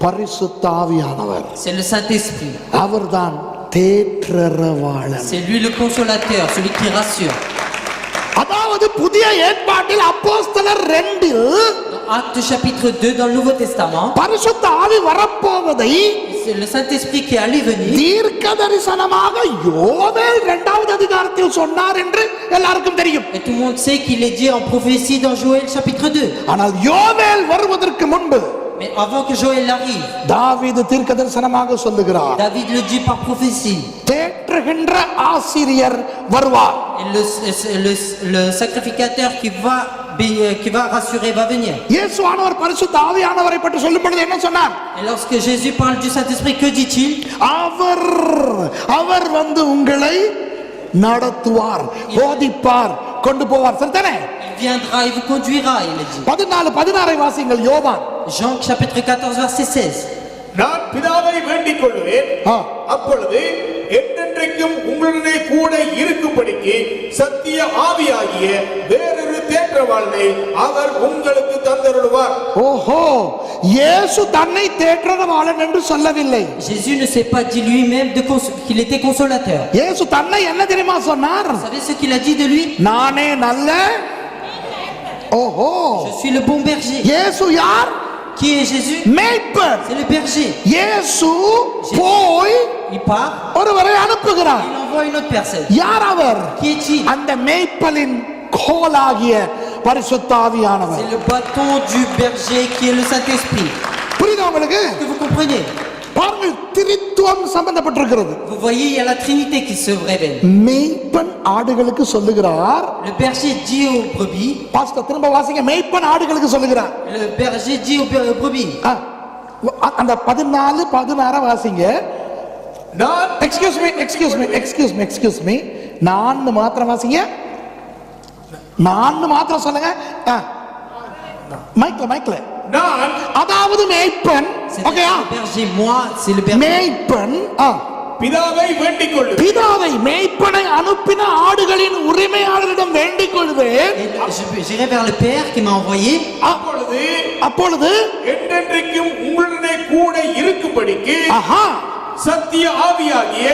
பரிசுத்த ஆவியானவர்.
C'est le Saint-Esprit.
அவர்தான் தேற்றரவாளன்.
C'est lui le consolateur, celui qui rassure.
அதாவது புதிய ஏற்பாட்டில் அப்போஸ்தலர் 2
Dans Actes chapitre 2 dans le Nouveau Testament,
பரிசுத்த ஆவி வரப்போவதை
c'est le Saint-Esprit qui allait venir.
தீர்க்க தரிசனமாக யோவேல் 2வது அதிகாரத்தில் சொன்னார் என்று எல்லாருக்கும் தெரியும்.
Et tout le monde sait qu'il est dit en prophétie dans Joël chapitre 2.
ஆனால் யோவேல் வருவதற்கு முன்பு
Mais avant que Joël arrive,
தாவீது தீர்க்க தரிசனமாக சொல்லுகிறார்.
David le dit par prophétie.
தேற்றுகின்ற ஆசிரியர் வருவார்.
Et le sacrificateur qui va rassurer va venir.
இயேசுவானவர் பரிசுத்த ஆவியானவரை பற்றி சொல்லும் பொழுது என்ன சொன்னார்?
Et lorsque Jésus parle du Saint-Esprit, que dit-il?
அவர் வந்து உங்களை நடத்துவார், போதிப்பார், கொண்டு போவார். சரிதானே?
Il viendra et vous conduira, il a dit.
14:16 வாசிங்கள். யோவான்
Jean chapitre 14 verset 16.
நான் பிதாவை வேண்டிக் கொள்வேன், அப்பொழுது என்றென்றைக்கும் உங்களுடனே கூட இருக்கும்படிக்கு சத்திய ஆவியாகிய வேறொரு தேற்றவாளனை அவர் உங்களுக்கு தந்தருளுவார்.
ஓஹோ, இயேசு தன்னை தேற்றரவாளன் என்று சொல்லவில்லை.
Jésus ne s'est pas dit lui-même qu'il était consolateur.
இயேசு தன்னை என்ன தெரியுமா சொன்னார்?
Vous savez ce qu'il a dit de lui?
நானே நல்ல. ஓஹோ,
Je suis le bon berger.
இயேசு யார்?
Qui est Jésus?
மேய்ப்பர்.
C'est le berger.
இயேசு போய்
Il part,
ஒருவரை அனுப்புகிறார்.
il envoie une autre personne.
யார் அவர்?
Qui est-il?
அந்த மேய்ப்பலின் கோலாகிய பரிசுத்த ஆவியானவர்.
C'est le bâton du berger qui est le Saint-Esprit.
புரியுதா உங்களுக்கு?
Est-ce que vous comprenez?
பாருங்கள், திரித்துவம் சம்பந்தப்பட்டிருக்கிறது.
Vous voyez, il y a la Trinité qui se révèle.
மேய்ப்பன் ஆடுகளுக்கு சொல்லுகிறார்.
Le berger dit aux brebis.
Pastor திரும்ப வாசிங்க. மேய்ப்பன் ஆடுகளுக்கு சொல்லுகிறார்.
Le berger dit aux brebis.
அந்த 14-16 வாசிங்க.
நான்
எக்ஸ்கியூஸ் மீ. நான் மாத்திரம் வாசிங்க. நான் மாத்திரம் சொல்லுங்க. மைக்ல.
நான்
அதாவது மேய்ப்பன். ஓகேயா?
Le berger, moi, c'est le berger.
மேய்ப்பன்
பிதாவை வேண்டிக் கொள்வேன்.
பிதாவை, மேய்ப்பனை அனுப்பின ஆடுகளின் உரிமையாளரிடம் வேண்டிக் கொள்வேன்.
J'irai vers le Père qui m'a envoyé.
அப்பொழுது
என்றென்றைக்கும் உங்களுடனே கூட இருக்கும்படிக்கு சத்திய ஆவியாகிய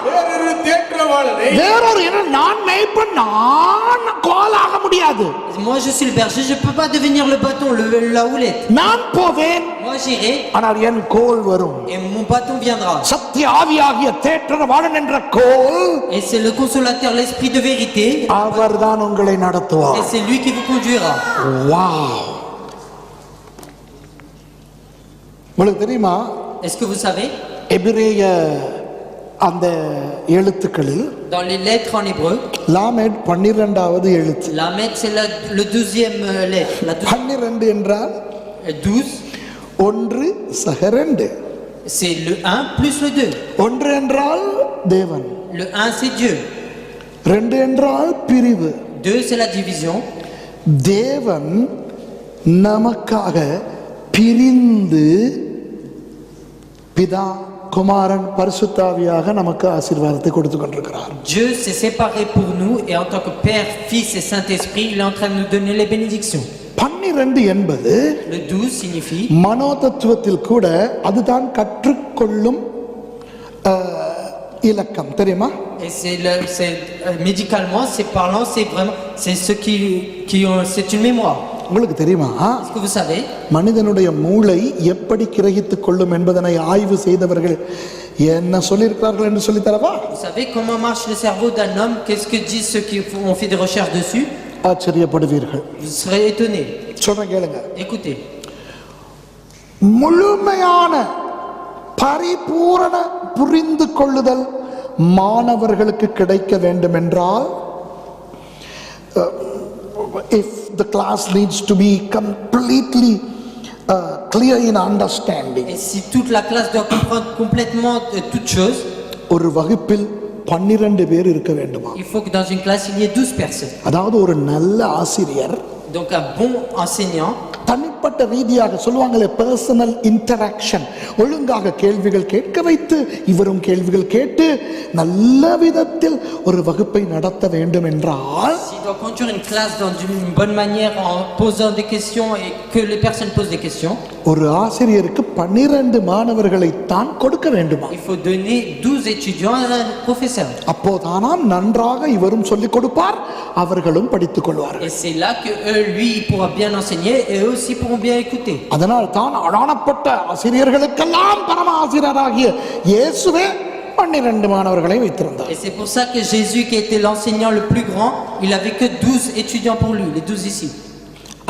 வேறொரு தேற்றவாளனை.
வேறொரு நான் மேய்ப்பன், நான் கோலாக முடியாது.
Moi je suis le berger, je peux pas devenir le bâton, la houlette.
நான் போவேன்,
moi j'irai,
ஆனால் என் கோல் வரும்.
et mon bâton viendra.
சத்திய ஆவியாகிய தேற்றவாளன் என்ற கோல்,
et c'est le consolateur, l'esprit de vérité.
அவர்தான் உங்களை நடத்துவார்.
et c'est lui qui vous conduira.
Wow! உங்களுக்கு தெரியுமா?
Est-ce que vous savez?
எபிரேய அந்த எழுத்துக்களில்
dans les lettres en hébreu,
லாமெட் 12வது எழுத்து.
Lamed c'est le 12e lettre, la
12 என்றால்
12.
1 சக 2.
c'est le 1 plus le 2.
1 என்றால் தேவன்.
Le 1 c'est Dieu.
2 என்றால் பிரிவு.
2 c'est la division.
தேவன் நமக்காக பிரிந்து பிதா, குமாரன், பரிசுத்த ஆவியாக நமக்கு ஆசீர்வாதத்தை கொடுத்து கொண்டிருக்கிறார்.
Dieu s'est séparé pour nous et en tant que Père, Fils et Saint-Esprit, il est en train de nous donner les bénédictions.
12 என்பது
Le 12 signifie
மனோதத்துவத்தில் கூட அதுதான் கற்றுக்கொள்ளும் இலக்கம், தெரியுமா?
et médicalement, c'est parlant, c'est vraiment c'est ceux qui ont, c'est une mémoire.
உங்களுக்கு தெரியுமா?
Est-ce que vous savez?
மனிதனுடைய மூளை எப்படி கிரகித்துக் கொள்ளும் என்பதனை ஆய்வு செய்தவர்கள் என்ன சொல்லியிருக்கிறார்கள் என்று சொல்லி தரவா?
Vous savez comment marche le cerveau d'un homme? Qu'est-ce que disent ceux qui ont fait des recherches dessus?
ஆச்சரியப்படுவீர்கள்.
Vous serez étonnés.
சொல்றேன் கேளுங்க.
Écoutez,
முழுமையான பரிபூரண புரிந்து கொள்ளுதல் மாணவர்களுக்கு கிடைக்க வேண்டும் என்றால், if the class needs to be completely clear in understanding,
et si toute la classe doit comprendre complètement toutes choses,
ஒரு வகுப்பில் 12 பேர் இருக்க வேண்டுமா?
il faut que dans une classe il y ait 12 personnes.
அதாவது ஒரு நல்ல ஆசிரியர்,
Donc un bon enseignant,
தனிப்பட்ட ரீதியாக சொல்லுவாங்களே பர்சனல் இன்டராக்ஷன், ஒழுங்காக கேள்விகள் கேட்க வைத்து இவரும் கேள்விகள் கேட்டு நல்ல விதத்தில் ஒரு வகுப்பை நடத்த வேண்டும் என்றால்,
s'il doit conduire une classe dans une bonne manière en posant des questions et que les personnes posent des questions,
ஒரு ஆசிரியருக்கு 12 மாணவர்களை தான் கொடுக்க வேண்டுமா?
il faut donner 12 étudiants à un professeur.
அப்போதானாம் நன்றாக இவரும் சொல்லிக் கொடுப்பார், அவர்களும் படித்துக் கொள்வார்கள்.
Et c'est là que lui il pourra bien enseigner et eux aussi pourront bien écouter.
அதனால் தான் அடானப்பட்ட ஆசிரியர்களுக்கெல்லாம் பரம ஆசிரியராகிய இயேசுவே 12 மாணவர்களை வைத்திருந்தார்.
Et c'est pour ça que Jésus, qui était l'enseignant le plus grand, il avait que 12 étudiants pour lui, les 12 ici.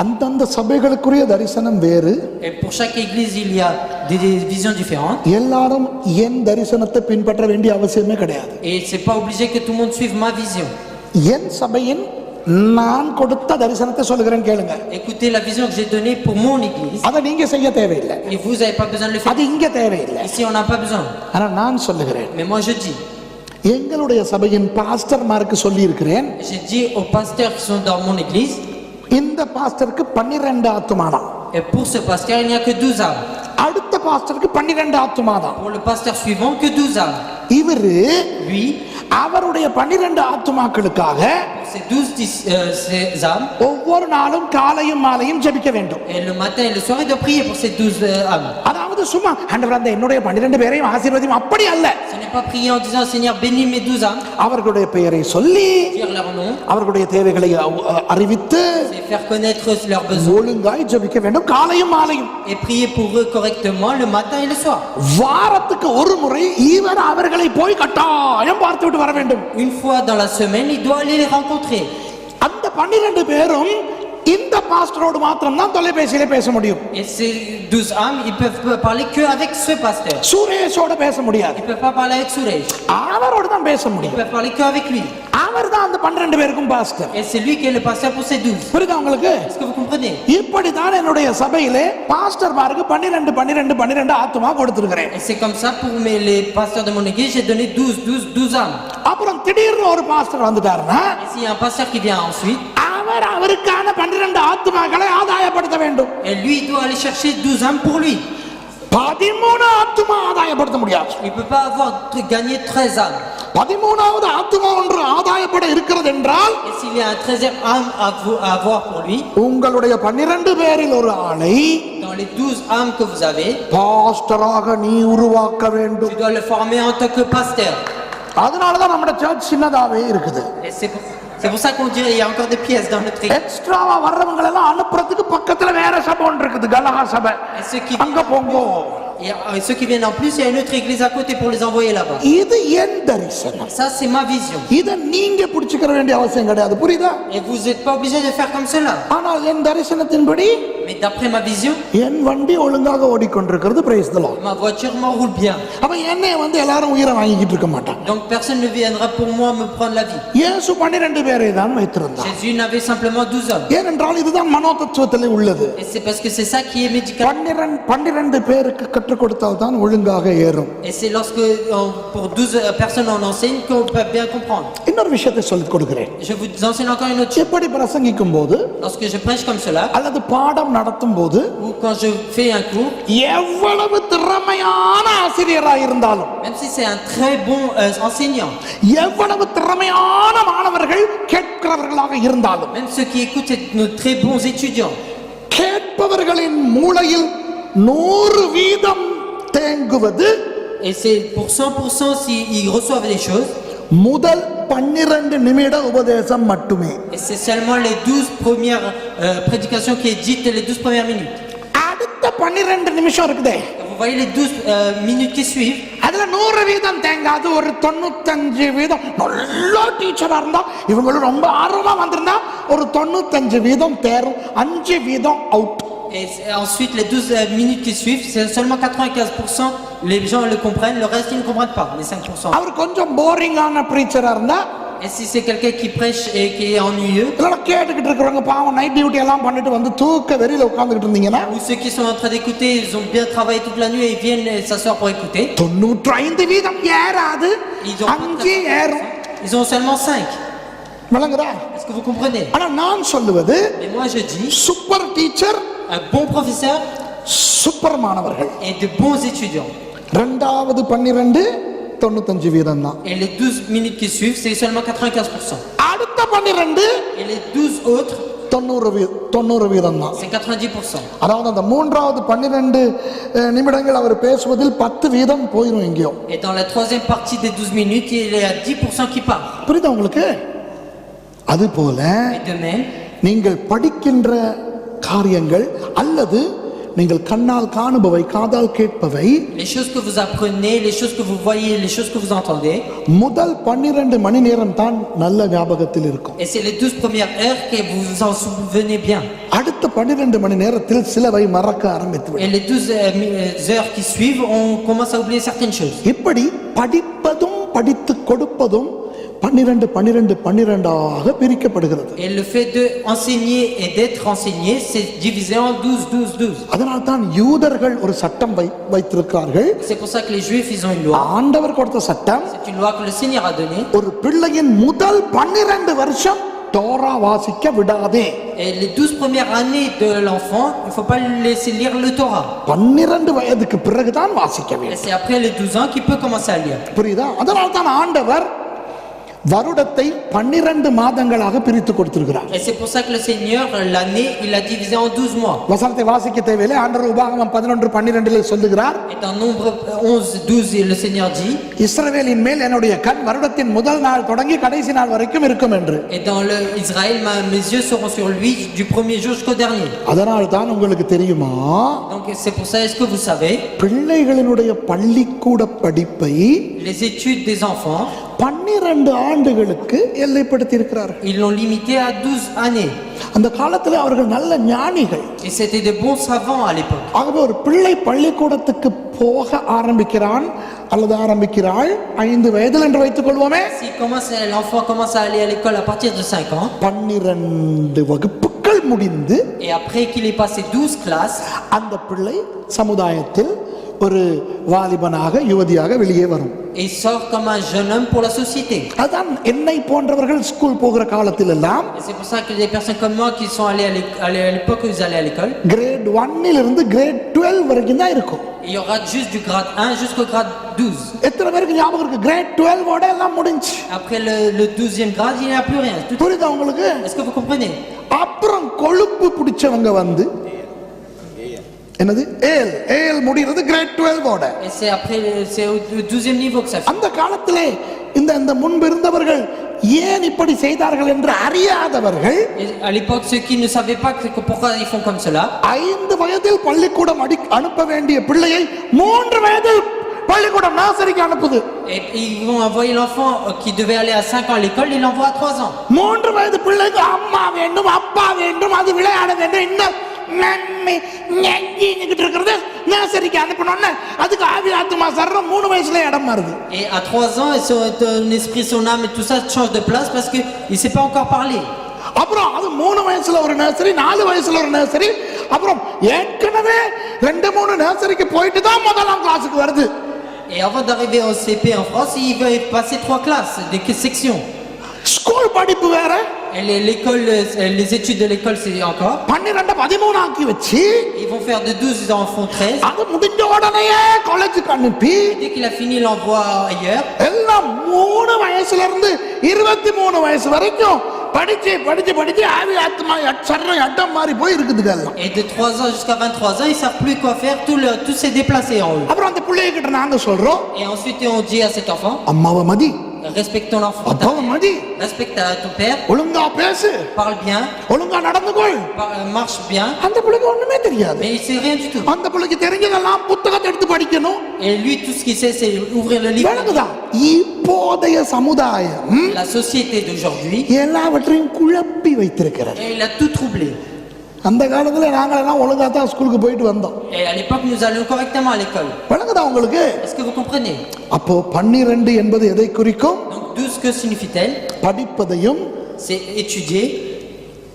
அந்தந்த சபைகளுக்குரிய தரிசனம் வேறு.
Et pour chaque église il y a des visions différentes.
எல்லாரும் என் தரிசனத்தை பின்பற்ற வேண்டிய அவசியமே கிடையாது.
Et c'est pas obligé que tout le monde suive ma vision.
என் சபையின் நான் கொடுத்த தரிசனத்தை சொல்லுகிறேன் கேளுங்க.
Écoutez la vision que j'ai donnée pour mon église.
அதை நீங்க செய்ய தேவையில்லை.
Et vous avez pas besoin de le faire.
அது இங்க தேவையில்லை.
Ici on n'a pas besoin.
ஆனா நான் சொல்லுகிறேன்.
Mais moi je dis.
எங்களுடைய சபையின் பாஸ்டர்மாருக்கு சொல்லி இருக்கிறேன்.
J'ai dit aux pasteurs qui sont dans mon église.
இந்த பாஸ்டருக்கு 12 ஆத்துமாதான்.
Et pour ce pasteur il n'y a que 12 âmes.
அடுத்த பாஸ்டருக்கு 12 ஆத்துமாதான்.
Pour le pasteur suivant que 12 âmes.
இவரு
Lui,
அவருடைய 12 ஆத்துமாக்களுக்காக
pour ces 12 ces âmes,
ஒவ்வொரு நாளும் காலையும் மாலையும் ஜெபிக்க வேண்டும்.
et le matin et le soir il doit prier pour ces 12 âmes.
அதாவது சும்மா ஆண்டவரே அந்த என்னுடைய 12 பேரையும் ஆசீர்வதியும் அப்படி அல்ல.
Ce n'est pas prier en disant Seigneur bénis mes 12 âmes,
அவர்களுடைய பெயரை சொல்லி
dire leur nom,
அவர்களுடைய தேவைகளை அறிவித்து
c'est faire connaître leurs besoins
ஒழுங்காய் ஜெபிக்க வேண்டும் காலையும் மாலையும்.
et prier pour eux correctement le matin et le soir.
வாரத்துக்கு ஒரு முறை இவர் அவர்களை போய் கட்டாயம் பார்த்துவிட்டு வர வேண்டும்.
Une fois dans la semaine il doit aller les rencontrer.
அந்த 12 பேரும் இந்த பாஸ்டரோடு மாத்திரம் தான் தொலைபேசியில பேச முடியும்.
Et ces 12 âmes ils peuvent parler que avec ce pasteur.
சுரேஷோட பேச முடியாது.
Ils peuvent pas parler avec Suresh.
அவரோடு தான் பேச
Ils
முடியும்.
peuvent parler que avec lui.
அவர் தான் அந்த 12 பேருக்கும் pastor.
Et c'est lui qui est le pasteur pour ces 12.
புரியுதா உங்களுக்கு?
Est-ce que vous comprenez?
இப்படி தான் என்னுடைய சபையிலே பாஸ்டர்மாருக்கு 12 ஆத்துமா கொடுத்திருக்கிறேன்.
Et c'est comme ça pour les pasteurs de mon église, j'ai donné 12 âmes.
அப்புறம் திடீர்னு ஒரு pastor வந்துட்டாருன்னா,
Et s'il y a un pasteur qui vient ensuite,
அவருக்கான 12 ஆத்துமாக்களை ஆதாயப்படுத்த வேண்டும்.
et lui il doit aller chercher 12 âmes pour lui.
13 ஆத்துமா ஆதாயப்படுத்த முடியாது.
Il peut pas avoir gagné 13 âmes.
13வது ஆத்துமா ஒன்று ஆதாயப்பட இருக்கிறது என்றால்,
Et s'il y a un 13e âme à avoir pour lui,
உங்களுடைய 12 பேரில் ஒரு ஆளை
dans les 12 âmes que vous avez,
பாஸ்டராக நீ உருவாக்க வேண்டும்.
tu dois le former en tant que pasteur.
அதனாலதான் நம்ம சர்ச் சின்னதாவே இருக்குது.
Et c'est pour ça qu'on dirait il y a encore des pièces dans notre église.
எக்ஸ்ட்ராவா வர்றவங்க எல்லாம் அனுப்புறதுக்கு பக்கத்துல வேற சபை ஒன்று இருக்குது, கலஹா சபை. அங்க போங்கோ.
Et ceux qui viennent en plus, il y a une autre église à côté pour les envoyer là-bas.
இது என் தரிசனம்.
Ça c'est ma vision.
இத நீங்க புடிச்சுக்க வேண்டிய அவசியம் கிடையாது, புரியுதா?
Et vous n'êtes pas obligé de faire comme cela.
ஆனால் என் தரிசனத்தின்படி
Mais d'après ma vision,
என் வண்டி ஒழுங்காக ஓடிக்கொண்டிருக்கிறது. Praise the Lord.
ma voiture m'en roule bien.
அப்ப என்னை எல்லாரும் உயிரை வாங்கிட்டு இருக்க மாட்டாங்க.
Donc personne ne viendra pour moi me prendre la vie.
இயேசு 12 பேரை தான் வைத்திருந்தார்.
Jésus n'avait simplement 12 hommes.
ஏனென்றால் இதுதான் மனோதத்துவத்திலே உள்ளது.
Et c'est parce que c'est ça qui est médical.
12 பேருக்கு கற்றுக் கொடுத்தால் தான் ஒழுங்காக ஏறும்.
Et c'est lorsque pour 12 personnes on enseigne qu'on peut bien comprendre.
இன்னொரு விஷயத்தை சொல்லிக் கொடுக்கிறேன்.
Je vous enseigne encore une autre chose.
எப்படி பிரசங்கிக்கும் போது,
Lorsque je prêche comme cela,
அல்லது பாடம் நடத்தும் போது,
ou quand je fais un cours,
எவ்வளவு திறமையான ஆசிரியராக இருந்தாலும்,
même si c'est un très bon enseignant,
எவ்வளவு திறமையான மாணவர்கள் கேட்கிறவர்களாக இருந்தாலும்,
même ceux qui écoutent c'est nos très bons étudiants,
கேட்பவர்களின் மூளையில் 100% தேங்குவது,
et c'est pour 100% s'ils reçoivent les choses,
முதல் 12 நிமிட உபதேசம் மட்டுமே.
et c'est seulement les 12 premières prédications qui est dites les 12 premières minutes.
அடுத்த 12 நிமிஷம் இருக்குதே,
Vous voyez les 12 minutes qui suivent,
அதுல 100% தேங்காது, ஒரு 95% நல்ல டீச்சரா இருந்தா, இவங்களும் ரொம்ப ஆர்வமா வந்திருந்தா ஒரு 95% தேரும், 5% out.
Et ensuite, les 12 minutes qui suivent, c'est seulement 95%, les gens le comprennent, le reste ils ne comprennent pas, les 5%.
அவர் கொஞ்சம் போரிங்கான பிரீச்சரா இருந்தா,
Et si c'est quelqu'un qui prêche et qui est ennuyeux,
இல்ல கேட்டுக்கிட்டு இருக்கிறவங்க பாவம் நைட் டியூட்டி எல்லாம் பண்ணிட்டு வந்து தூக்க வெறியில உட்கார்ந்துகிட்டு இருந்தீங்கன்னா,
ou ceux qui sont en train d'écouter, ils ont bien travaillé toute la nuit et ils viennent s'asseoir pour écouter,
95% ஏறாது,
ils ont,
5 ஏறும்.
ils ont seulement 5.
விளங்குதா?
Est-ce que vous comprenez?
ஆனா நான் சொல்லுவது,
Et moi je dis,
super teacher,
un bon professeur
super மாணவர்கள்.
et de bons étudiants.
இரண்டாவது 12 95% தான்.
Et les 12 minutes qui suivent, c'est seulement 95%.
அடுத்த 12
Et les 12 autres,
90% தான்.
c'est 90%.
அதாவது அந்த மூன்றாவது 12 நிமிடங்கள் அவர் பேசுவதில் 10% போயிடும் எங்கேயோ.
Et dans la troisième partie des 12 minutes, il y a 10% qui part.
புரியுதா உங்களுக்கு? அது போல
Et de même,
நீங்கள் படிக்கின்ற காரியங்கள் அல்லது நீங்கள் கண்ணால் காணுபவை, காதால் கேட்பவை,
les choses que vous apprenez, les choses que vous voyez, les choses que vous entendez,
முதல் 12 மணி நேரம் தான் நல்ல ஞாபகத்தில் இருக்கும்.
et c'est les 12 premières heures que vous vous en souvenez bien.
அடுத்த 12 மணி நேரத்தில் சிலவை மறக்க ஆரம்பித்து
Et les 12 heures qui suivent, on commence à oublier certaines choses.
இப்படி படிப்பதும் படித்து கொடுப்பதும் 12 பிரிக்கப்படுகிறது.
Et le fait d'enseigner et d'être enseigné, c'est divisé en 12.
அதனால் தான் யூதர்கள் ஒரு சட்டம் வைத்திருக்கிறார்கள்.
C'est pour ça que les Juifs, ils ont une loi.
ஆண்டவர் கொடுத்த சட்டம்,
C'est une loi que le Seigneur a donnée.
ஒரு பிள்ளையின் முதல் 12 வருஷம் தோரா வாசிக்க விடாதே.
Et les 12 premières années de l'enfant, il ne faut pas lui laisser lire le Torah.
12 வயதுக்கு பிறகுதான் வாசிக்க
Et
வேண்டும்.
c'est après les 12 ans qu'il peut commencer à lire.
புரியுதா? அதனால் தான் ஆண்டவர் வருடத்தை 12 மாதங்களாக பிரித்து கொடுத்திருக்கிறார்.
Et c'est pour ça que le Seigneur, l'année, il a divisé en 12 mois.
வசனத்தை வாசிக்க தேவையில்லை. ஆண்டவர் உபாகமம் 11:12 சொல்லுகிறார்,
Et dans Nombre 11:12, le Seigneur dit,
இஸ்ரவேலின் மேல் என்னுடைய கண் வருடத்தின் முதல் நாள் தொடங்கி கடைசி நாள் வரைக்கும் இருக்கும் என்று.
et dans le Israël, mes yeux seront sur lui du premier jour jusqu'au dernier.
அதனால் தான் உங்களுக்கு தெரியுமா,
Donc c'est pour ça, est-ce que vous savez,
பிள்ளைகளினுடைய பள்ளிக்கூட படிப்பை
les études des enfants,
12 ஆண்டுகளுக்கு எல்லைப்படுத்தி இருக்கிறார்கள்.
ils l'ont limité à 12 années.
அந்த காலத்தில் அவர்கள் நல்ல ஞானிகள்.
Et c'était de bons savants à l'époque.
ஆகவே ஒரு பிள்ளை பள்ளிக்கூடத்துக்கு போக ஆரம்பிக்கிறான் அல்லது ஆரம்பிக்கிறாள் 5 வயதில் என்று வைத்துக் கொள்வோமே,
Si l'enfant commence à aller à l'école à partir de 5 ans,
12 வகுப்புகள் முடிந்து
et après qu'il ait passé 12 classes,
அந்த பிள்ளை சமுதாயத்தில் ஒரு வாலிபனாக யுவதியாக வெளியே வரும்.
il sort comme un jeune homme pour la société.
அதான் என்னை போன்றவர்கள் ஸ்கூல் போகிற காலத்தில் எல்லாம்
Et c'est pour ça que des personnes comme moi qui sont allées à l'époque où ils allaient à l'école,
great 1 இருந்து கிரேட் 12 வரைக்கும் தான் இருக்கும்.
il y aura juste du grade 1 jusqu'au grade 12.
எத்தனை பேருக்கு ஞாபகம் இருக்கு? கிரேட் 12 ஓட எல்லாம் முடிஞ்சு.
Après le 12e grade, il n'y a plus rien.
புரியுதா உங்களுக்கு?
Est-ce que vous comprenez?
அப்புறம் கொழுப்பு பிடிச்சவங்க வந்து என்னது ஏல் முடிகிறது கிரேட் 12 ஓட.
Et c'est après, c'est au 12e niveau que ça fait.
அந்த காலத்திலே இந்த முன்பு இருந்தவர்கள் ஏன் இப்படி செய்தார்கள் என்று அறியாதவர்கள்
Et à l'époque, ceux qui ne savaient pas pourquoi ils font comme cela,
5 வயதில் பள்ளிக்கூடம் அனுப்ப வேண்டிய பிள்ளையை 3 வயதில் பள்ளிக்கூடம் நாசரிக்கு அனுப்புது.
et ils vont envoyer l'enfant qui devait aller à 5 ans à l'école, ils l'envoient à 3 ans.
3 வயது பிள்ளைக்கு அம்மா வேண்டும், அப்பா வேண்டும், அது விளையாட வேண்டும், இன்னும் இருக்கிறது நாசரிக்கு அனுப்பணும்னு அதுக்கு ஆவி ஆத்மா சர்றம் 3 வயசுல இடம் மாறுது.
Et à 3 ans, son esprit, son âme et tout ça change de place parce que il sait pas encore parler.
அப்புறம் அது 3 வயசுல ஒரு நர்சரி, 4 வயசுல ஒரு நர்சரி, அப்புறம் ஏற்கனவே 2-3 நர்சரிக்கு போயிட்டு தான் முதலாம் கிளாஸுக்கு வருது.
Et avant d'arriver au CP en France, il va passer 3 classes, des sections.
School படிப்பு வேற,
Et l'école, les études de l'école, c'est encore.
12-13 ஆக்கி வச்சு
Ils vont faire de 12, ils en font 13.
அது முடிஞ்ச உடனே காலேஜுக்கு அனுப்பி
Dès qu'il a fini, il l'envoie ailleurs.
எல்லாம் 3 வயசுல இருந்து 23 வயசு வரைக்கும் படிச்சு படிச்சு படிச்சு ஆவி ஆத்மா சர்றம் அட்டம் மாறி போய் இருக்குதுங்க எல்லாம்.
Et de 3 ans jusqu'à 23 ans, ils savent plus quoi faire, tout s'est déplacé en eux.
அப்புறம் அந்த பிள்ளைகிட்ட நாங்க சொல்றோம்,
Et ensuite, on dit à cet enfant,
அம்மாவை மதி,
Respectons l'enfant.
அப்போ மதி
Respecte ton père.
ஒழுங்கா பேசு,
Parle bien.
ஒழுங்கா நடந்துக்கொள்.
Marche bien.
அந்த பிள்ளைக்கு ஒண்ணுமே தெரியாது.
Mais il sait rien du tout.
அந்த பிள்ளைக்கு தெரிஞ்சதெல்லாம் புத்தகத்தை எடுத்து படிக்கணும்.
Et lui, tout ce qu'il sait, c'est ouvrir le livre.
விளங்குதா? இப்போதைய சமுதாயம்
La société d'aujourd'hui,
எல்லாவற்றையும் குழப்பி வைத்திருக்கிறது.
et il a tout troublé.
அந்த காலத்துல நாங்களெல்லாம் ஒழுங்கா தான் ஸ்கூலுக்கு போயிட்டு வந்தோம்.
Et à l'époque, nous allions correctement à l'école.
விளங்குதா உங்களுக்கு?
Est-ce que vous comprenez?
அப்போ 12 என்பது எதை குறிக்கும்?
Donc 12, que signifie-t-elle?
படிப்பதையும்
C'est étudier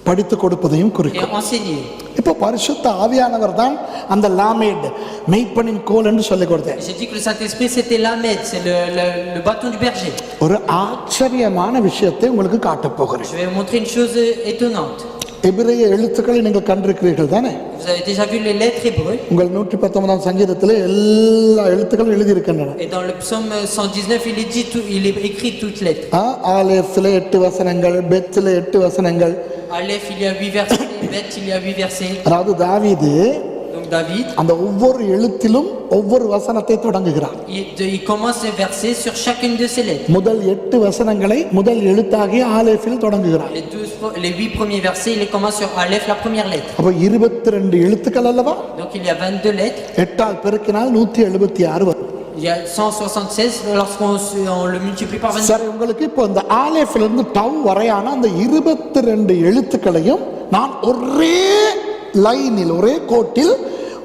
படித்து கொடுப்பதையும்
et
குறிக்கும்.
enseigner.
இப்போ பரிசுத்த ஆவியானவர் தான் அந்த லாமேட் மெய்ப்பனின் கோல் என்று சொல்லிக் கொடுத்தேன்.
J'ai dit que le Saint-Esprit, c'était l'Ahmed, c'est le bâton du berger.
ஒரு ஆச்சரியமான விஷயத்தை உங்களுக்கு காட்டப் போகிறேன்.
Je vais vous montrer une chose étonnante.
எபிரேய எழுத்துக்களை நீங்கள் கண்டிருக்கிறீர்கள் தானே?
Vous avez déjà vu les lettres hébreux?
உங்கள் 119 சங்கீதத்தில் எல்லா எழுத்துக்களும் எழுதியிருக்கின்றன.
Et dans le psaume 119, il est écrit toutes lettres.
ஆலேஃபில் 8 வசனங்கள், பெத்தில் 8 வசனங்கள்.
Aleph, il y a 8 versets. Bet, il y a 8 versets.
அதாவது தாவீது
Donc David,
அந்த ஒவ்வொரு எழுத்திலும் ஒவ்வொரு வசனத்தை தொடங்குகிறார்.
il commence les versets sur chacune de ces lettres.
முதல் 8 வசனங்களை முதல் எழுத்தாகிய ஆலேஃபில் தொடங்குகிறார்.
Les 8 premiers versets, il les commence sur Aleph, la première lettre.
அப்ப 22 எழுத்துக்கள் அல்லவா?
Donc il y a 22 lettres.
8ஆல் பெருக்கினால் 176 வரும்.
Il y a 176 lorsqu'on le multiplie par 22.
சரி, உங்களுக்கு இப்போ இந்த ஆலேஃபில் இருந்து டவ் வரையான அந்த 22 எழுத்துக்களையும் நான் ஒரே லைனில் ஒரே கோட்டில்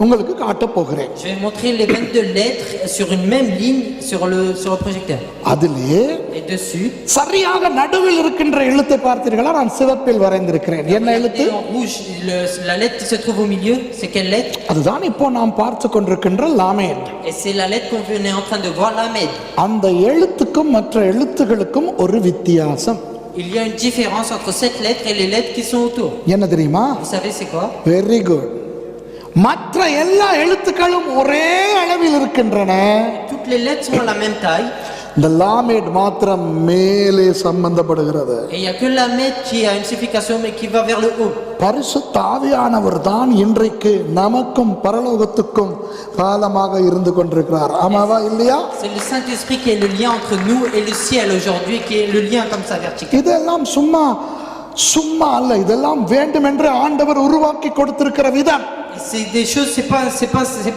உங்களுக்கு காட்டப் போகிறேன்.
Je vais montrer les 22 lettres sur une même ligne sur le projecteur.
அதிலே
Et dessus,
சரியாக நடுவில் இருக்கின்ற எழுத்தை பார்த்தீர்களா? நான் சிவப்பில் வரைந்திருக்கிறேன். என்ன எழுத்து?
en rouge, la lettre qui se trouve au milieu, c'est quelle lettre?
அதுதான் இப்போ நாம் பார்த்து கொண்டிருக்கின்ற லாமேட்.
Et c'est la lettre qu'on est en train de voir, l'Ahmed.
அந்த எழுத்துக்கும் மற்ற எழுத்துகளுக்கும் ஒரு வித்தியாசம்.
Il y a une différence entre cette lettre et les lettres qui sont autour.
என்ன தெரியுமா?
Vous savez c'est quoi?
Very good. மற்ற எல்லா எழுத்துக்களும் ஒரே அளவில் இருக்கின்றன.
Toutes les lettres sont à la même taille.
இந்த லாமேட் மாத்திரம் மேலே சம்பந்தப்படுகிறது.
Et il y a que l'Ahmed qui a une signification mais qui va vers le haut.
பரிசுத்த ஆவியானவர் தான் இன்றைக்கு நமக்கும் பரலோகத்துக்கும் பாலமாக இருந்து கொண்டிருக்கிறார். ஆமாவா இல்லையா?
C'est le Saint-Esprit qui est le lien entre nous et le ciel aujourd'hui, qui est le lien comme ça vertical.
இதெல்லாம் சும்மா அல்ல, இதெல்லாம் வேண்டுமென்று ஆண்டவர் உருவாக்கி கொடுத்திருக்கிற விதம்.
C'est des choses, c'est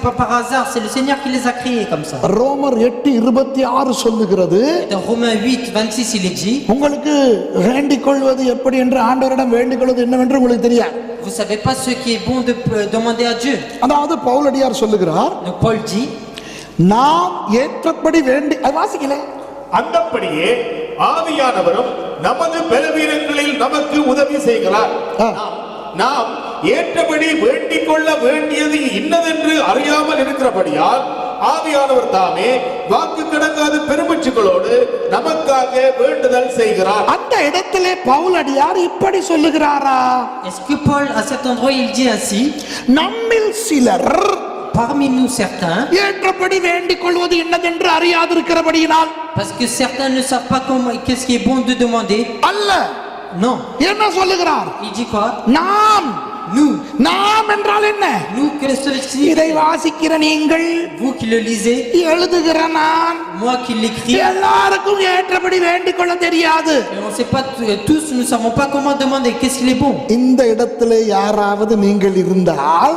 pas par hasard, c'est le Seigneur qui les a créées comme ça.
ரோமர் 8:26 சொல்லுகிறது,
Dans Romains 8:26, il est dit,
உங்களுக்கு வேண்டிக் கொள்வது எப்படி என்று ஆண்டவரிடம் வேண்டிக் கொள்வது என்னவென்று உங்களுக்கு தெரியாது.
vous savez pas ce qui est bon de demander à Dieu.
அதாவது பவுலடியார் சொல்லுகிறார்,
Donc Paul dit,
நாம் ஏற்றபடி வேண்டி, அது வாசிக்கல,
அந்தப்படியே ஆவியானவரும் நமது பலவீனங்களில் நமக்கு உதவி செய்கிறார். நாம் ஏற்றபடி வேண்டிக் கொள்ள வேண்டியது இன்னதென்று அறியாமல் இருக்கிறபடியால் ஆவியானவர் தாமே வாக்கு கடங்காத பெருமூச்சுகளோடு நமக்காக வேண்டுதல் செய்கிறார்.
அந்த இடத்திலே பவுலடியார் இப்படி சொல்லுகிறாரா?
est-ce que Paul à cet endroit il dit ainsi,
நம்மில் சிலர்
parmi nous certains,
ஏற்றபடி வேண்டிக் கொள்வது என்னதென்று அறியாதிருக்கிறபடியினால்,
parce que certains ne savent pas comment, qu'est-ce qui est bon de demander.
அல்ல,
Non,
என்ன சொல்லுகிறார்?
il dit quoi?
நாம் நாம் என்றால் என்ன?
Nous, que ceci,
இதை வாசிக்கிற நீங்கள்,
vous qui le lisez,
எழுதுகிற நான்,
moi qui l'écris,
எல்லாருக்கும் ஏற்றபடி வேண்டிக் கொள்ள தெரியாது.
et on sait pas tous, nous savons pas comment demander qu'est-ce qu'il est bon.
இந்த இடத்திலே யாராவது நீங்கள் இருந்தால்,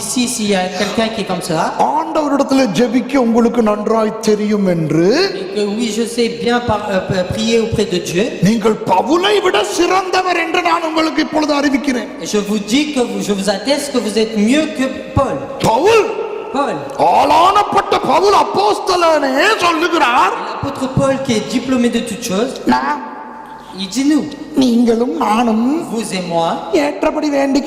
Ici, s'il y a quelqu'un qui est comme ça,
ஆண்டவரிடத்திலே ஜெபிக்க உங்களுக்கு நன்றாய் தெரியும் என்று,
et que oui, je sais bien prier auprès de Dieu,
நீங்கள் பவுலை விட சிறந்தவர் என்று நான் உங்களுக்கு இப்பொழுது அறிவிக்கிறேன்.
et je vous dis que je vous atteste que vous êtes mieux que Paul.
Pavul,
Paul,
ஆளானப்பட்ட Pavul அப்போஸ்தலனே சொல்லுகிறார்,
l'apôtre Paul qui est diplômé de toutes choses, il dit nous,
நீங்களும் நானும்
vous et moi,
ஏற்றபடி வேண்டிக்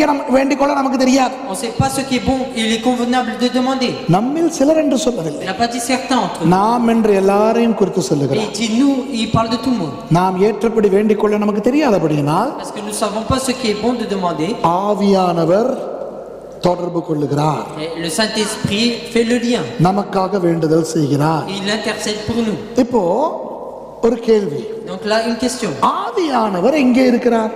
கொள்ள நமக்கு தெரியாது.
on sait pas ce qui est bon, il est convenable de demander.
நம்மில் சிலர் என்று சொல்லவில்லை,
Il n'a pas dit certains entre nous.
நாம் என்று எல்லாரையும் குறித்து
Et
சொல்லுகிறார்.
il dit nous, il parle de tout le monde.
நாம் ஏற்றபடி வேண்டிக் கொள்ள நமக்கு தெரியாதபடியினால்
Parce que nous savons pas ce qui est bon de demander.
ஆவியானவர் தொடர்பு கொள்ளுகிறார்,
Et le Saint-Esprit fait le lien.
நமக்காக வேண்டுதல் செய்கிறார்.
Il intercède pour nous.
இப்போ ஒரு கேள்வி,
Donc là, une question.
ஆவியானவர் எங்கே இருக்கிறார்?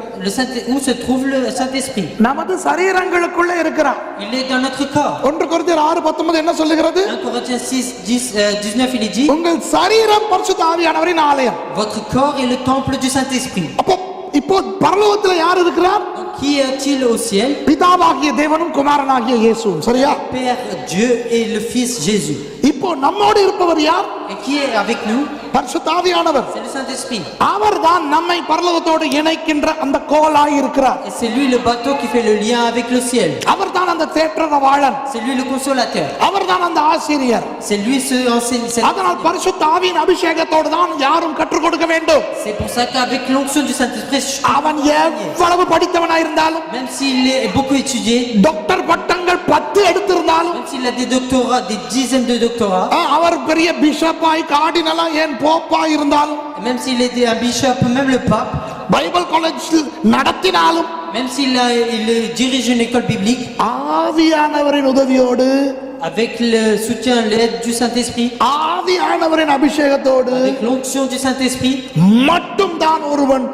Où se trouve le Saint-Esprit?
நமது சரீரங்களுக்குள்ள இருக்கிறார்.
Il est dans notre corps.
1 கொரிந்தியர் 6:19 என்ன சொல்லுகிறது?
1 Corinthiens 6:19, il est dit,
உங்கள் சரீரம் பரிசுத்த ஆவியானவரின் ஆலயம்.
votre corps est le temple du Saint-Esprit.
அப்போ இப்போ பரலோகத்துல யார் இருக்கிறார்?
Donc, qui est-il au ciel?
பிதாவாகிய தேவனும் குமாரனாகிய இயேசுவும். சரியா?
Père Dieu et le Fils Jésus.
இப்போ நம்மோடு இருப்பவர் யார்?
Et qui est avec nous?
பரிசுத்த ஆவியானவர்.
C'est le Saint-Esprit.
அவர்தான் நம்மை பரலோகத்தோடு இணைக்கின்ற அந்த கோலாய் இருக்கிறார்.
Et c'est lui le bateau qui fait le lien avec le ciel.
அவர்தான் அந்த தேற்றரவாளன்.
C'est lui le consolateur.
அவர்தான் அந்த ஆசிரியர்.
C'est lui ce enseignant.
அதனால் பரிசுத்த ஆவியின் அபிஷேகத்தோடு தான் யாரும் கற்றுக் கொடுக்க வேண்டும்.
C'est pour ça qu'avec l'onction du Saint-Esprit,
அவன் எவ்வளவு படித்தவனாய் இருந்தாலும்,
même s'il est beaucoup étudié,
doctor பட்டங்கள் 10 எடுத்திருந்தாலும்,
même s'il a des doctorats, des dizaines de doctorats,
அவர் பெரிய பிஷப்பாய் கார்டினலா ஏன் போப்பாய் இருந்தாலும்,
même s'il est un bishop, même le pape,
Bible college நடத்தினாலும்,
même il dirige une école biblique,
ஆவியானவரின் உதவியோடு,
avec le soutien, l'aide du Saint-Esprit,
ஆவியானவரின் அபிஷேகத்தோடு
avec l'onction du Saint-Esprit,
மட்டும்தான் ஒருவன்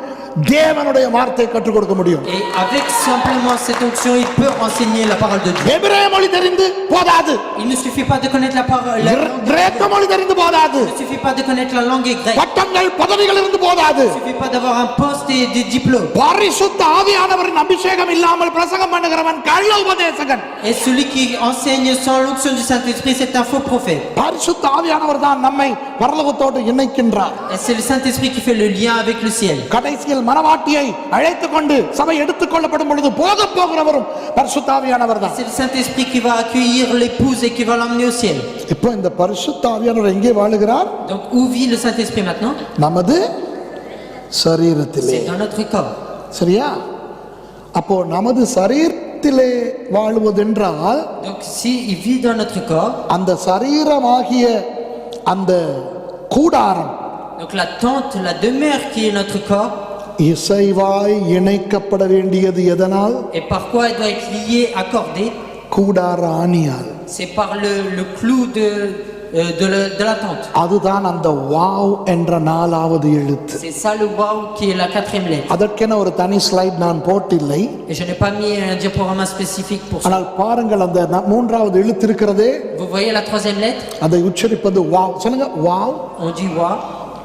தேவனுடைய வார்த்தையை கற்றுக் கொடுக்க முடியும்.
et avec simplement cette onction, il peut enseigner la parole de Dieu.
எபிரேய மொழி தெரிந்து போதாது,
Il ne suffit pas de connaître la parole, la langue,
கிரேக்க மொழி தெரிந்து போதாது,
il ne suffit pas de connaître la langue grecque,
பட்டங்கள் பதவிகள் இருந்து போதாது,
il ne suffit pas d'avoir un poste et des diplômes.
பரிசுத்த ஆவியானவரின் அபிஷேகம் இல்லாமல் பிரசங்கம் பண்ணுகிறவன் கள்ள உபதேசகன்.
Et celui qui enseigne sans l'onction du Saint-Esprit, c'est un faux prophète.
பரிசுத்த ஆவியானவர் தான் நம்மை பரலோகத்தோடு இணைக்கின்றார்.
Et c'est le Saint-Esprit qui fait le lien avec le ciel.
கடைசியில் மனவாட்டியை அழைத்துக் கொண்டு சபை எடுத்துக் கொள்ளப்படும் பொழுது போக போகிறவரும் பரிசுத்த ஆவியானவர் தான்.
C'est le Saint-Esprit qui va accueillir l'épouse et qui va l'emmener au ciel.
இப்போ இந்த பரிசுத்த ஆவியானவர் எங்கே வாழுகிறார்?
Donc où vit le Saint-Esprit maintenant?
நமது சரீரத்திலே.
C'est dans notre corps.
சரியா? அப்போ நமது சரீரத்திலே வாழுவதென்றால்,
Donc si il vit dans notre corps,
அந்த சரீரமாகிய அந்த கூடாரம்
donc la tente, la demeure qui est notre corps,
இசைவாய் இணைக்கப்பட வேண்டியது எதனால்?
et par quoi elle doit être liée, accordée?
கூடார ஆணியால்.
C'est par le clou de la tente.
அதுதான் அந்த வாவ் என்ற 4வது எழுத்து.
C'est ça le waouh qui est la 4e lettre.
அதற்கென ஒரு தனி ஸ்லைட் நான் போட்டில்லை.
Et je n'ai pas mis un diaporama spécifique pour ça.
ஆனால் பாருங்கள், அந்த 3வது எழுத்து இருக்கிறதே,
Vous voyez la 3e lettre?
அதை உச்சரிப்பது வாவ். சொல்லுங்க, வாவ்.
On dit waouh.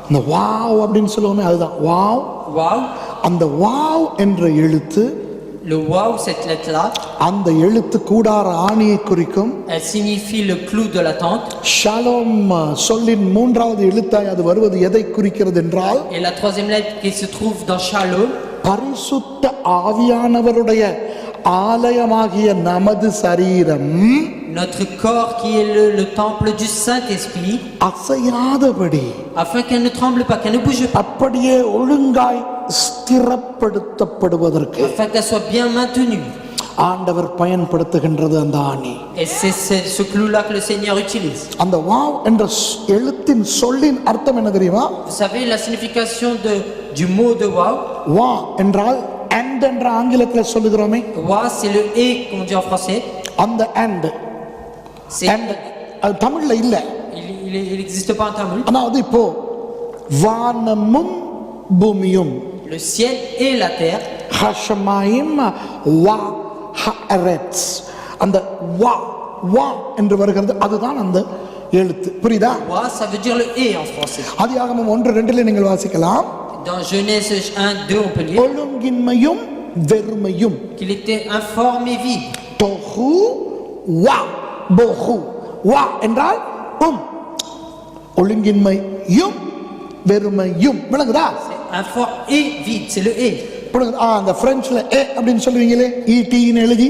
இந்த வாவ் அப்படின்னு சொல்லுவோமே, அதுதான் வாவ்.
Waouh.
அந்த வாவ் என்ற எழுத்து,
Le waouh, cette lettre-là,
அந்த எழுத்து கூடார ஆணியை குறிக்கும்.
elle signifie le clou de la tente.
Shalom சொல்லின் 3வது எழுத்தாய் அது வருவது எதை குறிக்கிறது என்றால்,
Et la 3e lettre qui se trouve dans Shalom,
பரிசுத்த ஆவியானவருடைய ஆலயமாகிய நமது சரீரம்
notre corps qui est le temple du Saint-Esprit,
அசையாதபடி,
afin qu'elle ne tremble pas, qu'elle ne bouge pas,
அப்படியே ஒழுங்காய் ஸ்திரப்படுத்தப்படுவதற்கு
afin qu'elle soit bien maintenue.
ஆண்டவர் பயன்படுத்துகின்றது அந்த ஆணி.
Et c'est ce clou-là que le Seigneur utilise.
அந்த வாவ் என்ற எழுத்தின் சொல்லின் அர்த்தம் என்ன தெரியுமா?
Vous savez la signification du mot de waouh?
வா என்றால் and என்ற ஆங்கிலத்தில் சொல்லுகிறோமே,
Waouh, c'est le et qu'on dit en français.
அந்த and
C'est,
அது தமிழ்ல இல்ல.
il n'existe pas en tamil.
அதாவது இப்போ வானமும் பூமியும்,
Le ciel et la terre,
ஹஷமாயிம் வா ஹரெட்ஸ், அந்த வா வா என்று வருகிறது, அதுதான் அந்த எழுத்து. புரியுதா?
waouh, ça veut dire le et en français.
ஆதியாகமம் 1:2 நீங்கள் வாசிக்கலாம்.
Dans Genèse 1:2, on peut lire
ஒழுங்கின்மையும் வெறுமையும்,
qu'il était informe et vide.
தொஹு வா போஹு. வா என்றால் ஒழுங்கின்மையும் வெறுமையும். விளங்குதா?
Informe et vide, c'est le et.
அந்த பிரெஞ்சுல ஏ அப்படின்னு சொல்லுவீங்களே, ஈடின்னு எழுதி,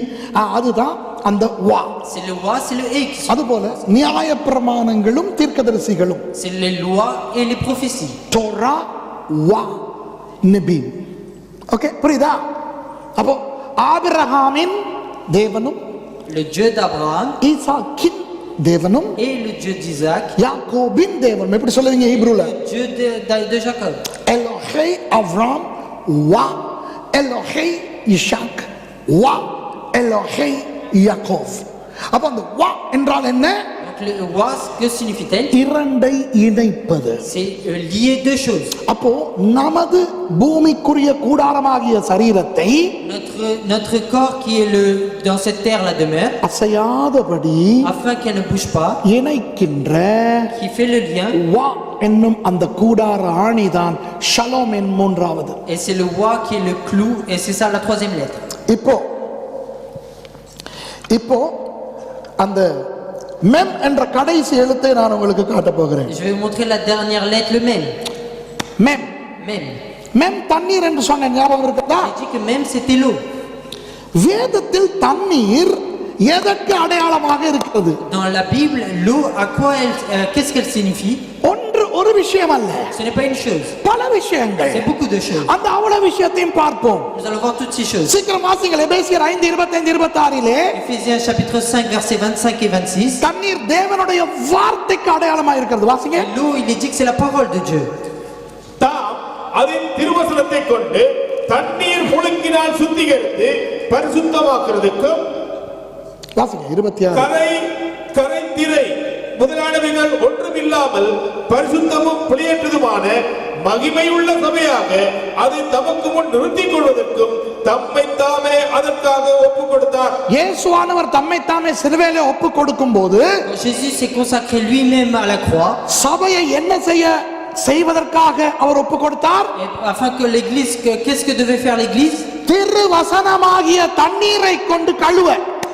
அதுதான் அந்த வா.
C'est le waouh, c'est le et qui sont.
அதுபோல நியாய பிரமாணங்களும் தீர்க்கதரிசிகளும்,
C'est les lois et les prophéties.
Torah வா நபீம். ஓகே, புரியுதா? அப்போ ஆபிரகாமின் தேவனும்,
Le Dieu d'Abraham
ஈசாக்கின் தேவனும்,
et le Dieu d'Isaac,
யாக்கோபின் தேவனும். எப்படி சொல்லுவீங்க ஹீப்ரூல?
le Dieu de Jacob.
எலோஹே அவ்ராம் வா எலோஹே இஷாக் வா எலோஹே யாக்கோப். அப்ப அந்த வா என்றால் என்ன?
Donc le was, que signifie-t-elle?
இரண்டை இணைப்பது.
C'est lier deux choses.
அப்போ நமது பூமிக்குரிய கூடாரமாகிய சரீரத்தை
Notre corps qui est dans cette terre la demeure,
அசையாதபடி
afin qu'elle ne bouge pas,
இணைக்கின்ற
qui fait le lien,
வா என்னும் அந்த கூடார ஆணிதான் ஷலோம் என் மூன்றாவது.
et c'est le wa qui est le clou, et c'est ça la troisième lettre.
இப்போ அந்த மெம் என்ற கடைசி எழுத்தை நான் உங்களுக்கு காட்ட போகிறேன்.
Je vais vous montrer la dernière lettre, le même.
மெம்
Même.
மெம் தண்ணீர் என்று சொன்ன ஞாபகம் இருக்குதா?
J'ai dit que même c'était l'eau.
வேதத்தில் தண்ணீர் எதற்கு அடையாளமாக இருக்கிறது?
Dans la Bible, l'eau, à quoi qu'est-ce qu'elle signifie?
ஒரு விஷயம் அல்ல,
Ce n'est pas une chose,
பல விஷயங்கள்.
c'est beaucoup de choses.
அந்த அவ்வளவு விஷயத்தையும் பார்ப்போம்.
Nous allons voir toutes ces choses.
சீக்கிரம் வாசிங்கள். எபேசியர் 5:25-26
Ephésiens chapitre 5 versets 25 et 26.
தண்ணீர் தேவனுடைய வார்த்தைக்கு அடையாளமாக இருக்கிறது. வாசிங்க.
L'eau, il est dit que c'est la parole de Dieu.
தாம் அதன் திருவசனத்தை கொண்டு தண்ணீர் முழுக்கினால் சுத்திகரித்து பரிசுத்தமாக்குறதுக்கும்
வாசிங்க 26.
கரை திரை முதலானவைகள் ஒன்றுமில்லாமல் பரிசுத்தமும் பிழையற்றதுமான மகிமையுள்ள சபையாக அதை தமக்கு முன் நிறுத்திக் கொள்வதற்கும் தம்மை தாமே அதற்காக ஒப்பு கொடுத்தார்.
இயேசுவானவர் தம்மை தாமே சிலுவையிலே ஒப்பு கொடுக்கும் போது
Jésus s'est consacré lui-même à la croix.
சபையை என்ன செய்வதற்காக அவர் ஒப்பு கொடுத்தார்?
Afin que l'église, qu'est-ce que devait faire l'église?
திருவசனமாகிய தண்ணீரை கொண்டு கழுவ.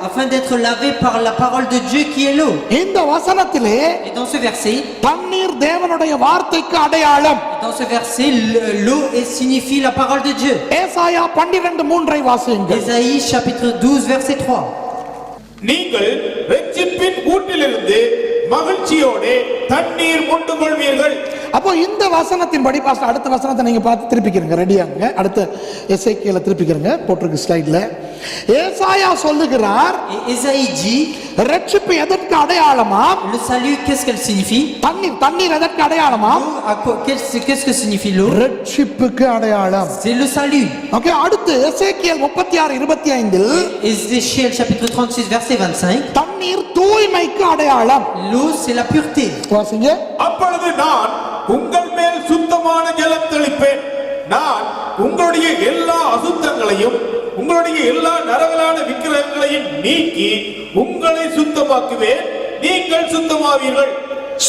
Afin d'être lavé par la parole de Dieu qui est l'eau.
இந்த வசனத்திலே
Et dans ce verset,
தண்ணீர் தேவனுடைய வார்த்தைக்கு அடையாளம்.
dans ce verset, l'eau signifie la parole de Dieu.
ஏசாயா 12:3 வாசியுங்கள்.
Ésaïe chapitre 12 verset 3.
நீங்கள் இரட்சிப்பின் ஊற்றிலிருந்து மகிழ்ச்சியோடு தண்ணீர் மொண்டு கொள்வீர்கள்.
அப்போ இந்த வசனத்தின்படி பாஸ்டர் அடுத்த வசனத்தை நீங்க பார்த்து திருப்பிக்கிறீங்க. ரெடியாங்க. அடுத்த எசேக்கியேல திருப்பிக்கிறீங்க. போட்டிருக்கு ஸ்லைட்ல. ஏசாயா சொல்லுகிறார்,
Et Ésaïe dit,
இரட்சிப்பு எதற்கு அடையாளமா?
le salut, qu'est-ce qu'elle signifie?
தண்ணீர் எதற்கு அடையாளமா?
Qu'est-ce que signifie l'eau?
இரட்சிப்புக்கு அடையாளம்.
C'est le salut.
ஓகே. அடுத்து எசேக்கியேல் 36:25
Ézéchiel chapitre 36 verset 25.
தண்ணீர் தூய்மைக்கு அடையாளம்.
L'eau, c'est la pureté.
வாசிங்க.
அப்பொழுது நான் உங்கள் மேல் சுத்தமான ஜலம் தெளிப்பேன். நான் உங்களுடைய எல்லா அசுத்தங்களையும் உங்களுடைய எல்லா நரகலான விக்கிரகங்களையும் நீக்கி உங்களை சுத்தமாக்குவேன். நீங்கள் சுத்தமாவீர்கள்.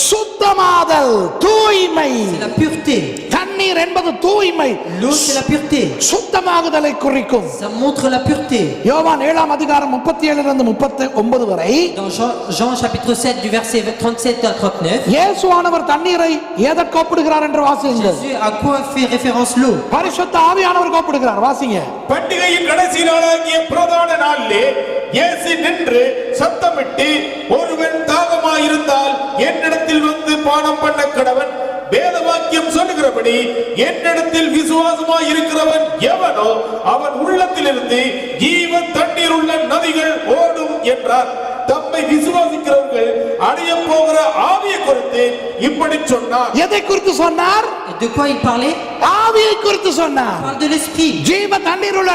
சுத்தமாதல், தூய்மை.
C'est la pureté.
தண்ணீர் என்பது தூய்மை.
L'eau, c'est la pureté.
சுத்தமாகுதலை குறிக்கும்.
Ça montre la pureté.
யோவான் 7:37-39 வரை
Dans Jean chapitre 7 du verset 37 à 39,
இயேசுவானவர் தண்ணீரை எதற்கு ஒப்பிடுகிறார் என்று வாசியுங்கள்.
Jésus à quoi fait référence l'eau?
பரிசுத்த ஆவியானவர் ஒப்பிடுகிறார். வாசிங்க.
பண்டிகையின் கடைசி நாளாகிய பிரதான நாளிலே இயேசு நின்று சத்தமிட்டு, ஒருவன் தாகமாயிருந்தால் என்னிடத்தில் வந்து பானம் பண்ண கடவன். வேத வாக்கியம் சொல்லுகிறபடி என்னிடத்தில் விசுவாசமாய் இருக்கிறவன் எவனோ அவன் உள்ளத்திலிருந்து ஜீவ தண்ணீர் உள்ள நதிகள் ஓடும் என்றார். தம்மை விசுவாசிக்கிறவர்கள் அடைய போகிற ஆவியை குறித்து இப்படி சொன்னார்.
எதை குறித்து சொன்னார்?
De quoi il parlait?
ஆவியை குறித்து சொன்னார்.
Il parle de l'esprit.
ஜீவ தண்ணீர் உள்ள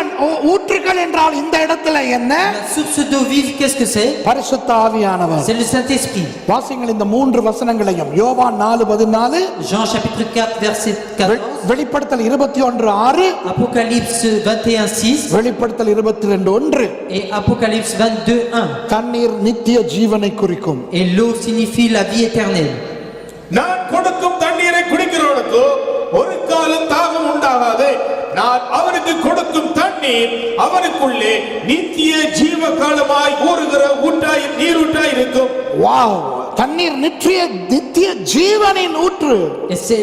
ஊற்றுகள் என்றால் இந்த இடத்துல என்ன?
La source d'eau vive, qu'est-ce que c'est?
பரிசுத்த ஆவியானவர்.
C'est le Saint-Esprit.
வாசிங்கள் இந்த மூன்று வசனங்களையும். யோவான் 4:14,
Jean chapitre 4 verset 14,
வெளிப்படுத்தல் 21:6,
Apocalypse 21:6
வெளிப்படுத்தல் 22:1.
et Apocalypse 22:1.
தண்ணீர் நித்திய ஜீவனை குறிக்கும்.
Et l'eau signifie la vie éternelle.
நான் கொடுக்கும் தண்ணீரை குடிக்கிறவனுக்கு ஒரு காலம் தாகம் உண்டாகாது. நான் அவனுக்கு கொடுக்கும் தண்ணீர் அவனுக்குள்ளே நித்திய ஜீவ காலமாய் ஊறுகிற ஊற்றாய் நீரூற்றாய் இருக்கும்.
வாவ்! தண்ணீர் நித்திய ஜீவனின் ஊற்று.
Et c'est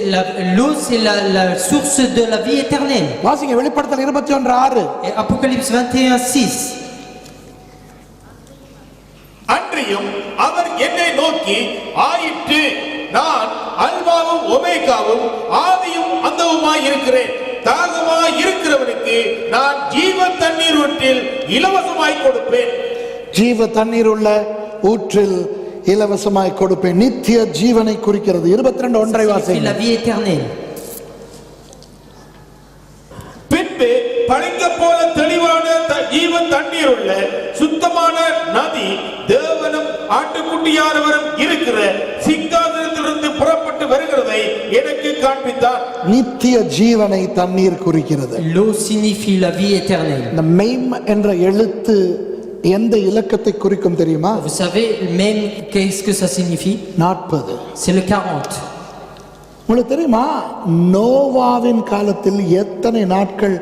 l'eau, c'est la source de la vie éternelle.
வாசிங்க வெளிப்படுத்தல் 21:6.
Et Apocalypse 21:6.
அன்றியும் அவர் என்னை நோக்கி, ஆயிற்று, நான் அல்பாவும் ஒமேகாவும் ஆதியும் அந்தவுமாய் இருக்கிறேன். தாகமாய் இருக்கிறவனுக்கு நான் ஜீவ தண்ணீர் ஊற்றில் இலவசமாய் கொடுப்பேன்.
ஜீவ தண்ணீர் உள்ள ஊற்றில் இலவசமாய் கொடுப்பேன். நித்திய ஜீவனை குறிக்கிறது. 22:1 வாசிங்க.
La vie éternelle.
பின்பு பளிங்கு போல தெளிவான ஜீவ தண்ணீர் உள்ள சுத்தமான நதி தேவ ஆட்டுக்குட்டியானவரும் இருக்கிற சிங்காசனத்திலிருந்து புறப்பட்டு வருகிறதை எனக்கு காண்பித்தார்.
நித்திய ஜீவனை தண்ணீர் குறிக்கிறது.
L'eau signifie la vie éternelle.
இந்த மெய்ம் என்ற எழுத்து எந்த இலக்கத்தை குறிக்கும் தெரியுமா?
Vous savez, même qu'est-ce que ça signifie?
40.
C'est le 40.
உங்களுக்கு தெரியுமா நோவாவின் காலத்தில் எத்தனை நாட்கள்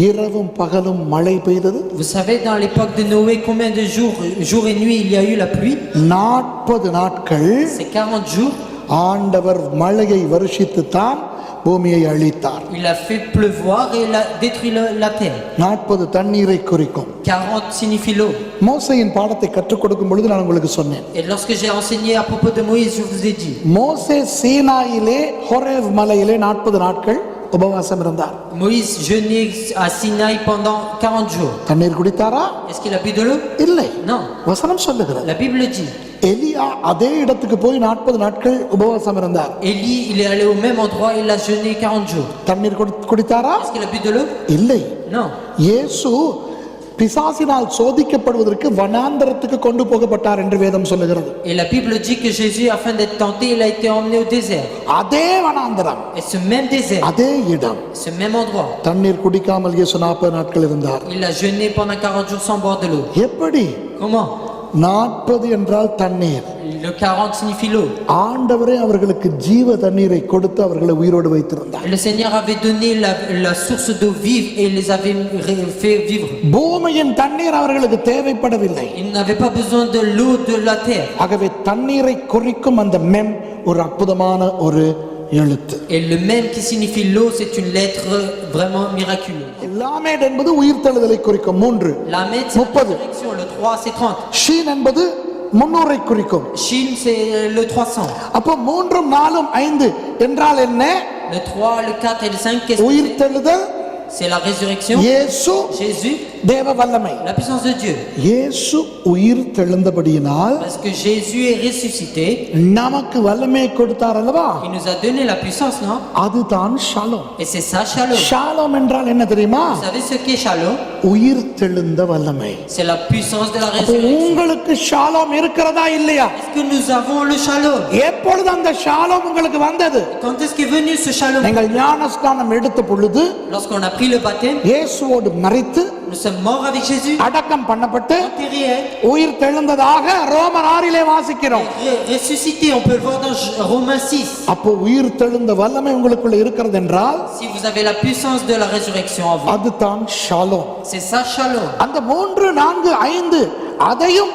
இரவும் பகலும் மழை பெய்தது?
Vous savez, dans l'époque de Noé, combien de jours et nuits il y a eu la pluie?
40 நாட்கள்
C'est 40 jours.
ஆண்டவர் மழையை வருஷித்து தான் பூமியை அழித்தார்.
Il a fait pleuvoir et il a détruit la terre.
40 தண்ணீரை குறிக்கும்.
40 signifie l'eau.
மோசேயின் பாடத்தை கற்றுக் கொடுக்கும் பொழுது நான் உங்களுக்கு சொன்னேன்.
Et lorsque j'ai enseigné à propos de Moïse, je vous ai dit.
மோசே சீனாயிலே ஹோரேவ் மலையிலே 40 நாட்கள் உபவாசம் இருந்தார்.
Moïse jeûnait à Sinaï pendant 40 jours.
தண்ணீர் குடித்தாரா?
Est-ce qu'il a bu de l'eau?
இல்லை.
Non.
வசனம் சொல்லுகிறது.
La Bible dit.
எலியா அதே இடத்துக்கு போய் 40 நாட்கள் உபவாசம் இருந்தார்.
Élie, il est allé au même endroit, il a jeûné 40 jours.
தண்ணீர் குடித்தாரா?
Est-ce qu'il a bu de l'eau?
இல்லை.
Non.
இயேசு பிசாசினால் சோதிக்கப்படுவதற்கு வனாந்தரத்துக்கு கொண்டு போகப்பட்டார் என்று வேதம் சொல்லுகிறது.
Et la Bible dit que Jésus, afin d'être tenté, il a été emmené au désert.
அதே வனாந்தரம்,
Et ce même désert,
அதே இடம்.
ce même endroit,
தண்ணீர் குடிக்காமல் இயேசு 40 நாட்கள் இருந்தார்.
il a jeûné pendant 40 jours sans boire de l'eau.
எப்படி?
Comment?
40 என்றால் தண்ணீர்.
Le 40 signifie l'eau.
ஆண்டவரே அவர்களுக்கு ஜீவ தண்ணீரை கொடுத்து அவர்களை உயிரோடு வைத்திருந்தார்.
Le Seigneur avait donné la source d'eau vive et les avait fait vivre.
பூமியின் தண்ணீர் அவர்களுக்கு தேவைப்படவில்லை.
Ils n'avaient pas besoin de l'eau de la terre.
ஆகவே தண்ணீரை குறிக்கும் அந்த மெம் ஒரு அற்புதமான ஒரு எழுத்து.
Et le même qui signifie l'eau, c'est une lettre vraiment miraculeuse.
லாமேட் என்பது உயிர்த்தெழுதலை குறிக்கும் 3.
Lamed, c'est la
30.
résurrection. Le 3, c'est 30.
Sheen என்பது 300 குறிக்கும்.
Shin, c'est le 300.
அப்போ 3, 4, 5 என்றால் என்ன?
Le 3, le 4 et le 5, qu'est-ce que c'est?
உயிர்த்தெழுதல்,
C'est la résurrection.
இயேசு,
Jésus,
தேவ வல்லமை.
la puissance de Dieu.
இயேசு உயிர்த்தெழுந்தபடியினால்
Parce que Jésus est ressuscité,
நமக்கு வல்லமை கொடுத்தார் அல்லவா?
il nous a donné la puissance, non?
அதுதான் Shalom.
Et c'est ça, Shalom.
Shalom என்றால் என்ன தெரியுமா?
Vous savez ce qu'est Shalom?
உயிர்த்தெழுந்த வல்லமை.
C'est la puissance de la
அப்போ
résurrection.
உங்களுக்கு ஷாலோம் இருக்கிறதா இல்லையா?
Est-ce que nous avons le Shalom?
எப்பொழுது அந்த ஷாலோம் உங்களுக்கு வந்தது?
Quand est-ce qu'est venu ce Shalom?
நீங்கள் ஞானஸ்நானம் எடுத்த பொழுது
Lorsqu'on a pris le baptême,
இயேசுவோடு மரித்து
nous sommes morts avec Jésus,
அடக்கம் பண்ணப்பட்டு
enterrés,
உயிர் தெழுந்ததாக ரோமர் 6 வாசிக்கிறோம்.
ressuscités. On peut le voir dans Romains 6.
அப்போ உயிர் தெழுந்த வல்லமை உங்களுக்குள்ள இருக்கிறது என்றால்
Si vous avez la puissance de la résurrection en vous,
அதுதான் ஷாலோம்.
c'est ça Shalom.
அந்த 3, 4, 5 அதையும்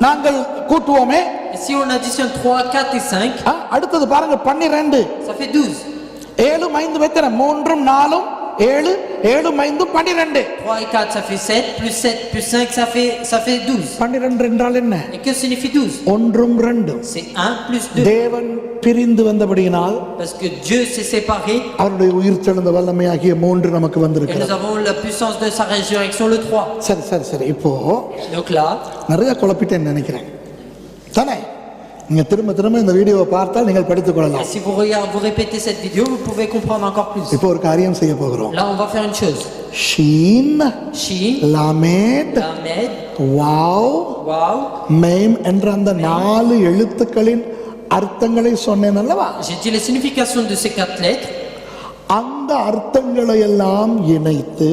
நாங்கள் கூட்டுவோமே.
Et si on additionne 3, 4 et 5,
அடுத்தது பாருங்க 12.
ça fait 12.
7, 5 எத்தனை? 3, 4, 7, 7, 5, 12.
3 et 4, ça fait 7, plus 7, plus 5, ça fait 12.
12 என்றால் என்ன?
Et que signifie 12?
1, 2.
C'est 1 plus 2.
தேவன் பிரிந்து வந்தபடியினால்
Parce que Dieu s'est séparé
அவருடைய உயிர் தெழுந்த வல்லமையாகிய 3 நமக்கு
et
வந்திருக்கிறது.
nous avons la puissance de sa résurrection, le 3.
சரி சரி சரி. இப்போ
Donc là,
நிறைய குழப்பிட்டேன்னு நினைக்கிறேன் தானே? நீங்க திரும்ப திரும்ப இந்த வீடியோவை பார்த்தால் நீங்கள் படித்துக்
et
கொள்ளலாம்.
si vous répétez cette vidéo, vous pouvez comprendre encore plus.
இப்போ ஒரு காரியம் செய்ய போகிறோம்.
Là, on va faire une chose.
Sheen,
Shin,
லாமேட்,
Lamed,
Waw,
Waw.
Ma'am என்ற அந்த 4 எழுத்துக்களின் அர்த்தங்களை சொன்னேன் அல்லவா?
J'ai dit les significations de ces 4 lettres.
அந்த அர்த்தங்களை எல்லாம் இணைத்து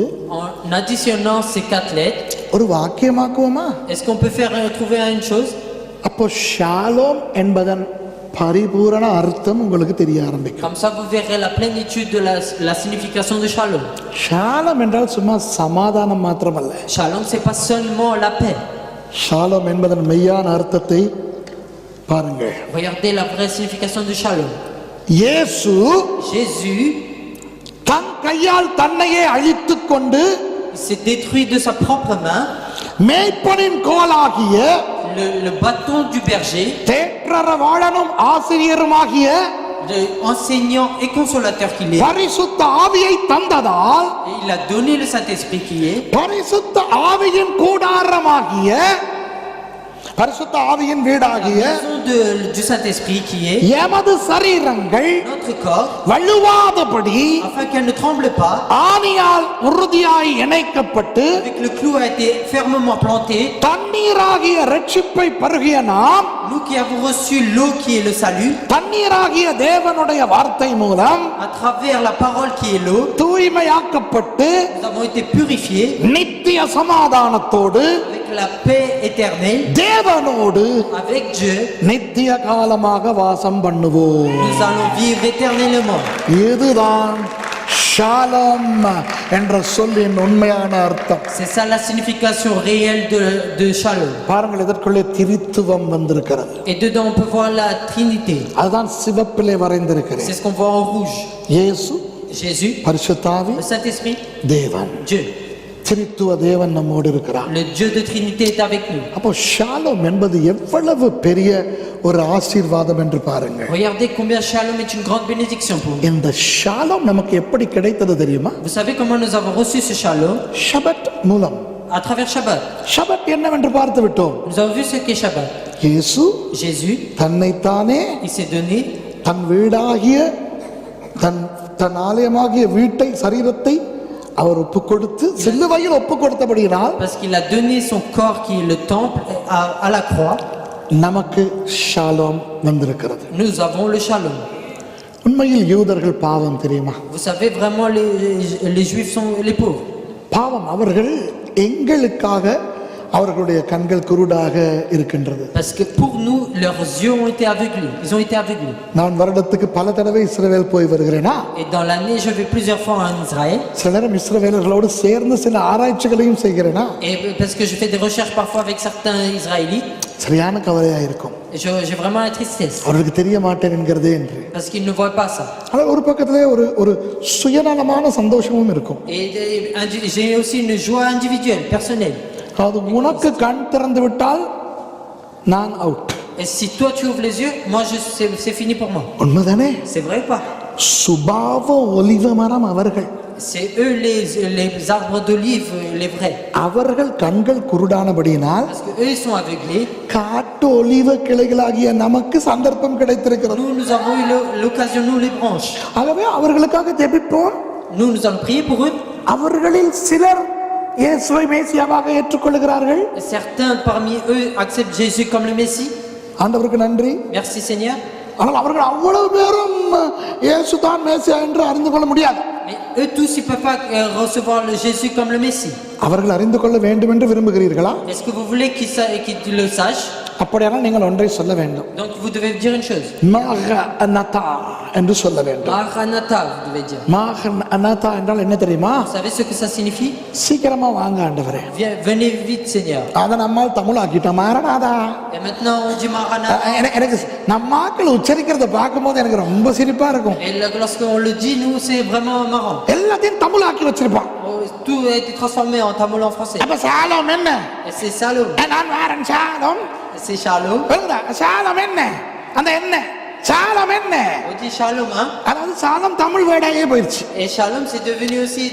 En additionnant ces 4 lettres,
ஒரு வாக்கியமாக்குவோமா?
est-ce qu'on peut trouver une chose?
அப்போ ஷாலோம் என்பதன் பரிபூரண அர்த்தம் உங்களுக்கு தெரிய ஆரம்பிக்கும்.
Comme ça, vous verrez la plénitude de la signification de Shalom.
Shalom என்றால் சும்மா சமாதானம் மாத்திரமல்ல.
Shalom, c'est pas seulement la paix.
Shalom என்பதன் மெய்யான அர்த்தத்தை பாருங்கள்.
Regardez la vraie signification de Shalom.
இயேசு
Jésus,
தன் கையால் தன்னையே அழித்துக் கொண்டு
il s'est détruit de sa propre main.
மேய்ப்பனின் கோலாகிய
Le bâton du berger,
தேற்றரவாளனும் ஆசிரியருமாகிய
enseignant et consolateur qu'il est,
பரிசுத்த ஆவியை தந்ததால்
et il a donné le Saint-Esprit qui est,
பரிசுத்த ஆவியின் கூடாரமாகிய பரிசுத்த ஆவியின் வீடாகிய
maison du Saint-Esprit qui est
எமது சரீரங்கள்
notre corps,
வழுவாதபடி
afin qu'elle ne tremble pas,
ஆணியால் உறுதியாய் இணைக்கப்பட்டு
avec le clou a été fermement planté.
தண்ணீராகிய ரட்சிப்பை பருகிய நாம்
Nous qui avons reçu l'eau qui est le salut,
தண்ணீராகிய தேவனுடைய வார்த்தை மூலம்
à travers la parole qui est l'eau,
தூய்மையாக்கப்பட்டு
nous avons été purifiés
நித்திய சமாதானத்தோடு
avec la paix éternelle,
தேவனோடு
avec Dieu.
நித்திய காலமாக வாசம் பண்ணுவோம்.
Nous allons vivre éternellement.
இதுதான் ஷாலம் என்ற சொல்லின் உண்மையான அர்த்தம்.
C'est ça la signification réelle de Shalom.
பாருங்கள், இதற்குள்ளே திரித்துவம் வந்திருக்கிறது.
Et dedans on peut voir la Trinité.
அதுதான் சிவப்பிலே வரைந்திருக்கிறது.
C'est ce qu'on voit en rouge.
இயேசு,
Jésus,
பரிசுத்தாவி,
le Saint-Esprit,
தேவன்.
Dieu.
திரித்துவ தேவன் நம்மோடு இருக்கிறார்.
Le Dieu de Trinité est avec nous.
அப்போ ஷாலம் என்பது எவ்வளவு பெரிய ஒரு ஆசீர்வாதம் என்று பாருங்கள்.
Regardez combien Shalom est une grande bénédiction pour nous.
இந்த ஷாலம் நமக்கு எப்படி கிடைத்தது தெரியுமா?
Vous savez comment nous avons reçu ce Shalom?
ஷபத் மூலம்.
À travers Shabbat.
ஷபத் என்னவென்று பார்த்து விட்டோம்.
Nous avons vu ce qu'est Shabbat.
இயேசு
Jésus,
தன்னைத்தானே
il s'est donné
தன் வீடாகிய தன் ஆலயமாகிய வீட்டை, சரீரத்தை அவர் ஒப்பு கொடுத்து சிலுவையில் ஒப்பு கொடுத்தபடியினால்
parce qu'il a donné son corps qui est le temple à la croix.
நமக்கு ஷாலோம் வந்திருக்கிறது.
Nous avons le Shalom.
உண்மையில் யூதர்கள் பாவம் தெரியுமா?
Vous savez vraiment les Juifs sont les pauvres.
பாவம். அவர்கள் எங்களுக்காக அவர்களுடைய கண்கள் குருடாக இருக்கின்றது.
Parce que pour nous leurs yeux ont été aveuglés. Ils ont été aveuglés.
நான் வருடத்துக்கு பல தடவை இஸ்ரவேல் போய் வருகிறேனா?
Et dans l'année je vais plusieurs fois en Israël.
சில நேரம் இஸ்ரவேலர்களோடு சேர்ந்து சில ஆராய்ச்சிகளையும் செய்கிறேனா?
Et parce que je fais des recherches parfois avec certains Israélites.
சரியான கவலையா இருக்கும்.
J'ai vraiment la tristesse.
அவர்களுக்கு தெரிய மாட்டேன் என்கிறதே என்று.
Parce qu'ils ne voient pas ça.
ஆனால் ஒரு பக்கத்திலே ஒரு சுயநலமான சந்தோஷமும் இருக்கும்.
Et j'ai aussi une joie individuelle, personnelle.
அது உனக்கு கண் திறந்து விட்டால் நான் out.
Et si toi tu ouvres les yeux, moi c'est fini pour moi.
உண்மைதானே?
C'est vrai ou pas?
சுபாவ ஒலிவ மரம் அவர்கள்.
C'est eux les arbres d'olive, les vrais.
அவர்கள் கண்கள் குருடானபடியினால்
Parce que eux ils sont aveuglés.
காட்டு ஒலிவ கிளைகளாகிய நமக்கு சந்தர்ப்பம் கிடைத்திருக்கிறது.
Nous avons eu l'occasion, nous les branches.
ஆகவே அவர்களுக்காக ஜெபிப்போம்.
Nous allons prier pour eux.
அவர்களில் சிலர் இயேசுவை மேசியாவாக ஏற்றுக்கொள்கிறார்கள்.
Certains parmi eux acceptent Jésus comme le Messie.
ஆண்டவருக்கு நன்றி.
Merci Seigneur.
ஆனால் அவர்கள் அவ்வளவு பேரும் இயேசு தான் மேசியா என்று அறிந்து கொள்ள முடியாது.
Mais eux tous ils peuvent pas recevoir le Jésus comme le Messie.
அவர்கள் அறிந்து கொள்ள வேண்டும் என்று விரும்புகிறீர்களா?
Est-ce que vous voulez qu'ils le sachent?
அப்படியானால் நீங்கள் ஒன்றை சொல்ல வேண்டும்.
Donc vous devez dire une chose.
மகநதா என்று சொல்ல வேண்டும்.
Maranatha, vous devez dire.
மகநதா என்றால் என்ன தெரியுமா?
Vous savez ce que ça signifie?
சீக்கிரமா வாங்க ஆண்டவரே.
Venez vite Seigneur.
அத நம்மால் தமிழாக்கிட்டோம். Maranatha.
Et maintenant on dit Maranatha.
எனக்கு நம்மாக்கள் உச்சரிக்கிறத பார்க்கும்போது எனக்கு ரொம்ப சிரிப்பா இருக்கும்.
Et lorsqu'on le dit nous c'est vraiment marrant.
எல்லாத்தையும் தமிழாக்கி வச்சிருப்பான்.
Tout a été transformé en tamil en français.
அப்ப சாலம் என்ன?
Et c'est Shalom.
நான் வாரன் சாலம்.
C'est Shalom.
சாலம் என்ன? அந்த என்ன? சாலம் என்ன?
On dit Shalom hein?
அதாவது சாலம் தமிழ் வேர்டாயே போயிடுச்சு.
Et Shalom c'est devenu aussi.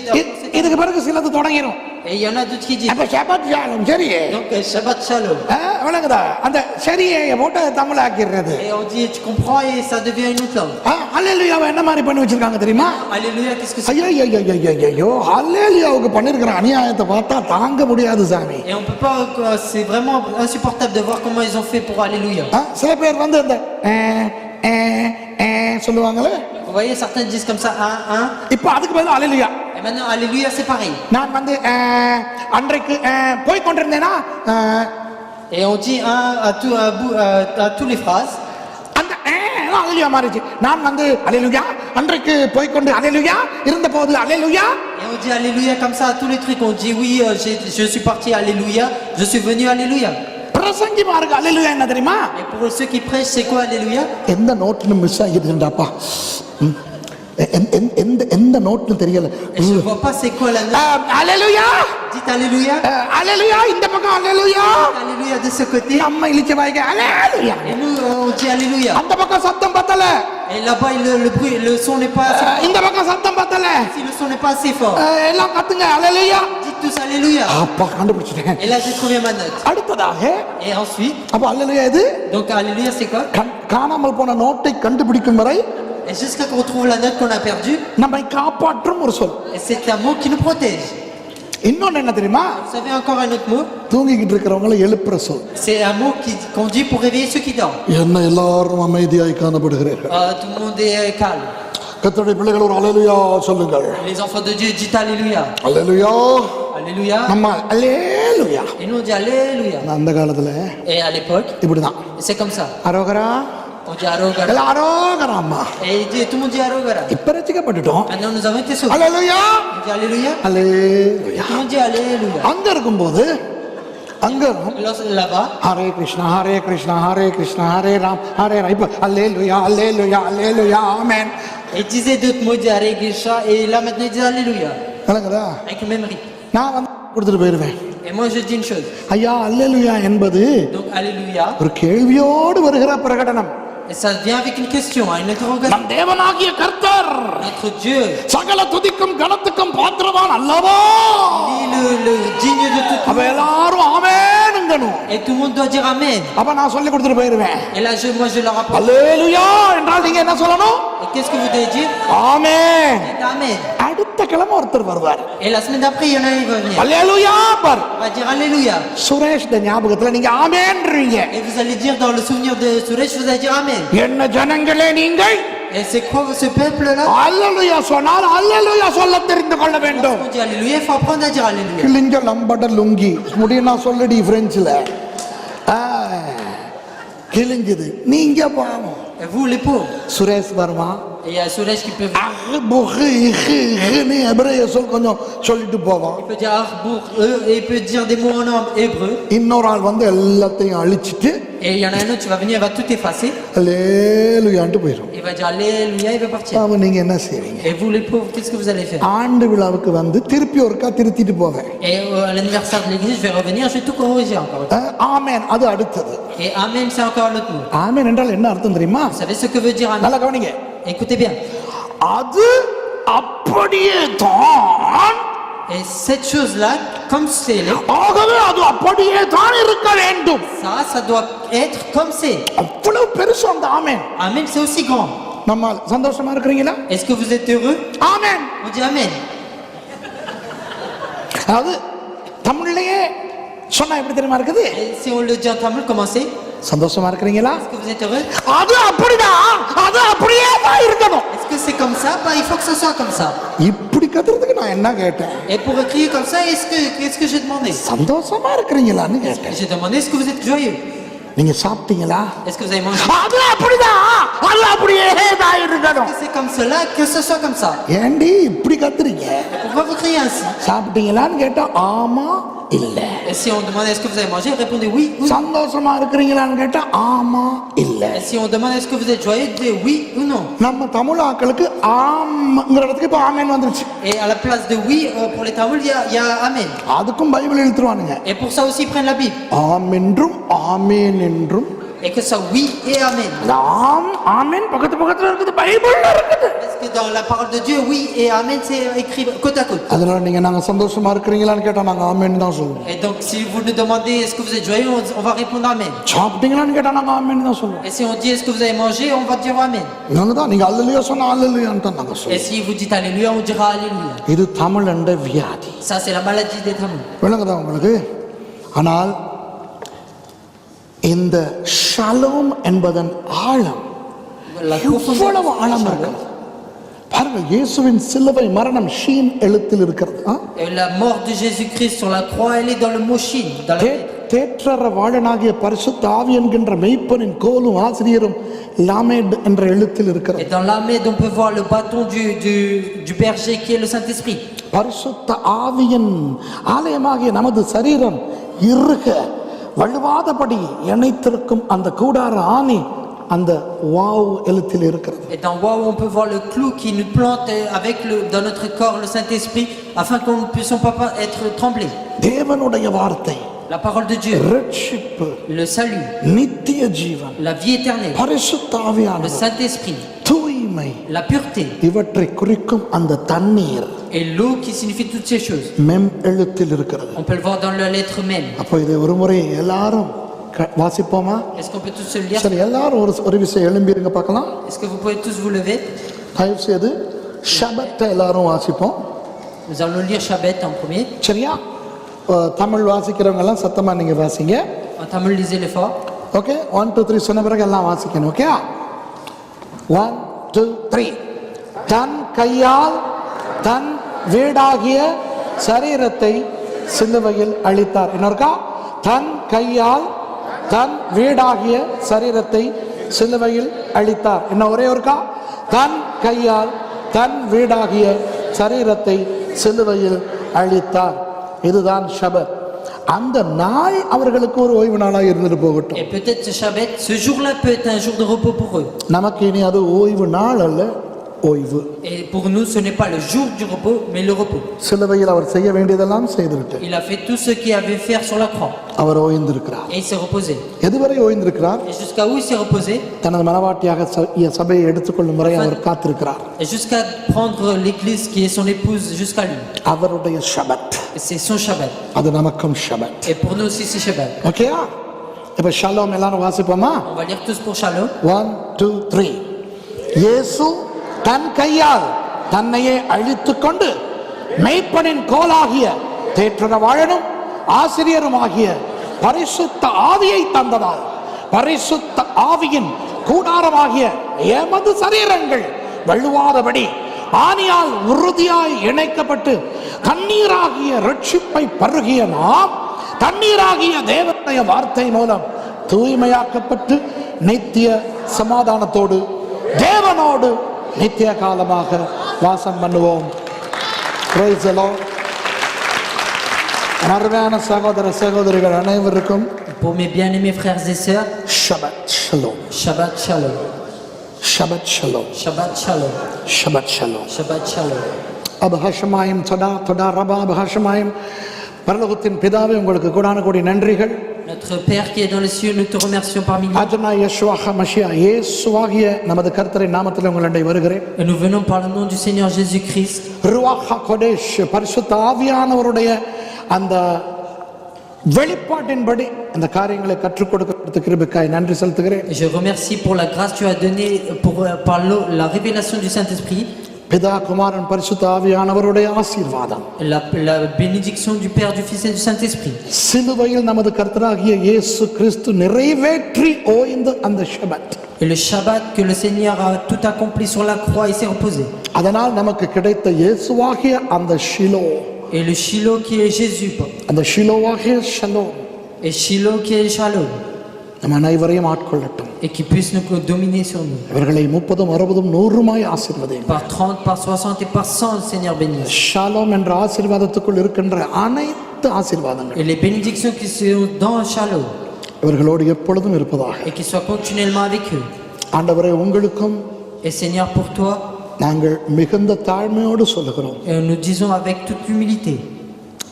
இதுக்கு பிறகு சிலது தொடங்கிரும்.
Et il y en a d'autres qui disent.
அப்ப ஷபத் சாலம் சரியே.
Donc Shabbat Shalom.
வணங்குதா? அந்த சரியே போட்டு Tamil ஆக்கிடுறது.
Et on dit tu comprends et ça devient une autre langue.
ஹல்லேலூயாவை என்ன மாதிரி பண்ணி வச்சிருக்காங்க தெரியுமா?
Alléluia qu'est-ce que c'est?
ஐயோ ஹல்லேலூயாவுக்கு பண்ணிருக்கிற அநியாயத்தை பார்த்தா தாங்க முடியாது சாமி.
Et on peut pas c'est vraiment insupportable de voir comment ils ont fait pour Alléluia.
சில பேர் வந்து அந்த சொல்லுவாங்களே.
Vous voyez certains disent comme ça hein.
இப்போ அதுக்கு பதிலா ஹல்லேலூயா.
Et maintenant Alléluia c'est pareil.
நான் வந்து அன்றைக்கு போய் கொண்டிருந்தேனா
Et on dit à tous les phrases.
அந்த ஹல்லேலூயா மாறிச்சு. நான் வந்து ஹல்லேலூயா அன்றைக்கு போய் கொண்டு ஹல்லேலூயா இருந்தபோது ஹல்லேலூயா.
Et on dit Alléluia comme ça à tous les trucs. On dit oui je suis parti Alléluia, je suis venu Alléluia.
பிரசங்கிமாருக்கு ஹல்லேலூயா என்ன தெரியுமா?
Et pour ceux qui prêchent c'est quoi Alléluia?
எந்த நோட்ல மிஸ் ஆகிடுச்சுடாப்பா. எந்த நோட்னு தெரியல.
Et je ne vois pas c'est quoi la note.
அல்லேலூயா,
Dites Alléluia.
அல்லேலூயா, இந்த பக்கம் அல்லேலூயா,
Alléluia de ce côté.
நம்ம இழிச்ச வாய்க்கு அல்லேலூயா,
Et nous, on dit Alléluia.
அந்த பக்கம் சத்தம் பத்தல,
Et là-bas, le bruit, le son n'est pas assez fort.
இந்த பக்கம் சத்தம் பத்தல,
Si le son n'est pas assez fort,
எல்லாம் கத்துங்க அல்லேலூயா.
dites tous Alléluia.
அப்பா கண்டுபிடிச்சிட்டேன்.
Et là, j'ai trouvé ma note.
அடுத்ததாக
Et ensuite,
அப்ப அல்லேலூயா இது
donc Alléluia, c'est quoi?
காணாமல் போன நோட்டை கண்டுபிடிக்கும் வரை
Et jusqu'à qu'on retrouve la note qu'on a perdue,
நம்மை காப்பாற்றும் ஒரு சொல்.
et c'est un mot qui nous protège.
இன்னொன்னு என்ன தெரியுமா?
Vous savez encore un autre mot?
தூங்கிக்கிட்டு இருக்கிறவங்களை எழுப்புற சொல்.
C'est un mot qu'on dit pour réveiller ceux qui dorment.
என்ன எல்லாரும் அமைதியாய் காணப்படுகிறீர்கள்.
Tout le monde est calme.
கர்த்தருடைய பிள்ளைகள் ஒரு அல்லேலூயா சொல்லுங்கள்.
Les enfants de Dieu, dites Alléluia.
அல்லேலூயா.
Alléluia.
நம்ம அல்லேலூயா.
Et nous on dit Alléluia.
அந்த காலத்துல
Et à l'époque,
இப்படிதான்.
c'est comme ça.
அரோகரா,
On dit Arogara.
எல்லாம் அரோகராம்மா.
Et tout le monde dit Arogara.
இப்ப ரசிக்கப்பட்டுட்டோம்.
Maintenant nous avons été sauvés.
Hallelujah,
On dit Alléluia.
Hallelujah.
Tout le monde dit Alléluia.
அங்க இருக்கும்போது அங்க
Là-bas,
Hare Krishna Hare Krishna Hare Krishna Hare Ram Hare Ram. இப்ப அல்லேலூயா அல்லேலூயா அல்லேலூயா ஆமென்.
il disait d'autres mots, dit Hare Krishna, et là maintenant il dit Alléluia.
விளங்குதா?
Avec le même rythme.
நான் வந்து கொடுத்துட்டு போயிருவேன்.
Et moi je dis une chose.
ஐயா அல்லேலூயா என்பது
Donc Alléluia,
ஒரு கேள்வியோடு வருகிற பிரகடனம்.
et ça vient avec une question, hein, une interrogation.
நம் தேவனாகிய கர்த்தர்
Notre Dieu,
சகல துதிக்கும் கனத்துக்கும் பாத்திரவான் அல்லவா?
il est le digne de tout.
அப்ப எல்லாரும் ஆமென்ங்கணும்.
Et tout le monde doit dire Amen.
அப்ப நான் சொல்லி கொடுத்துட்டு போயிருவேன்.
Et là moi je leur apprends.
அல்லேலூயா என்றால் நீங்க என்ன சொல்லணும்?
Et qu'est-ce que vous devez dire?
ஆமென்.
Dites Amen.
அடுத்த கிழமை ஒருத்தர் வருவார்.
Et la semaine d'après, il y en a un qui va venir.
Hallelujah bar.
On va dire Alléluia.
Suresh ஞாபகத்துல நீங்க ஆமென்றீங்க.
Et vous allez dire dans le souvenir de Suresh, vous allez dire Amen.
என்ன ஜனங்களே நீங்கள்
Et c'est quoi ce peuple-là?
அல்லேலூயா சொன்னால் அல்லேலூயா சொல்ல தெரிந்து கொள்ள வேண்டும்.
On dit Alléluia, il faut apprendre à dire Alléluia.
கிழிஞ்ச லம்பட லுங்கி முடியும் நான் சொல்லடி பிரெஞ்சுல கிழிஞ்சது நீங்க பாவம்.
Et vous, les pauvres.
Suresh வருமா
Et il y a Suresh qui peut
எபிரேய சொல் கொஞ்சம் சொல்லிட்டு போவோம்.
il peut dire Arbour, et il peut dire des mots en hébreu.
இன்னொரு ஆள் வந்து எல்லாத்தையும் அழிச்சிட்டு
Et il y en a un autre qui va venir, il va tout effacer.
அல்லேலூயான்ட்டு போயிடும்.
Il va dire Alléluia, il va partir.
அவன் நீங்க என்ன செய்வீங்க?
Et vous, les pauvres, qu'est-ce que vous allez faire?
ஆண்டு விழாவுக்கு வந்து திருப்பி ஒருக்கா திருத்திட்டு போவேன்.
Et à l'anniversaire de l'église, je vais revenir, je vais tout corriger encore.
ஆமென் அது அடுத்தது.
Et Amen, c'est encore l'autre mot.
ஆமென் என்றால் என்ன அர்த்தம் தெரியுமா?
Vous savez ce que veut dire Amen?
நல்லா கவனிங்க.
Écoutez bien.
அது அப்படியே தான்.
Et cette chose-là, comme c'est là,
ஆகவே அது அப்படியே தான் இருக்க வேண்டும்.
ça doit être comme c'est.
அவ்வளவு பெருசு அந்த ஆமென்.
Amen, c'est aussi grand.
நம்ம சந்தோஷமா இருக்கிறீங்களா?
Est-ce que vous êtes heureux?
Amen.
On dit Amen.
அது தமிழ்லயே சொன்னா எப்படி தெரியுமா இருக்குது?
Et si on le dit en tamil, comment c'est?
சந்தோஷமா இருக்கிறீங்களா?
Est-ce que vous êtes heureux?
அது அப்படிதான், அது அப்படியே தான் இருக்கணும்.
Est-ce que c'est comme ça? Bah, il faut que ce soit comme ça.
இப்படி கத்துறதுக்கு நான் என்ன கேட்டேன்?
Et pour crier comme ça, qu'est-ce que j'ai demandé?
சந்தோஷமா இருக்கிறீங்களான்னு கேட்டேன்.
J'ai demandé, est-ce que vous êtes joyeux?
நீங்க சாப்பிட்டீங்களா?
Est-ce que vous avez mangé?
அது அப்படிதான், அது அப்படியே தான் இருக்கணும்.
Que c'est comme cela, que ce soit comme ça.
ஏண்டி இப்படி கத்துறீங்க?
Pourquoi vous criez ainsi?
சாப்பிட்டீங்களான்னு கேட்டா ஆமா இல்ல.
Et si on demande est-ce que vous avez mangé, répondez oui ou non.
சந்தோஷமா இருக்கிறீங்களான்னு கேட்டா ஆமா இல்ல.
Et si on demande est-ce que vous êtes joyeux, dites oui ou non.
நம்ம தமிழ் ஆட்களுக்கு ஆம்ங்கிற இடத்துக்கு இப்ப ஆமேன் வந்துருச்சு.
Et à la place de oui, pour les Tamouls, il y a Amen.
அதுக்கும் பைபிள் எழுத்துருவானுங்க.
Et pour ça aussi, ils prennent la Bible.
ஆமென்றும் amen என்றும்.
Et que ça oui et Amen.
ஆம் ஆமேன் பக்கத்துல இருக்குது, பைபிள்ல இருக்குது.
Parce que dans la parole de Dieu, oui et Amen, c'est écrit côte à côte.
அதனால நீங்க நாங்க சந்தோஷமா இருக்கிறீங்களான்னு கேட்டா நாங்க ஆமேன் தான் சொல்லுவோம்.
Et donc si vous nous demandez est-ce que vous êtes joyeux, on va répondre Amen.
சாப்பிட்டீங்களான்னு கேட்டா நாங்க ஆமேன் தான் சொல்லுவோம்.
Et si on dit est-ce que vous avez mangé, on va dire Amen.
நாங்கதான் நீங்க அல்லேலூயா சொன்னா அல்லேலூயான்னு தான் நாங்க
Et
சொல்லுவோம்.
si vous dites Alléluia, on dira Alléluia.
இது தமிழ் என்ற வியாதி.
Ça c'est la maladie des Tamouls.
விளங்குதா உங்களுக்கு? ஆனால் இந்த ஷலோம் என்பதன் ஆழம் எவ்வளவு ஆழம் இருக்கு பாருங்க. இயேசுவின் சிலுவை மரணம் ஷீன் எழுத்தில் இருக்கிறது.
Et la mort de Jésus-Christ sur la croix, elle est dans le mot Shin, dans la
தேற்றற வாழனாகிய பரிசுத்த ஆவி என்கின்ற மெய்ப்பனின் கோலும் ஆசிரியரும் லாமேட் என்ற எழுத்தில் இருக்கிறது.
Et dans Lamed, on peut voir le bâton du berger qui est le Saint-Esprit.
பரிசுத்த ஆவியின் ஆலயமாகிய நமது சரீரம் இருக வழுவாதபடி இணைத்திருக்கும் அந்த கூடார ஆணி அந்த வாவ் எழுத்தில் இருக்கிறது.
Et dans Waouh, on peut voir le clou qui nous plante dans notre corps le Saint-Esprit afin qu'on ne puisse pas être tremblés.
தேவனுடைய வார்த்தை,
La parole de Dieu,
ரட்சிப்பு,
le salut,
நித்திய ஜீவன்,
la vie éternelle,
பரிசுத்த
le
ஆவியானவர்,
Saint-Esprit,
தூய்மை,
la pureté
இவற்றை குறிக்கும் அந்த தண்ணீர்
et l'eau qui signifie toutes ces choses.
மெம் எழுத்தில் இருக்கிறது.
On peut le voir dans la lettre même.
அப்போ இதை ஒரு முறை எல்லாரும் வாசிப்போமா?
Est-ce qu'on peut tous se le lire?
சரி, எல்லாரும் ஒரு விஷயம் எழும்பிருங்க பார்க்கலாம்.
Est-ce que vous pouvez tous vous lever?
தயவு செய்து ஷபத்தை எல்லாரும் வாசிப்போம்.
Nous allons lire Shabbat en premier.
சரியா? தமிழ் வாசிக்கிறவங்க எல்லாம் சத்தமா நீங்க வாசிங்க.
En tamil, lisez-le fort.
Okay, 1 2 3 சொன்ன பிறகு எல்லாம் வாசிக்கணும். ஓகே, 1 2 3. தன் கையால் தன் வீடாகிய சரீரத்தை சிலுவையில் அழித்தார். இன்னொருக்கா, தன் கையால் தன் வீடாகிய சரீரத்தை சிலுவையில் அழித்தார். இன்னும் ஒரே ஒருக்கா, தன் கையால் தன் வீடாகிய சரீரத்தை சிலுவையில் அழித்தார். இதுதான் ஷபத். அந்த நாள் அவர்களுக்கு ஒரு ஓய்வு நாளாக இருந்துட்டு போகட்டும்.
Et peut-être ce Shabbat, ce jour-là peut être un jour de repos pour eux.
நமக்கு இனி அது ஓய்வு நாள் அல்ல, ஓய்வு.
Et pour nous, ce n'est pas le jour du repos, mais le repos.
சிலுவையில் அவர் செய்ய வேண்டியதெல்லாம் செய்துவிட்டு
Il a fait tout ce qu'il avait à faire sur la croix.
Our ஓய்ந்திருக்கிறார்.
Et il s'est reposé.
எதுவரை ஓய்ந்திருக்கிறார்?
Et jusqu'à où il s'est reposé?
தனது மனவாட்டியாக சபையை எடுத்துக்கொள்ளும் முறை அவர் காத்திருக்கிறார்.
Et jusqu'à prendre l'église qui est son épouse jusqu'à lui.
அவருடைய ஷபத்.
Et c'est son Shabbat.
அது நமக்கும் ஷபத்.
Et pour nous aussi, c'est Shabbat.
ஓகேயா? இப்ப ஷலோம் எல்லாரும் வாசிப்போமா?
On va lire tous pour Shalom.
1 2 3. இயேசு தன் கையால் தன்னையே அழித்துக் கொண்டு மெய்ப்பனின் கோலாகிய தேற்றரவாளனும் ஆசிரியருமாகிய பரிசுத்த ஆவியை தந்ததால் பரிசுத்த ஆவியின் கூடாரமாகிய எமது சரீரங்கள் வழுவாதபடி ஆணியால் உறுதியாய் இணைக்கப்பட்டு தண்ணீராகிய ரட்சிப்பை பருகிய நாம் தண்ணீராகிய தேவனுடைய வார்த்தை மூலம் தூய்மையாக்கப்பட்டு நித்திய சமாதானத்தோடு தேவனோடு நித்திய காலமாக வாசம் பண்ணுவோம். Praise the Lord. அருமையான சகோதர சகோதரிகள் அனைவருக்கும்
Pour mes bien-aimés frères et sœurs,
Shabbat Shalom.
Shabbat Shalom.
Shabbat Shalom.
Shabbat Shalom.
Shabbat Shalom.
Shabbat Shalom.
அபஹஷமாயம் தடா தடா ரபா அபஹஷமாயம். பரலோகத்தின் பிதாவே, உங்களுக்கு கோடான கோடி நன்றிகள்.
Notre Père qui est dans les cieux, nous te remercions par milliers.
அஜனா யெஷுவா ஹமஷியா, இயேசுவாகிய நமது கர்த்தரின் நாமத்தில் உங்களிடை வருகிறேன்.
Et nous venons par le nom du Seigneur Jésus-Christ.
ருவாஹ கொடேஷ், பரிசுத்த ஆவியானவருடைய அந்த வெளிப்பாட்டின்படி அந்த காரியங்களை கற்றுக் கொடுக்க கிருபைக்காய் நன்றி செலுத்துகிறேன்.
Et je remercie pour la grâce que tu as donnée par la révélation du Saint-Esprit.
பிதா குமாரன் பரிசுத்த ஆவியானவருடைய ஆசீர்வாதம்,
La bénédiction du Père, du Fils et du Saint-Esprit.
சிலுவையில் நமது கர்த்தராகிய இயேசு கிறிஸ்து நிறைவேற்றி ஓய்ந்த அந்த ஷபத்,
Et le Shabbat que le Seigneur a tout accompli sur la croix et s'est reposé.
அதனால் நமக்கு கிடைத்த இயேசுவாகிய அந்த Shiloh,
Et le Shiloh qui est Jésus.
அந்த ஷிலோவாகிய shalom
Et Shiloh qui est Shalom.
நம் அனைவரையும் ஆட்கொள்ளட்டும்.
Et qui puisse nous dominer sur nous.
இவர்களை 30 60 100 ஆசீர்வதியும்.
Par 30, par 60 et par 100, Seigneur bénisse.
Shalom என்ற ஆசீர்வாதத்துக்குள் இருக்கின்ற அனைத்து ஆசீர்வாதங்கள்
Et les bénédictions qui sont dans Shalom.
இவர்களோடு எப்பொழுதும் இருப்பதாக.
Et qui soient continuellement avec eux.
ஆண்டவரே, உங்களுக்கும்
Et Seigneur, pour toi,
நாங்கள் மிகுந்த தாழ்மையோடு சொல்லுகிறோம்.
et nous disons avec toute humilité.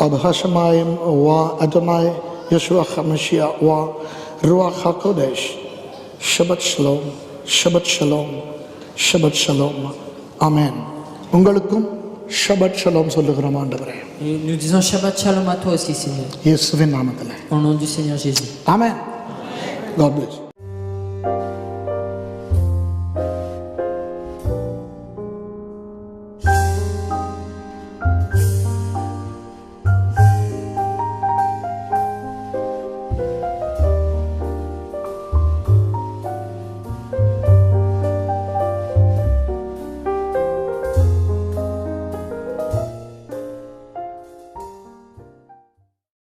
அபஹஷமாயம் வா அடனாய் யெஷுவா ஹமஷியா வா ருவாஹ கொடேஷ். ஷபத் ஷலோம், ஷபத் ஷலோம், ஷபத் ஷலோம். ஆமென். உங்களுக்கும் ஷபத் ஷலோம் சொல்லுகிறோம் ஆண்டவரே.
Et nous disons Shabbat Shalom à toi aussi, Seigneur.
இயேசுவின் நாமத்திலே.
Au nom du Seigneur Jésus.
ஆமென். God bless.